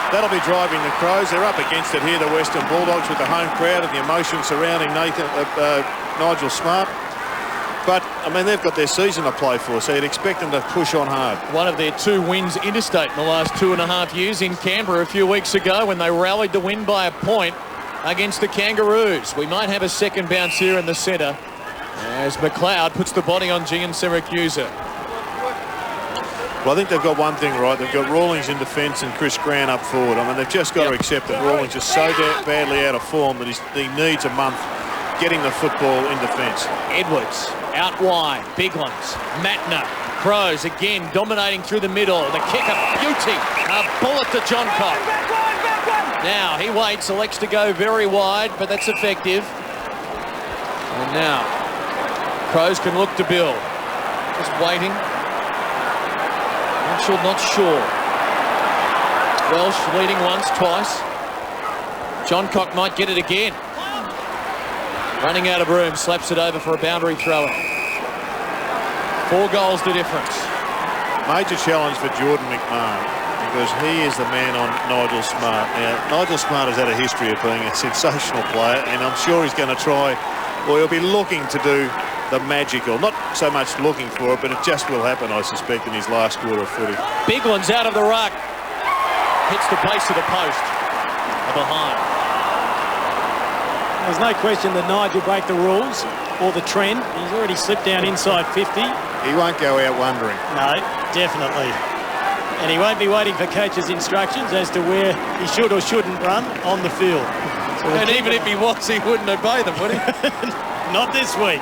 [SPEAKER 2] That'll be driving the Crows. They're up against it here, the Western Bulldogs, with the home crowd and the emotion surrounding Nigel Smart. But, I mean, they've got their season to play for, so you'd expect them to push on hard.
[SPEAKER 1] One of their 2 wins interstate in the last 2.5 years in Canberra a few weeks ago when they rallied to win by a point against the Kangaroos. We might have a second bounce here in the centre as McLeod puts the body on Gian Siracusa.
[SPEAKER 2] Well, I think they've got one thing right. They've got Rawlings in defence and Chris Grant up forward. I mean, they've just got to accept that Rawlings is so badly out of form that he needs a month getting the football in defence.
[SPEAKER 1] Edwards out wide. Big ones. Matner. Crows again dominating through the middle. The kick, a beauty. A bullet to John Cock. Now he waits, elects to go very wide, but that's effective. And now Crows can look to Bill. Just waiting. Not sure. Welsh leading once, twice. John Cock might get it again. Running out of room, slaps it over for a boundary thrower. 4 goals the difference.
[SPEAKER 2] Major challenge for Jordan McMahon, because he is the man on Nigel Smart. Now, Nigel Smart has had a history of being a sensational player, and I'm sure he's going to try, or he'll be looking to do the magical. Not so much looking for it, but it just will happen, I suspect, in his last quarter of footy.
[SPEAKER 1] Big one's out of the ruck. Hits the base of the post. Behind.
[SPEAKER 5] There's no question that Nigel break the rules or the trend. He's already slipped down inside 50.
[SPEAKER 2] He won't go out wondering.
[SPEAKER 5] No, definitely. And he won't be waiting for coach's instructions as to where he should or shouldn't run on the field.
[SPEAKER 1] So and even if he was, he wouldn't obey them, would he?
[SPEAKER 5] Not this week.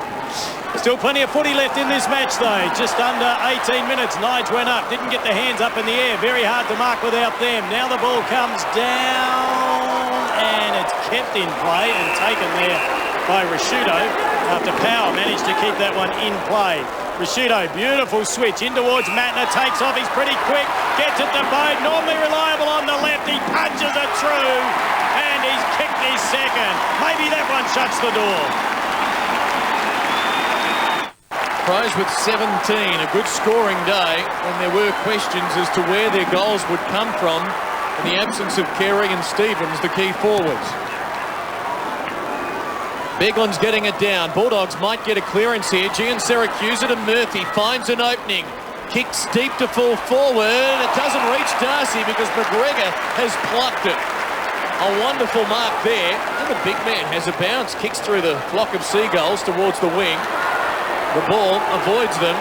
[SPEAKER 5] Still plenty of footy left in this match, though. Just under 18 minutes. Nige went up, didn't get the hands up in the air. Very hard to mark without them. Now the ball comes down, and it's kept in play and taken there by Rashudo after Power managed to keep that one in play. Rashudo, beautiful switch in towards Matner, takes off, he's pretty quick, gets it to Bode, normally reliable on the left, he punches it through, and he's kicked his second. Maybe that one shuts the door.
[SPEAKER 1] Crows with 17, a good scoring day when there were questions as to where their goals would come from in the absence of Carey and Stevens, the key forwards. Bigland's getting it down. Bulldogs might get a clearance here. Gian Siracusa to Murphy, finds an opening. Kicks deep to full forward. It doesn't reach Darcy because McGregor has plucked it. A wonderful mark there. And the big man has a bounce. Kicks through the flock of seagulls towards the wing. The ball avoids them.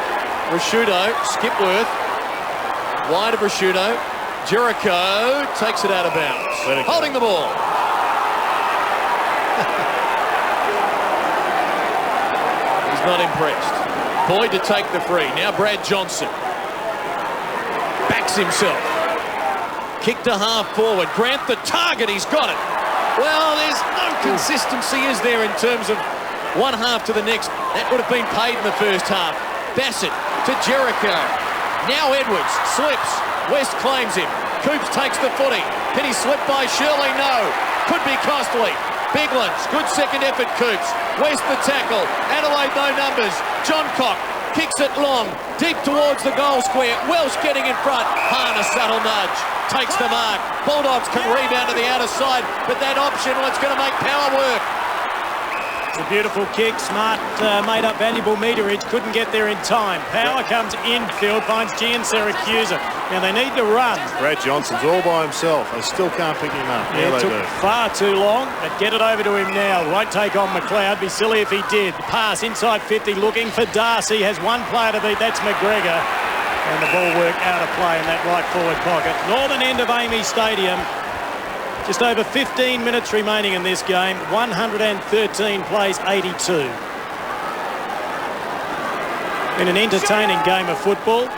[SPEAKER 1] Rashudo, Skipworth, wide of Rashudo. Jericho takes it out of bounds. Holding the ball. He's not impressed. Boyd to take the free. Now Brad Johnson. Backs himself. Kick to half forward. Grant the target. He's got it. Well, there's no consistency, is there, in terms of one half to the next. That would have been paid in the first half. Bassett to Jericho. Now Edwards slips. West claims him. Coops takes the footy. Can he slip by Shirley? No. Could be costly. Biglands, good second effort, Coops. West the tackle. Adelaide no numbers. John Cock kicks it long. Deep towards the goal square. Welsh getting in front. Hahn a subtle nudge. Takes the mark. Bulldogs can rebound to the outer side, but that option, well, it's going to make Power work.
[SPEAKER 5] It's a beautiful kick. Smart made up valuable meterage. Couldn't get there in time. Power comes infield, finds Gian Siracusa. Now they need to run.
[SPEAKER 2] Brad Johnson's all by himself. They still can't pick him up.
[SPEAKER 5] Yeah, it took far too long, but get it over to him now. Won't take on McLeod. Be silly if he did. Pass inside 50, looking for Darcy. Has one player to beat. That's McGregor. And the ball work out of play in that right forward pocket. Northern end of Amy Stadium. Just over 15 minutes remaining in this game. 113 plays 82. In an entertaining game of football.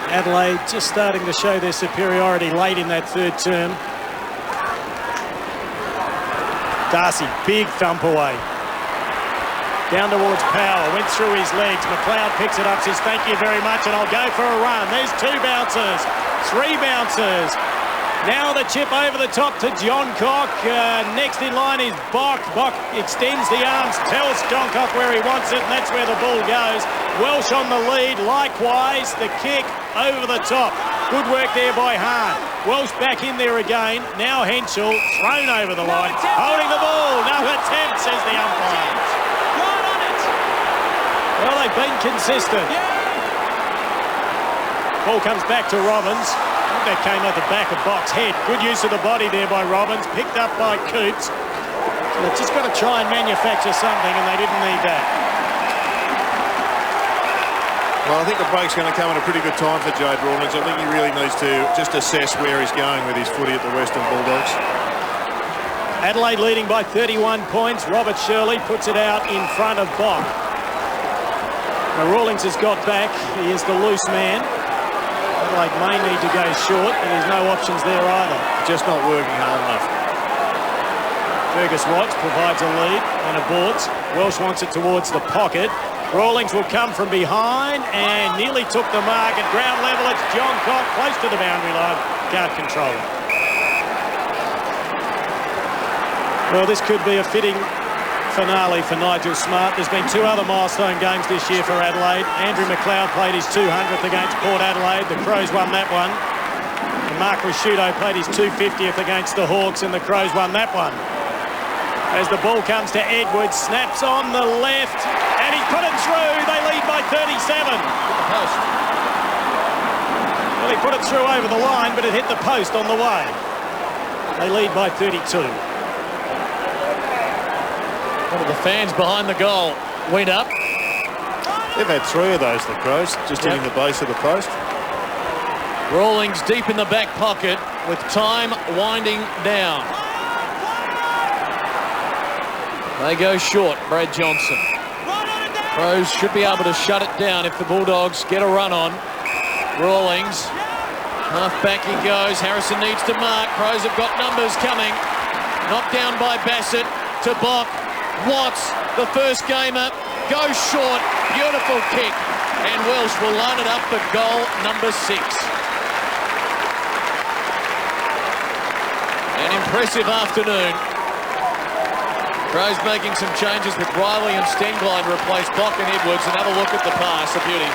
[SPEAKER 5] Adelaide just starting to show their superiority late in that third term. Darcy, big thump away. Down towards Power, went through his legs. McLeod picks it up, says thank you very much, and I'll go for a run. There's 2 bouncers, 3 bouncers. Now the chip over the top to John Cock. Next in line is Bock. Bock extends the arms, tells John Cock where he wants it, and that's where the ball goes. Welsh on the lead, likewise. The kick over the top. Good work there by Hahn. Welsh back in there again. Now Henschel, thrown over the line. Holding the ball. No attempt, says the umpire.
[SPEAKER 7] Right on it.
[SPEAKER 5] Well, they've been consistent. Ball comes back to Robbins. I think that came at the back of Bock's head. Good use of the body there by Robbins. Picked up by Coots. So they've just got to try and manufacture something, and they didn't need that.
[SPEAKER 2] Well, I think the break's going to come at a pretty good time for Jade Rawlings. I think he really needs to just assess where he's going with his footy at the Western Bulldogs.
[SPEAKER 5] Adelaide leading by 31 points. Robert Shirley puts it out in front of Bock. Now Rawlings has got back. He is the loose man. Adelaide may need to go short, and there's no options there either.
[SPEAKER 2] Just not working hard enough.
[SPEAKER 5] Fergus Watts provides a lead and aborts. Welsh wants it towards the pocket. Rawlings will come from behind and nearly took the mark at ground level. It's John Cock close to the boundary line. Can't control it. Well, this could be a fitting finale for Nigel Smart. There's been 2 other milestone games this year for Adelaide. Andrew McLeod played his 200th against Port Adelaide. The Crows won that one. And Mark Rasciuto played his 250th against the Hawks, and the Crows won that one. As the ball comes to Edwards, snaps on the left, and he's put it through. They lead by 37. Well, he put it through over the line, but it hit the post on the way. They lead by 32.
[SPEAKER 1] One of the fans behind the goal went up.
[SPEAKER 2] They've had 3 of those, the Crows, just hitting the base of the post.
[SPEAKER 1] Rawlings deep in the back pocket with time winding down. They go short, Brad Johnson. Crows should be able to shut it down if the Bulldogs get a run on. Rawlings, half back he goes. Harrison needs to mark. Crows have got numbers coming. Knocked down by Bassett to Bock. Watts, the first gamer, goes short. Beautiful kick. And Welsh will line it up for goal number 6. An impressive afternoon. Crows making some changes with Riley and Stenglein to replace Bock and Edwards. Another look at the pass, a beauty.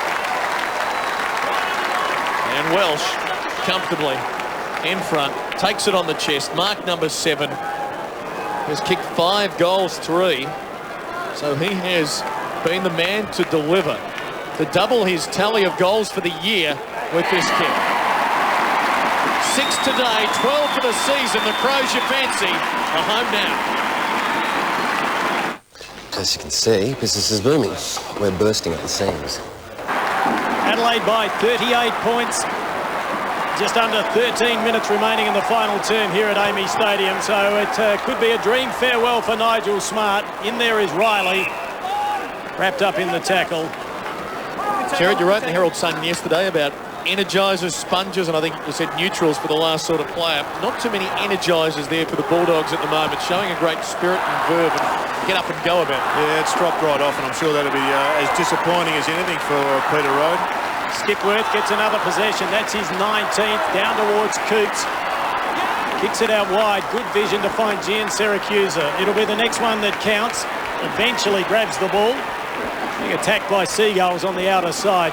[SPEAKER 1] And Welsh comfortably in front, takes it on the chest. Mark number 7 has kicked 5 goals, 3. So he has been the man to deliver, to double his tally of goals for the year with this kick. 6 today, 12 for the season. The Crows, you fancy, are home now.
[SPEAKER 9] As you can see, business is booming. We're bursting at the seams.
[SPEAKER 5] Adelaide by 38 points. Just under 13 minutes remaining in the final term here at Amy Stadium. So it could be a dream farewell for Nigel Smart. In there is Riley, wrapped up in the tackle.
[SPEAKER 1] Jared, you wrote in the Herald Sun yesterday about energisers, sponges, and I think you said neutrals for the last sort of player. Not too many energisers there for the Bulldogs at the moment, showing a great spirit and verve and get up and go about it.
[SPEAKER 2] Yeah, it's dropped right off, and I'm sure that'll be as disappointing as anything for Peter Road.
[SPEAKER 5] Skipworth gets another possession. That's his 19th, down towards Coots. Kicks it out wide. Good vision to find Gian Siracusa. It'll be the next one that counts. Eventually grabs the ball. Being attacked by Seagulls on the outer side.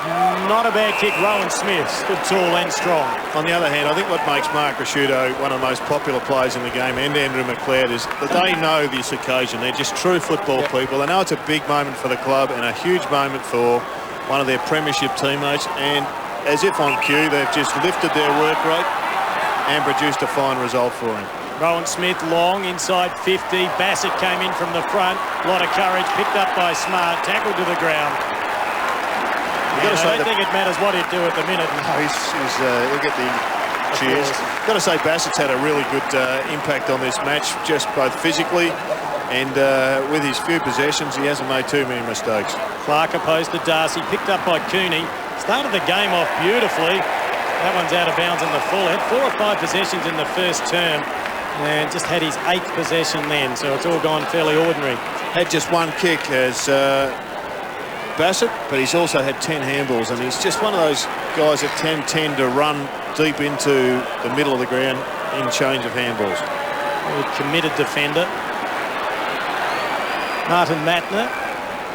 [SPEAKER 5] Not a bad kick. Rowan Smith stood tall and strong.
[SPEAKER 2] On the other hand, I think what makes Mark Rasciuto one of the most popular players in the game, and Andrew McLeod, is that they know this occasion. They're just true football people. They know it's a big moment for the club and a huge moment for one of their premiership teammates. And as if on cue, they've just lifted their work rate and produced a fine result for him.
[SPEAKER 5] Rowan Smith long inside 50. Bassett came in from the front. A lot of courage picked up by Smart. Tackled to the ground. I don't think it matters what he'd do at the minute.
[SPEAKER 2] No, he'll get the Cheers. Got to say, Bassett's had a really good impact on this match, just both physically and with his few possessions, he hasn't made too many mistakes.
[SPEAKER 5] Clark opposed to Darcy, picked up by Cooney. Started the game off beautifully. That one's out of bounds in the full. Had 4 or 5 possessions in the first term and just had his 8th possession then, so it's all gone fairly ordinary.
[SPEAKER 2] Had just 1 kick as Bassett, but he's also had 10 handballs, and he's just one of those guys that tend to run deep into the middle of the ground in change of handballs.
[SPEAKER 5] A committed defender. Martin Matner,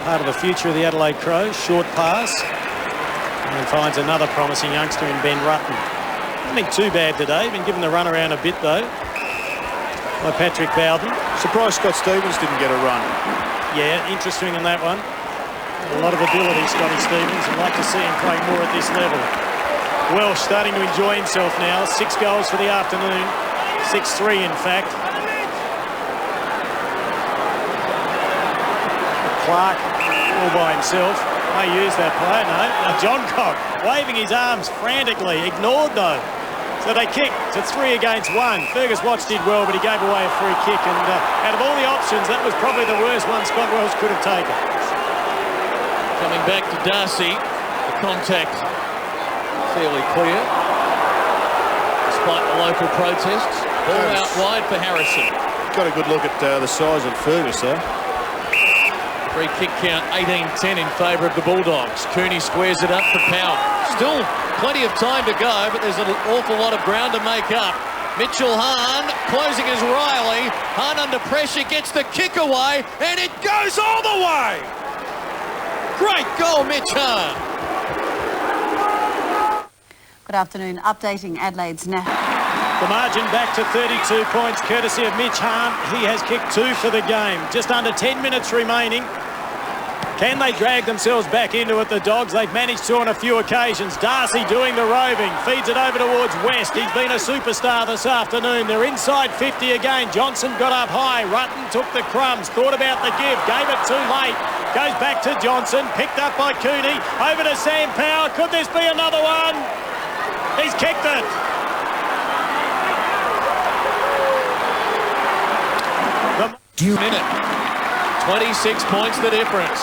[SPEAKER 5] part of the future of the Adelaide Crows, short pass, and finds another promising youngster in Ben Rutten. Hasn't been too bad today, been given the run around a bit though by Patrick Bowden.
[SPEAKER 2] Surprised Scott Stevens didn't get a run.
[SPEAKER 5] Yeah, interesting in that one. A lot of ability, Scotty Stevens. I'd like to see him play more at this level. Welsh starting to enjoy himself now. 6 goals for the afternoon. 6-3 in fact. Clark all by himself. May use that player, no. John Cock waving his arms frantically. Ignored though. So they kick to 3 against 1. Fergus Watts did well, but he gave away a free kick. And out of all the options, that was probably the worst one Scott Welsh could have taken.
[SPEAKER 1] Coming back to Darcy. The contact fairly clear, despite the local protests. Ball out wide for Harrison.
[SPEAKER 2] Got a good look at the size of Fergus though.
[SPEAKER 1] Free kick count 18-10 in favour of the Bulldogs. Cooney squares it up for Powell. Still plenty of time to go, but there's an awful lot of ground to make up. Mitchell Hahn closing as Riley. Hahn under pressure gets the kick away, and it goes all the way. Great goal, Mitch Hahn.
[SPEAKER 10] Good afternoon. Updating Adelaide's now.
[SPEAKER 5] The margin back to 32 points, courtesy of Mitch Hahn. He has kicked 2 for the game. Just under 10 minutes remaining. Can they drag themselves back into it, the Dogs? They've managed to on a few occasions. Darcy doing the roving, feeds it over towards West. He's been a superstar this afternoon. They're inside 50 again. Johnson got up high. Rutten took the crumbs, thought about the give, gave it too late. Goes back to Johnson, picked up by Cooney. Over to Sam Power. Could this be another one? He's kicked it.
[SPEAKER 1] Minute. 26 points the difference.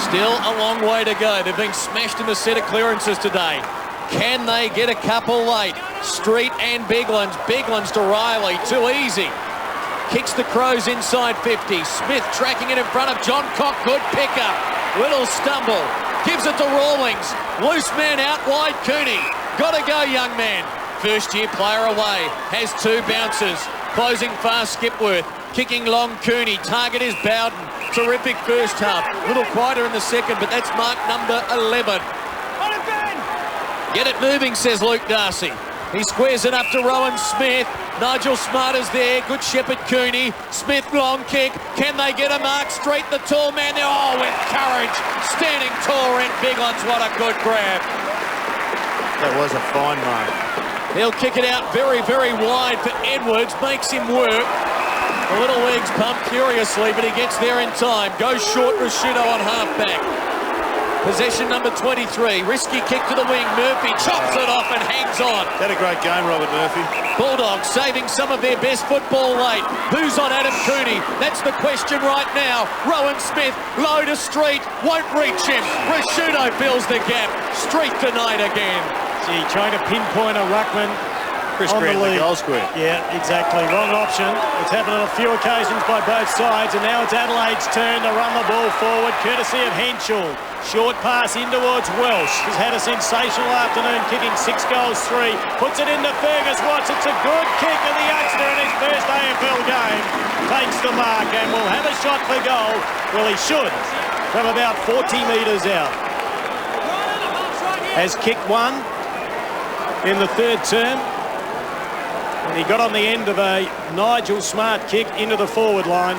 [SPEAKER 1] Still a long way to go. They've been smashed in the set of clearances today. Can they get a couple late? Street and Biglands. Biglands to Riley. Too easy. Kicks the Crows inside 50. Smith tracking it in front of John Cock. Good pickup. Little stumble. Gives it to Rawlings. Loose man out wide. Cooney. Gotta go, young man. First year player away. Has 2 bounces. Closing fast, Skipworth. Kicking long, Cooney. Target is Bowden. Terrific first half. Little quieter in the second, but that's mark number 11. Get it moving, says Luke Darcy. He squares it up to Rowan Smith. Nigel Smart is there. Good shepherd, Cooney. Smith, long kick. Can they get a mark? Street, the tall man there. Oh, with courage. Standing tall, Rent Biglands. What a good grab.
[SPEAKER 2] That was a fine mark.
[SPEAKER 1] He'll kick it out very, very wide for Edwards. Makes him work. The little legs pump furiously, but he gets there in time. Goes short, Rashudo on half-back. Possession number 23. Risky kick to the wing. Murphy chops it off and hangs on.
[SPEAKER 2] Had a great game, Robert Murphy.
[SPEAKER 1] Bulldogs saving some of their best football late. Who's on Adam Cooney? That's the question right now. Rowan Smith, low to Street. Won't reach him. Rashudo fills the gap. Street denied again.
[SPEAKER 5] Gee, trying to pinpoint a ruckman.
[SPEAKER 2] Chris Grant, the goal square.
[SPEAKER 5] Yeah, exactly. Wrong option. It's happened on a few occasions by both sides, and now it's Adelaide's turn to run the ball forward, courtesy of Henschel. Short pass in towards Welsh. He's had a sensational afternoon, kicking 6 goals, 3. Puts it into Fergus Watts. It's a good kick, and the youngster in his first AFL game takes the mark and will have a shot for goal. Well, he should, from about 40 metres out. Has kicked 1 in the 3rd term. And he got on the end of a Nigel Smart kick into the forward line.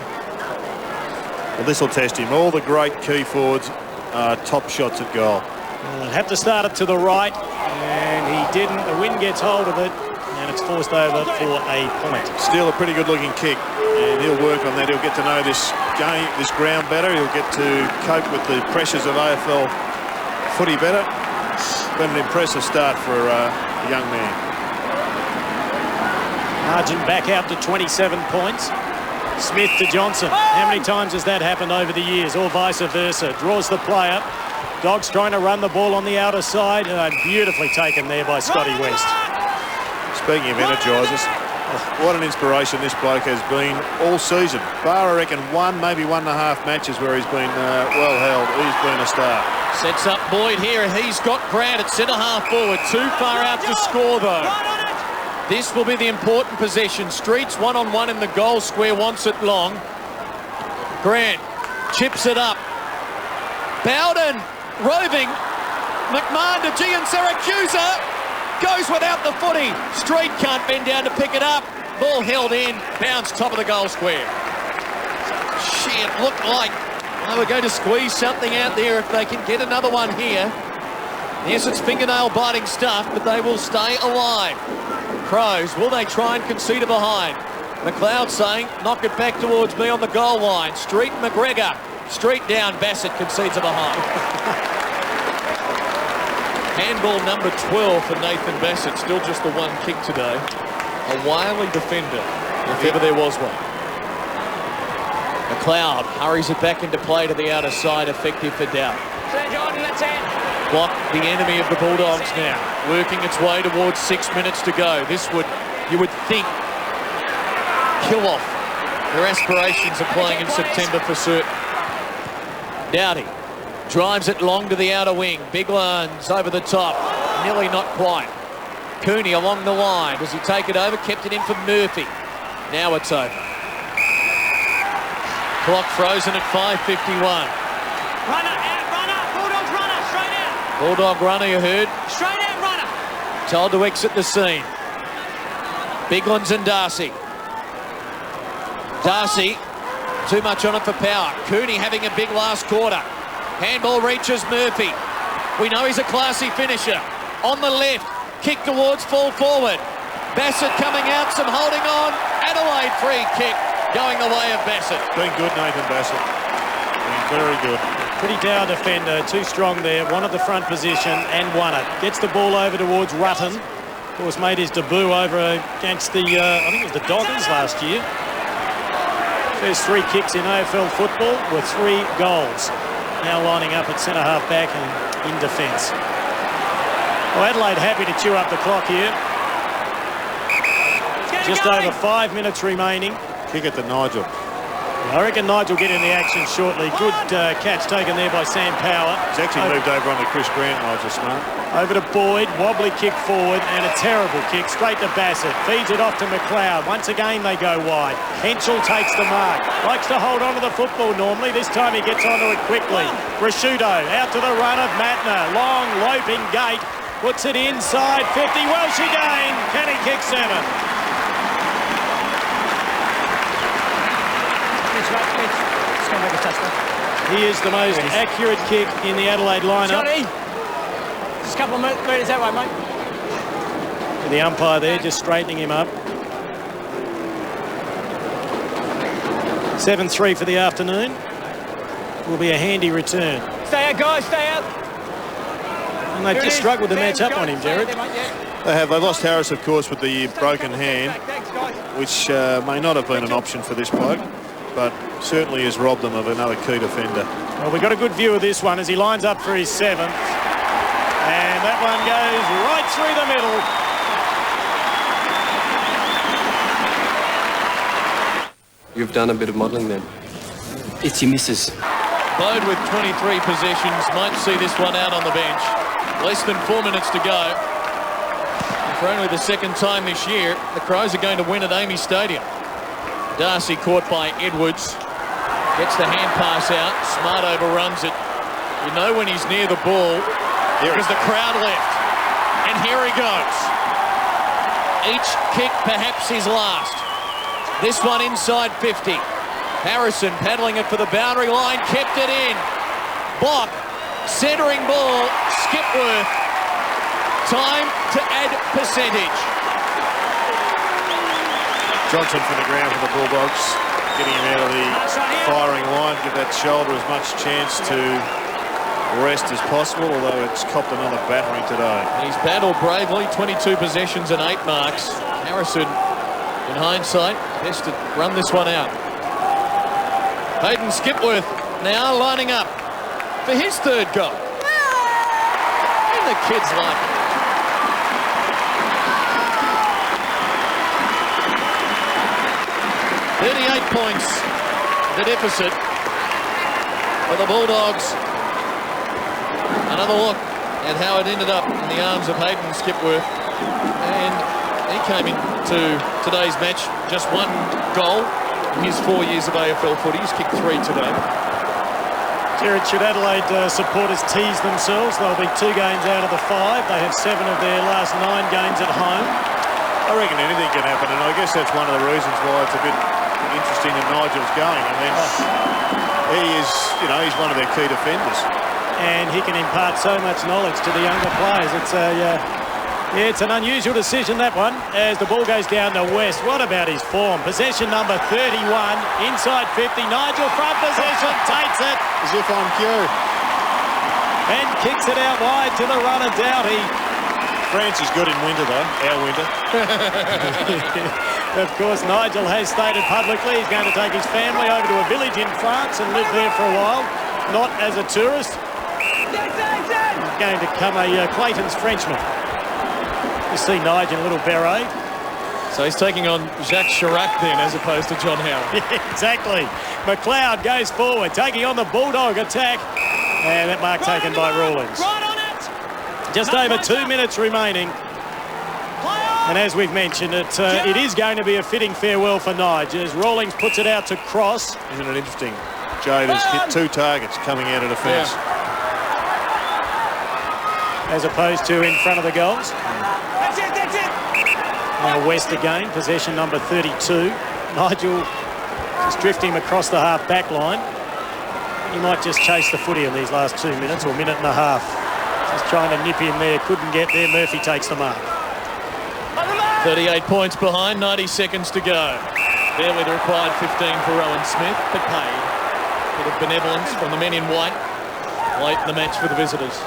[SPEAKER 2] Well, this will test him. All the great key forwards are top shots at goal.
[SPEAKER 5] Well, have to start it to the right, and he didn't. The wind gets hold of it, and it's forced over for a point.
[SPEAKER 2] Still a pretty good-looking kick, and he'll work on that. He'll get to know this game, this ground better. He'll get to cope with the pressures of AFL footy better. Been an impressive start for a young man.
[SPEAKER 5] Margin back out to 27 points. Smith to Johnson. How many times has that happened over the years, or vice versa? Draws the player. Dogs trying to run the ball on the outer side. Beautifully taken there by Scotty West.
[SPEAKER 2] Speaking of energisers, what an inspiration this bloke has been all season. Bar, I reckon, maybe 1.5 matches where he's been well held. He's been a star.
[SPEAKER 1] Sets up Boyd here. He's got Grant at centre-half forward. Too far out to score, though. This will be the important possession. Streets one-on-one in the goal square, wants it long. Grant chips it up. Bowden roving. McMahon to G and Saracusa. Goes without the footy. Street can't bend down to pick it up. Ball held in. Bounce top of the goal square. Shit, looked like they were going to squeeze something out there if they can get another one here. Yes, it's fingernail biting stuff, but they will stay alive. Crows, will they try and concede a behind? McLeod saying, knock it back towards me on the goal line. Street, McGregor. Street down, Bassett concedes a behind. Handball number 12 for Nathan Bassett. Still just the one kick today. A wily defender, if ever there was one. McLeod hurries it back into play to the outer side, effective for Dow. Block, the enemy of the Bulldogs now, working its way towards 6 minutes to go. This would, you would think, kill off their aspirations of playing in September for certain. Dowdy drives it long to the outer wing. Big ones over the top. Nearly not quite. Cooney along the line. Does he take it over? Kept it in for Murphy. Now it's over. Clock frozen at 5:51.
[SPEAKER 7] Runner out, runner. Bulldogs runner, straight out.
[SPEAKER 1] Bulldog runner, you heard.
[SPEAKER 7] Straight out, runner.
[SPEAKER 1] Told to exit the scene. Biglands and Darcy. Darcy, too much on it for power. Cooney having a big last quarter. Handball reaches Murphy. We know he's a classy finisher. On the left, kick towards full forward. Bassett coming out, some holding on. Adelaide free kick going the way of Bassett.
[SPEAKER 2] Been good, Nathan Bassett. Been very good.
[SPEAKER 5] Pretty dour defender, too strong there. Wanted the front position and won it. Gets the ball over towards Rutten. Of course, made his debut over against the, I think it was the Doggers last year. First 3 kicks in AFL football with 3 goals. Now lining up at centre-half back and in defence. Well, Adelaide happy to chew up the clock here. Just over 5 minutes remaining.
[SPEAKER 2] Kick it to Nigel.
[SPEAKER 5] I reckon Nigel will get in the action shortly. Good catch taken there by Sam Power.
[SPEAKER 2] He's actually moved over onto Chris Grant, Nigel Smart.
[SPEAKER 5] Over to Boyd, wobbly kick forward and a terrible kick straight to Bassett. Feeds it off to McLeod. Once again they go wide. Henschel takes the mark. Likes to hold on to the football normally. This time he gets onto it quickly. Rashudo out to the run of Matner. Long loping gate. Puts it inside 50. Welsh again. Can he kick 7? He is the most accurate kick in the Adelaide lineup.
[SPEAKER 6] Just a couple of metres that way, mate.
[SPEAKER 5] The umpire there just straightening him up. 7-3 for the afternoon. Will be a handy return.
[SPEAKER 6] Stay out, guys, stay out.
[SPEAKER 5] And they've just struggled to match up on him, Jared.
[SPEAKER 2] They have. They've lost Harris, of course, with the broken hand, which may not have been an option for this bloke, but certainly has robbed them of another key defender.
[SPEAKER 5] Well, we got a good view of this one as he lines up for his 7th. And that one goes right through the middle.
[SPEAKER 9] You've done a bit of modelling then.
[SPEAKER 8] It's your missus.
[SPEAKER 1] Bode with 23 possessions might see this one out on the bench. Less than 4 minutes to go. And for only the 2nd time this year, the Crows are going to win at Amy Stadium. Darcy caught by Edwards. Gets the hand pass out. Smart overruns it. You know when he's near the ball because the crowd left. And here he goes. Each kick perhaps his last. This one inside 50. Harrison paddling it for the boundary line. Kept it in. Block. Centering ball. Skipworth. Time to add percentage.
[SPEAKER 2] Johnson from the ground for the Bulldogs, getting him out of the firing line, give that shoulder as much chance to rest as possible, although it's copped another battering today.
[SPEAKER 1] He's battled bravely, 22 possessions and 8 marks. Harrison In hindsight, best to run this one out. Hayden Skipworth now lining up for his third goal. And the kids like it. 38 points, the deficit for the Bulldogs. Another look at how it ended up in the arms of Hayden Skipworth. And he came into today's match just one goal in his 4 years of AFL footy. He's kicked 3 today.
[SPEAKER 5] Jared, should Adelaide supporters tease themselves? They'll be 2 games out of the 5. They have 7 of their last 9 games at home.
[SPEAKER 2] I reckon anything can happen, and I guess that's one of the reasons why it's a bit interesting that Nigel's going. I mean, he is, you know, he's one of their key defenders.
[SPEAKER 5] And he can impart so much knowledge to the younger players. It's a, it's an unusual decision, that one, as the ball goes down to West. What about his form? Possession number 31, inside 50. Nigel front possession, takes it.
[SPEAKER 2] As if on cue.
[SPEAKER 5] And kicks it out wide to the runner, Doughty.
[SPEAKER 2] France is good in winter, though, our winter.
[SPEAKER 5] Of course, Nigel has stated publicly he's going to take his family over to a village in France and live there for a while, not as a tourist. He's going to become a Clayton's Frenchman. You see Nigel in a little beret.
[SPEAKER 1] So he's taking on Jacques Chirac then, as opposed to John Howard.
[SPEAKER 5] Exactly. McLeod goes forward, taking on the Bulldog attack. And that mark taken by Rawlings.
[SPEAKER 7] Right on it.
[SPEAKER 5] Just over 2 minutes remaining. And as we've mentioned, it is going to be a fitting farewell for Nigel as Rawlings puts it out to cross.
[SPEAKER 2] Isn't it interesting? Jade has hit 2 targets coming out of defence.
[SPEAKER 5] Yeah. As opposed to in front of the goals.
[SPEAKER 7] That's it, that's it.
[SPEAKER 5] Now West again, possession number 32. Nigel just drifting across the half-back line. He might just chase the footy in these last 2 minutes or minute and a half. Just trying to nip in there, couldn't get there. Murphy takes the mark.
[SPEAKER 1] 38 points behind, 90 seconds to go. Barely the required 15 for Rowan Smith, but paid. Bit of benevolence from the men in white late in the match for the visitors.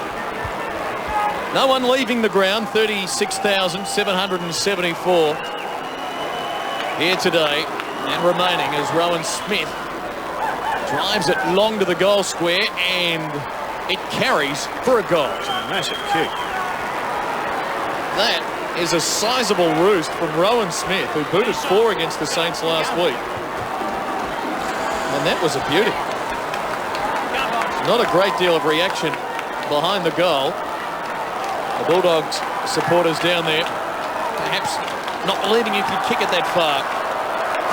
[SPEAKER 1] No one leaving the ground, 36,774 here today and remaining as Rowan Smith drives it long to the goal square and it carries for a goal.
[SPEAKER 2] It's a massive kick.
[SPEAKER 1] That is a sizable roost from Rowan Smith, who booted 4 against the Saints last week. And that was a beauty. Not a great deal of reaction behind the goal. The Bulldogs supporters down there, perhaps not believing you could kick it that far.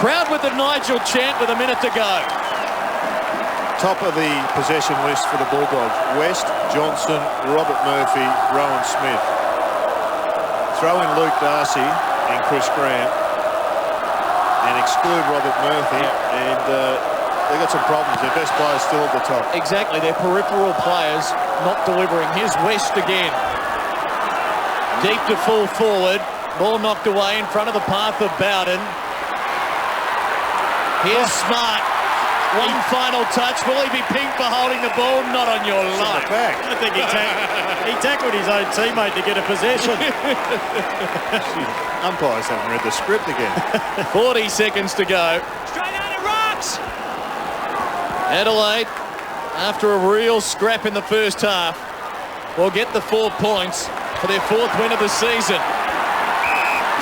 [SPEAKER 1] Crowd with the Nigel chant with a minute to go.
[SPEAKER 2] Top of the possession list for the Bulldogs. West, Johnson, Robert Murphy, Rowan Smith. Throw in Luke Darcy and Chris Grant and exclude Robert Murphy and they've got some problems. Their best players still at the top.
[SPEAKER 1] Exactly, their peripheral players not delivering. Here's West again. Deep to full forward. Ball knocked away in front of the path of Bowden. Here's Smart. One final touch. Will he be pinged for holding the ball? Not on your life.
[SPEAKER 5] I think he tackled his own teammate to get a possession.
[SPEAKER 2] Umpires haven't read the script again.
[SPEAKER 1] 40 seconds to go.
[SPEAKER 7] Straight out of rocks.
[SPEAKER 1] Adelaide, after a real scrap in the first half, will get the 4 points for their 4th win of the season.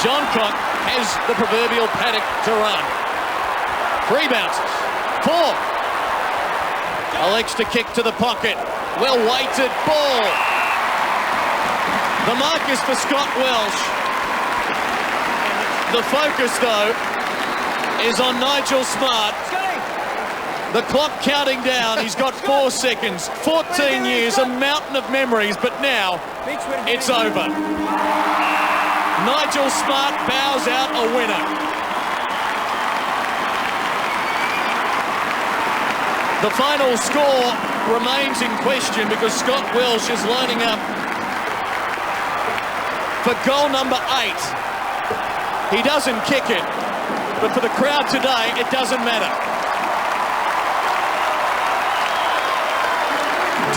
[SPEAKER 1] Johncock has the proverbial paddock to run. 3 bounces. 4. Alex to kick to the pocket. Well-weighted ball. The mark is for Scott Welsh. The focus, though, is on Nigel Smart. The clock counting down. He's got 4 seconds. 14 years, a mountain of memories, but now it's over. Nigel Smart bows out a winner. The final score remains in question because Scott Welsh is lining up for goal number 8. He doesn't kick it, but for the crowd today, it doesn't matter.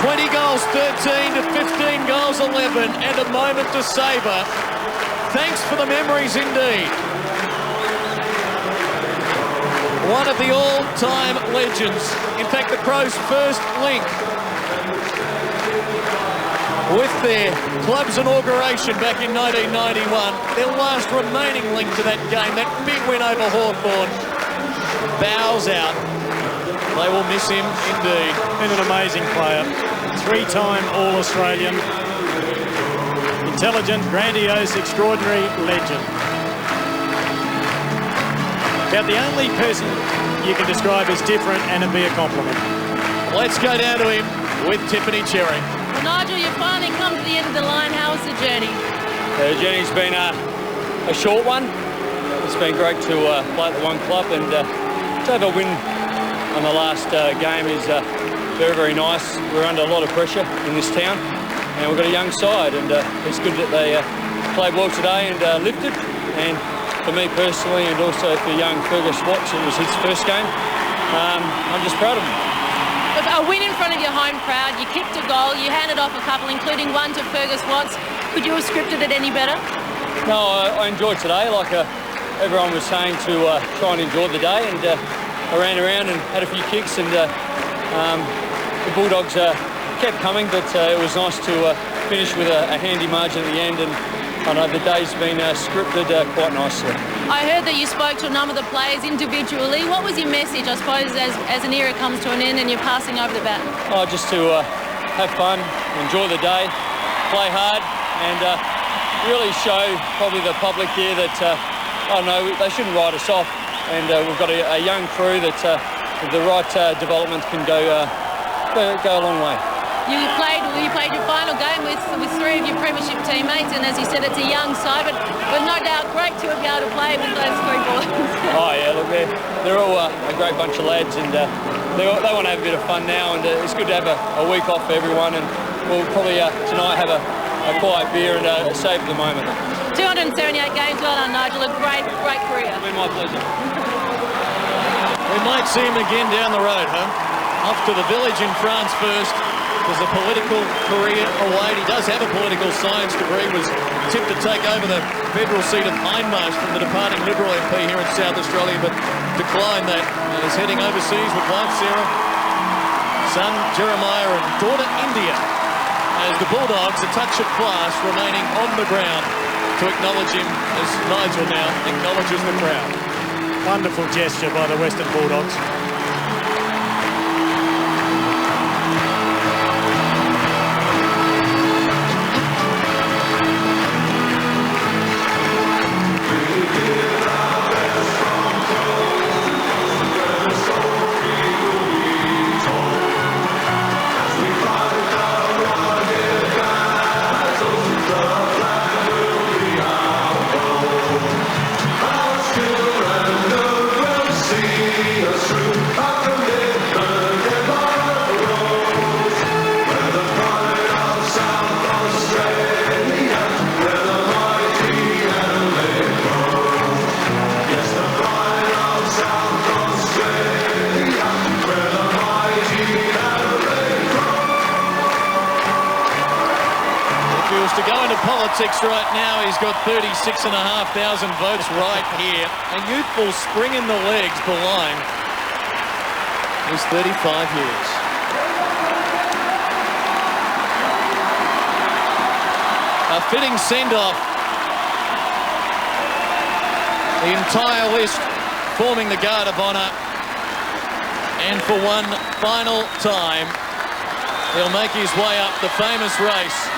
[SPEAKER 1] 20 goals, 13 to 15 goals, 11, and a moment to savour. Thanks for the memories indeed. one of the all-time legends. In fact, the Crows' first link with their club's inauguration back in 1991. Their last remaining link to that game, that big win over Hawthorn, bows out. They will miss him indeed.
[SPEAKER 5] And an amazing player. Three-time All-Australian. Intelligent, grandiose, extraordinary legend. About the only person you can describe as different, and it'd be a compliment.
[SPEAKER 1] Let's go down to him with Tiffany Cherry.
[SPEAKER 3] Well, Nigel, you've finally come to the end of the line. How was the journey?
[SPEAKER 8] The journey's been a short one. It's been great to play at the one club, and to have a win on the last game is very, very nice. We're under a lot of pressure in this town, and we've got a young side, and it's good that they played well today and lifted. And for me personally, and also for young Fergus Watts, it was his first game. I'm just proud of him.
[SPEAKER 3] A win in front of your home crowd, you kicked a goal, you handed off a couple, including one to Fergus Watts. Could you have scripted it any better?
[SPEAKER 8] No, I enjoyed today, like everyone was saying, to try and enjoy the day, and I ran around and had a few kicks, and the Bulldogs kept coming, but it was nice to finish with a handy margin at the end, and I know the day's been scripted quite nicely.
[SPEAKER 3] I heard that you spoke to a number of the players individually. What was your message, I suppose, as an era comes to an end and you're passing over the baton?
[SPEAKER 8] Oh, just to have fun, enjoy the day, play hard, and really show probably the public here that, I don't know, they shouldn't write us off. And we've got a young crew that with the right development can go a long way.
[SPEAKER 3] You played your final game with three of your premiership teammates, and as you said, it's a young side, but no doubt great to be able to play with those three boys.
[SPEAKER 8] Oh yeah, look, they're all a great bunch of lads, and they want to have a bit of fun now, and it's good to have a week off for everyone, and we'll probably tonight have a quiet beer and savour the moment.
[SPEAKER 3] 278 games, well done, Nigel. A great career.
[SPEAKER 8] It's been my pleasure.
[SPEAKER 1] We might see him again down the road, huh? Off to the village in France first. There's a political career away. He does have a political science degree. Was tipped to take over the federal seat of Hindmarsh from the departing Liberal MP here in South Australia, but declined that and is heading overseas with wife Sarah, son Jeremiah, and daughter India. As the Bulldogs, a touch of class remaining on the ground to acknowledge him as Nigel now acknowledges the crowd.
[SPEAKER 5] Wonderful gesture by the Western Bulldogs.
[SPEAKER 1] Politics right now, he's got 36,500 votes right here. A youthful spring in the legs behind his 35 years. A fitting send-off. The entire list forming the Guard of Honour. And for one final time, he'll make his way up the famous race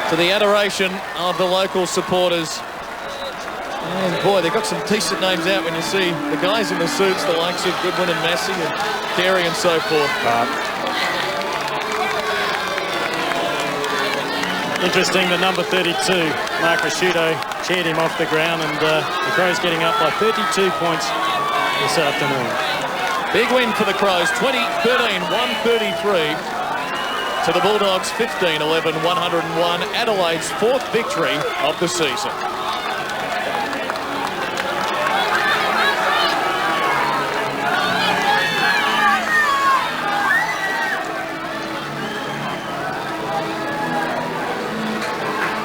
[SPEAKER 1] to the adoration of the local supporters. And boy, they've got some decent names out when you see the guys in the suits, the likes of Goodwin and Massey and Carey and so forth.
[SPEAKER 5] Interesting, the number 32, Mark Rasciuto, cheered him off the ground, and the Crows getting up by 32 points this afternoon.
[SPEAKER 1] Big win for the Crows, 20-13, 133. To the Bulldogs, 15-11, 101. Adelaide's fourth victory of the season.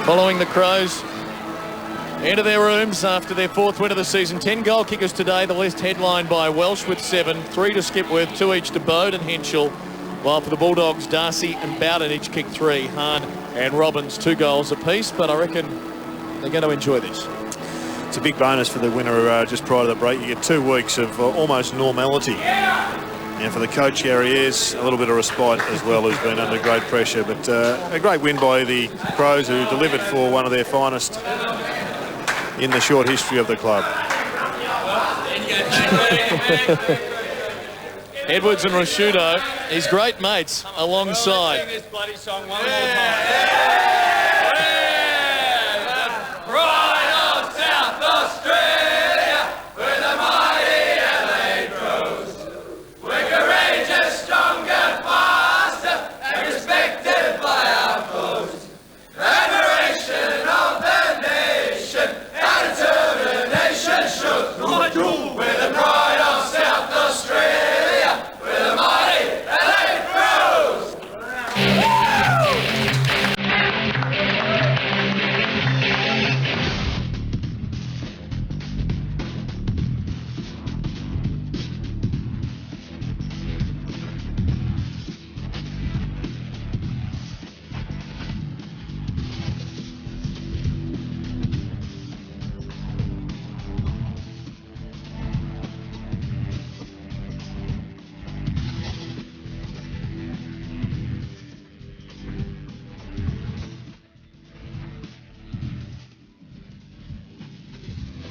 [SPEAKER 1] Following the Crows, into their rooms after their 4th win of the season. 10 goal kickers today. The list headlined by Welsh with 7, 3 to Skipworth, 2 each to Bode and Henschel. While for the Bulldogs, Darcy and Bowden each kicked 3. Hahn and Robbins 2 goals apiece. But I reckon they're going to enjoy this.
[SPEAKER 2] It's a big bonus for the winner just prior to the break. You get 2 weeks of almost normality. And for the coach, Gary Ayres, a little bit of respite as well, who's been under great pressure. But a great win by the Crows, who delivered for one of their finest in the short history of the club.
[SPEAKER 1] Edwards and Rashudo, his great mates, alongside.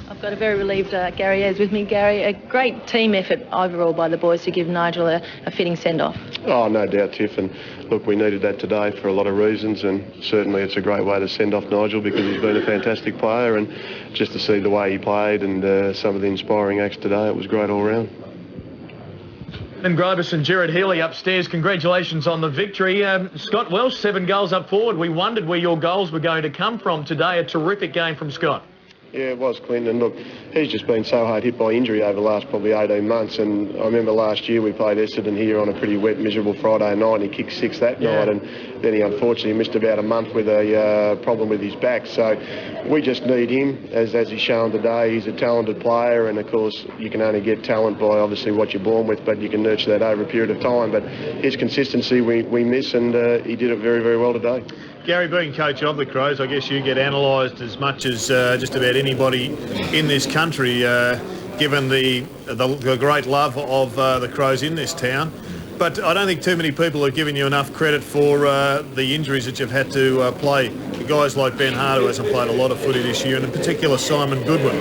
[SPEAKER 3] I've got a very relieved Gary Ayres with me. Gary, a great team effort overall by the boys to give Nigel a fitting send-off.
[SPEAKER 4] Oh, no doubt, Tiff. And look, we needed that today for a lot of reasons, and certainly it's a great way to send off Nigel because he's been a fantastic player, and just to see the way he played and some of the inspiring acts today, it was great all round.
[SPEAKER 1] And Gribus and Gerard Healy upstairs, congratulations on the victory. Scott Welsh, 7 goals up forward. We wondered where your goals were going to come from today. A terrific game from Scott.
[SPEAKER 4] Yeah, it was, Clint, and look, he's just been so hard hit by injury over the last probably 18 months, and I remember last year we played Essendon here on a pretty wet, miserable Friday night, and he kicked 6 that night, and then he unfortunately missed about a month with a problem with his back. So we just need him, as he's shown today. He's a talented player, and of course you can only get talent by obviously what you're born with, but you can nurture that over a period of time. But his consistency we miss, and he did it very, very well today.
[SPEAKER 2] Gary, being coach of the Crows, I guess you get analysed as much as just about anybody in this country, given the great love of the Crows in this town. But I don't think too many people have given you enough credit for the injuries that you've had to play. The guys like Ben Hart, who hasn't played a lot of footy this year, and in particular Simon Goodwin.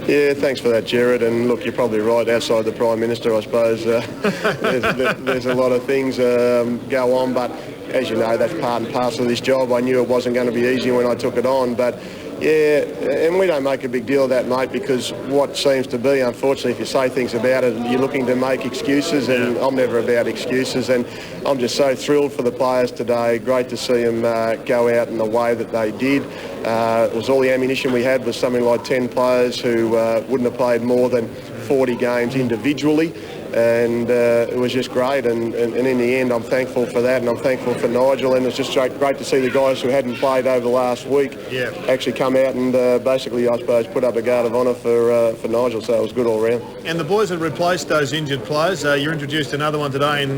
[SPEAKER 4] Yeah, thanks for that, Gerard. And look, you're probably right. Outside the Prime Minister, I suppose, there's a lot of things go on, but as you know, that's part and parcel of this job. I knew it wasn't going to be easy when I took it on, but yeah, and we don't make a big deal of that, mate, because what seems to be, unfortunately, if you say things about it, you're looking to make excuses, and I'm never about excuses, and I'm just so thrilled for the players today. Great to see them go out in the way that they did. It was all the ammunition we had was something like 10 players who wouldn't have played more than 40 games individually. And it was just great, and in the end I'm thankful for that, and I'm thankful for Nigel, and it's just great to see the guys who hadn't played over the last week actually come out and basically, I suppose, put up a guard of honour for Nigel, so it was good all round.
[SPEAKER 2] And the boys have replaced those injured players. You introduced another one today in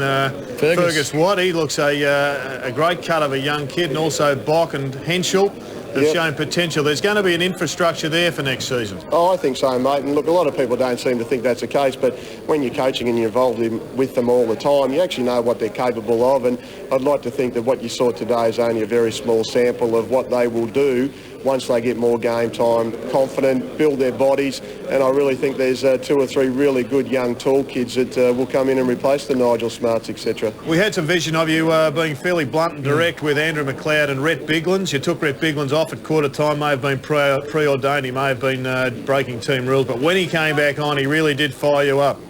[SPEAKER 2] Fergus Watt. He looks a great cut of a young kid, and also Bock and Henschel have shown potential. There's going to be an infrastructure there for next season.
[SPEAKER 4] Oh, I think so, mate. And look, a lot of people don't seem to think that's the case, but when you're coaching and you're involved with them all the time, you actually know what they're capable of, and I'd like to think that what you saw today is only a very small sample of what they will do once they get more game time, confident, build their bodies, and I really think there's 2 or 3 really good young tall kids that will come in and replace the Nigel Smarts, etc.
[SPEAKER 2] We had some vision of you being fairly blunt and direct with Andrew McLeod and Rhett Biglins. You took Rhett Biglins off at quarter time, may have been preordained, he may have been breaking team rules, but when he came back on, he really did fire you up.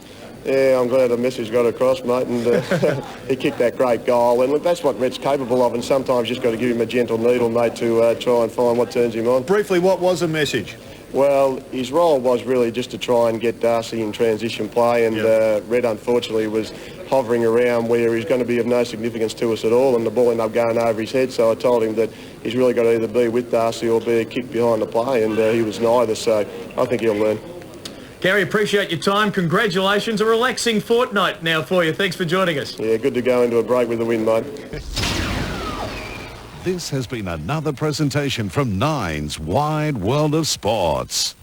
[SPEAKER 4] Yeah, I'm glad the message got across, mate, and he kicked that great goal. And look, that's what Rhett's capable of, and sometimes you just got to give him a gentle needle, mate, to try and find what turns him on.
[SPEAKER 2] Briefly, what was the message?
[SPEAKER 4] Well, his role was really just to try and get Darcy in transition play, and Rhett, unfortunately, was hovering around where he's going to be of no significance to us at all, and the ball ended up going over his head, so I told him that he's really got to either be with Darcy or be a kick behind the play, and he was neither, so I think he'll learn.
[SPEAKER 1] Gary, appreciate your time. Congratulations. A relaxing fortnight now for you. Thanks for joining us.
[SPEAKER 4] Yeah, good to go into a break with a win, mate.
[SPEAKER 11] This has been another presentation from Nine's Wide World of Sports.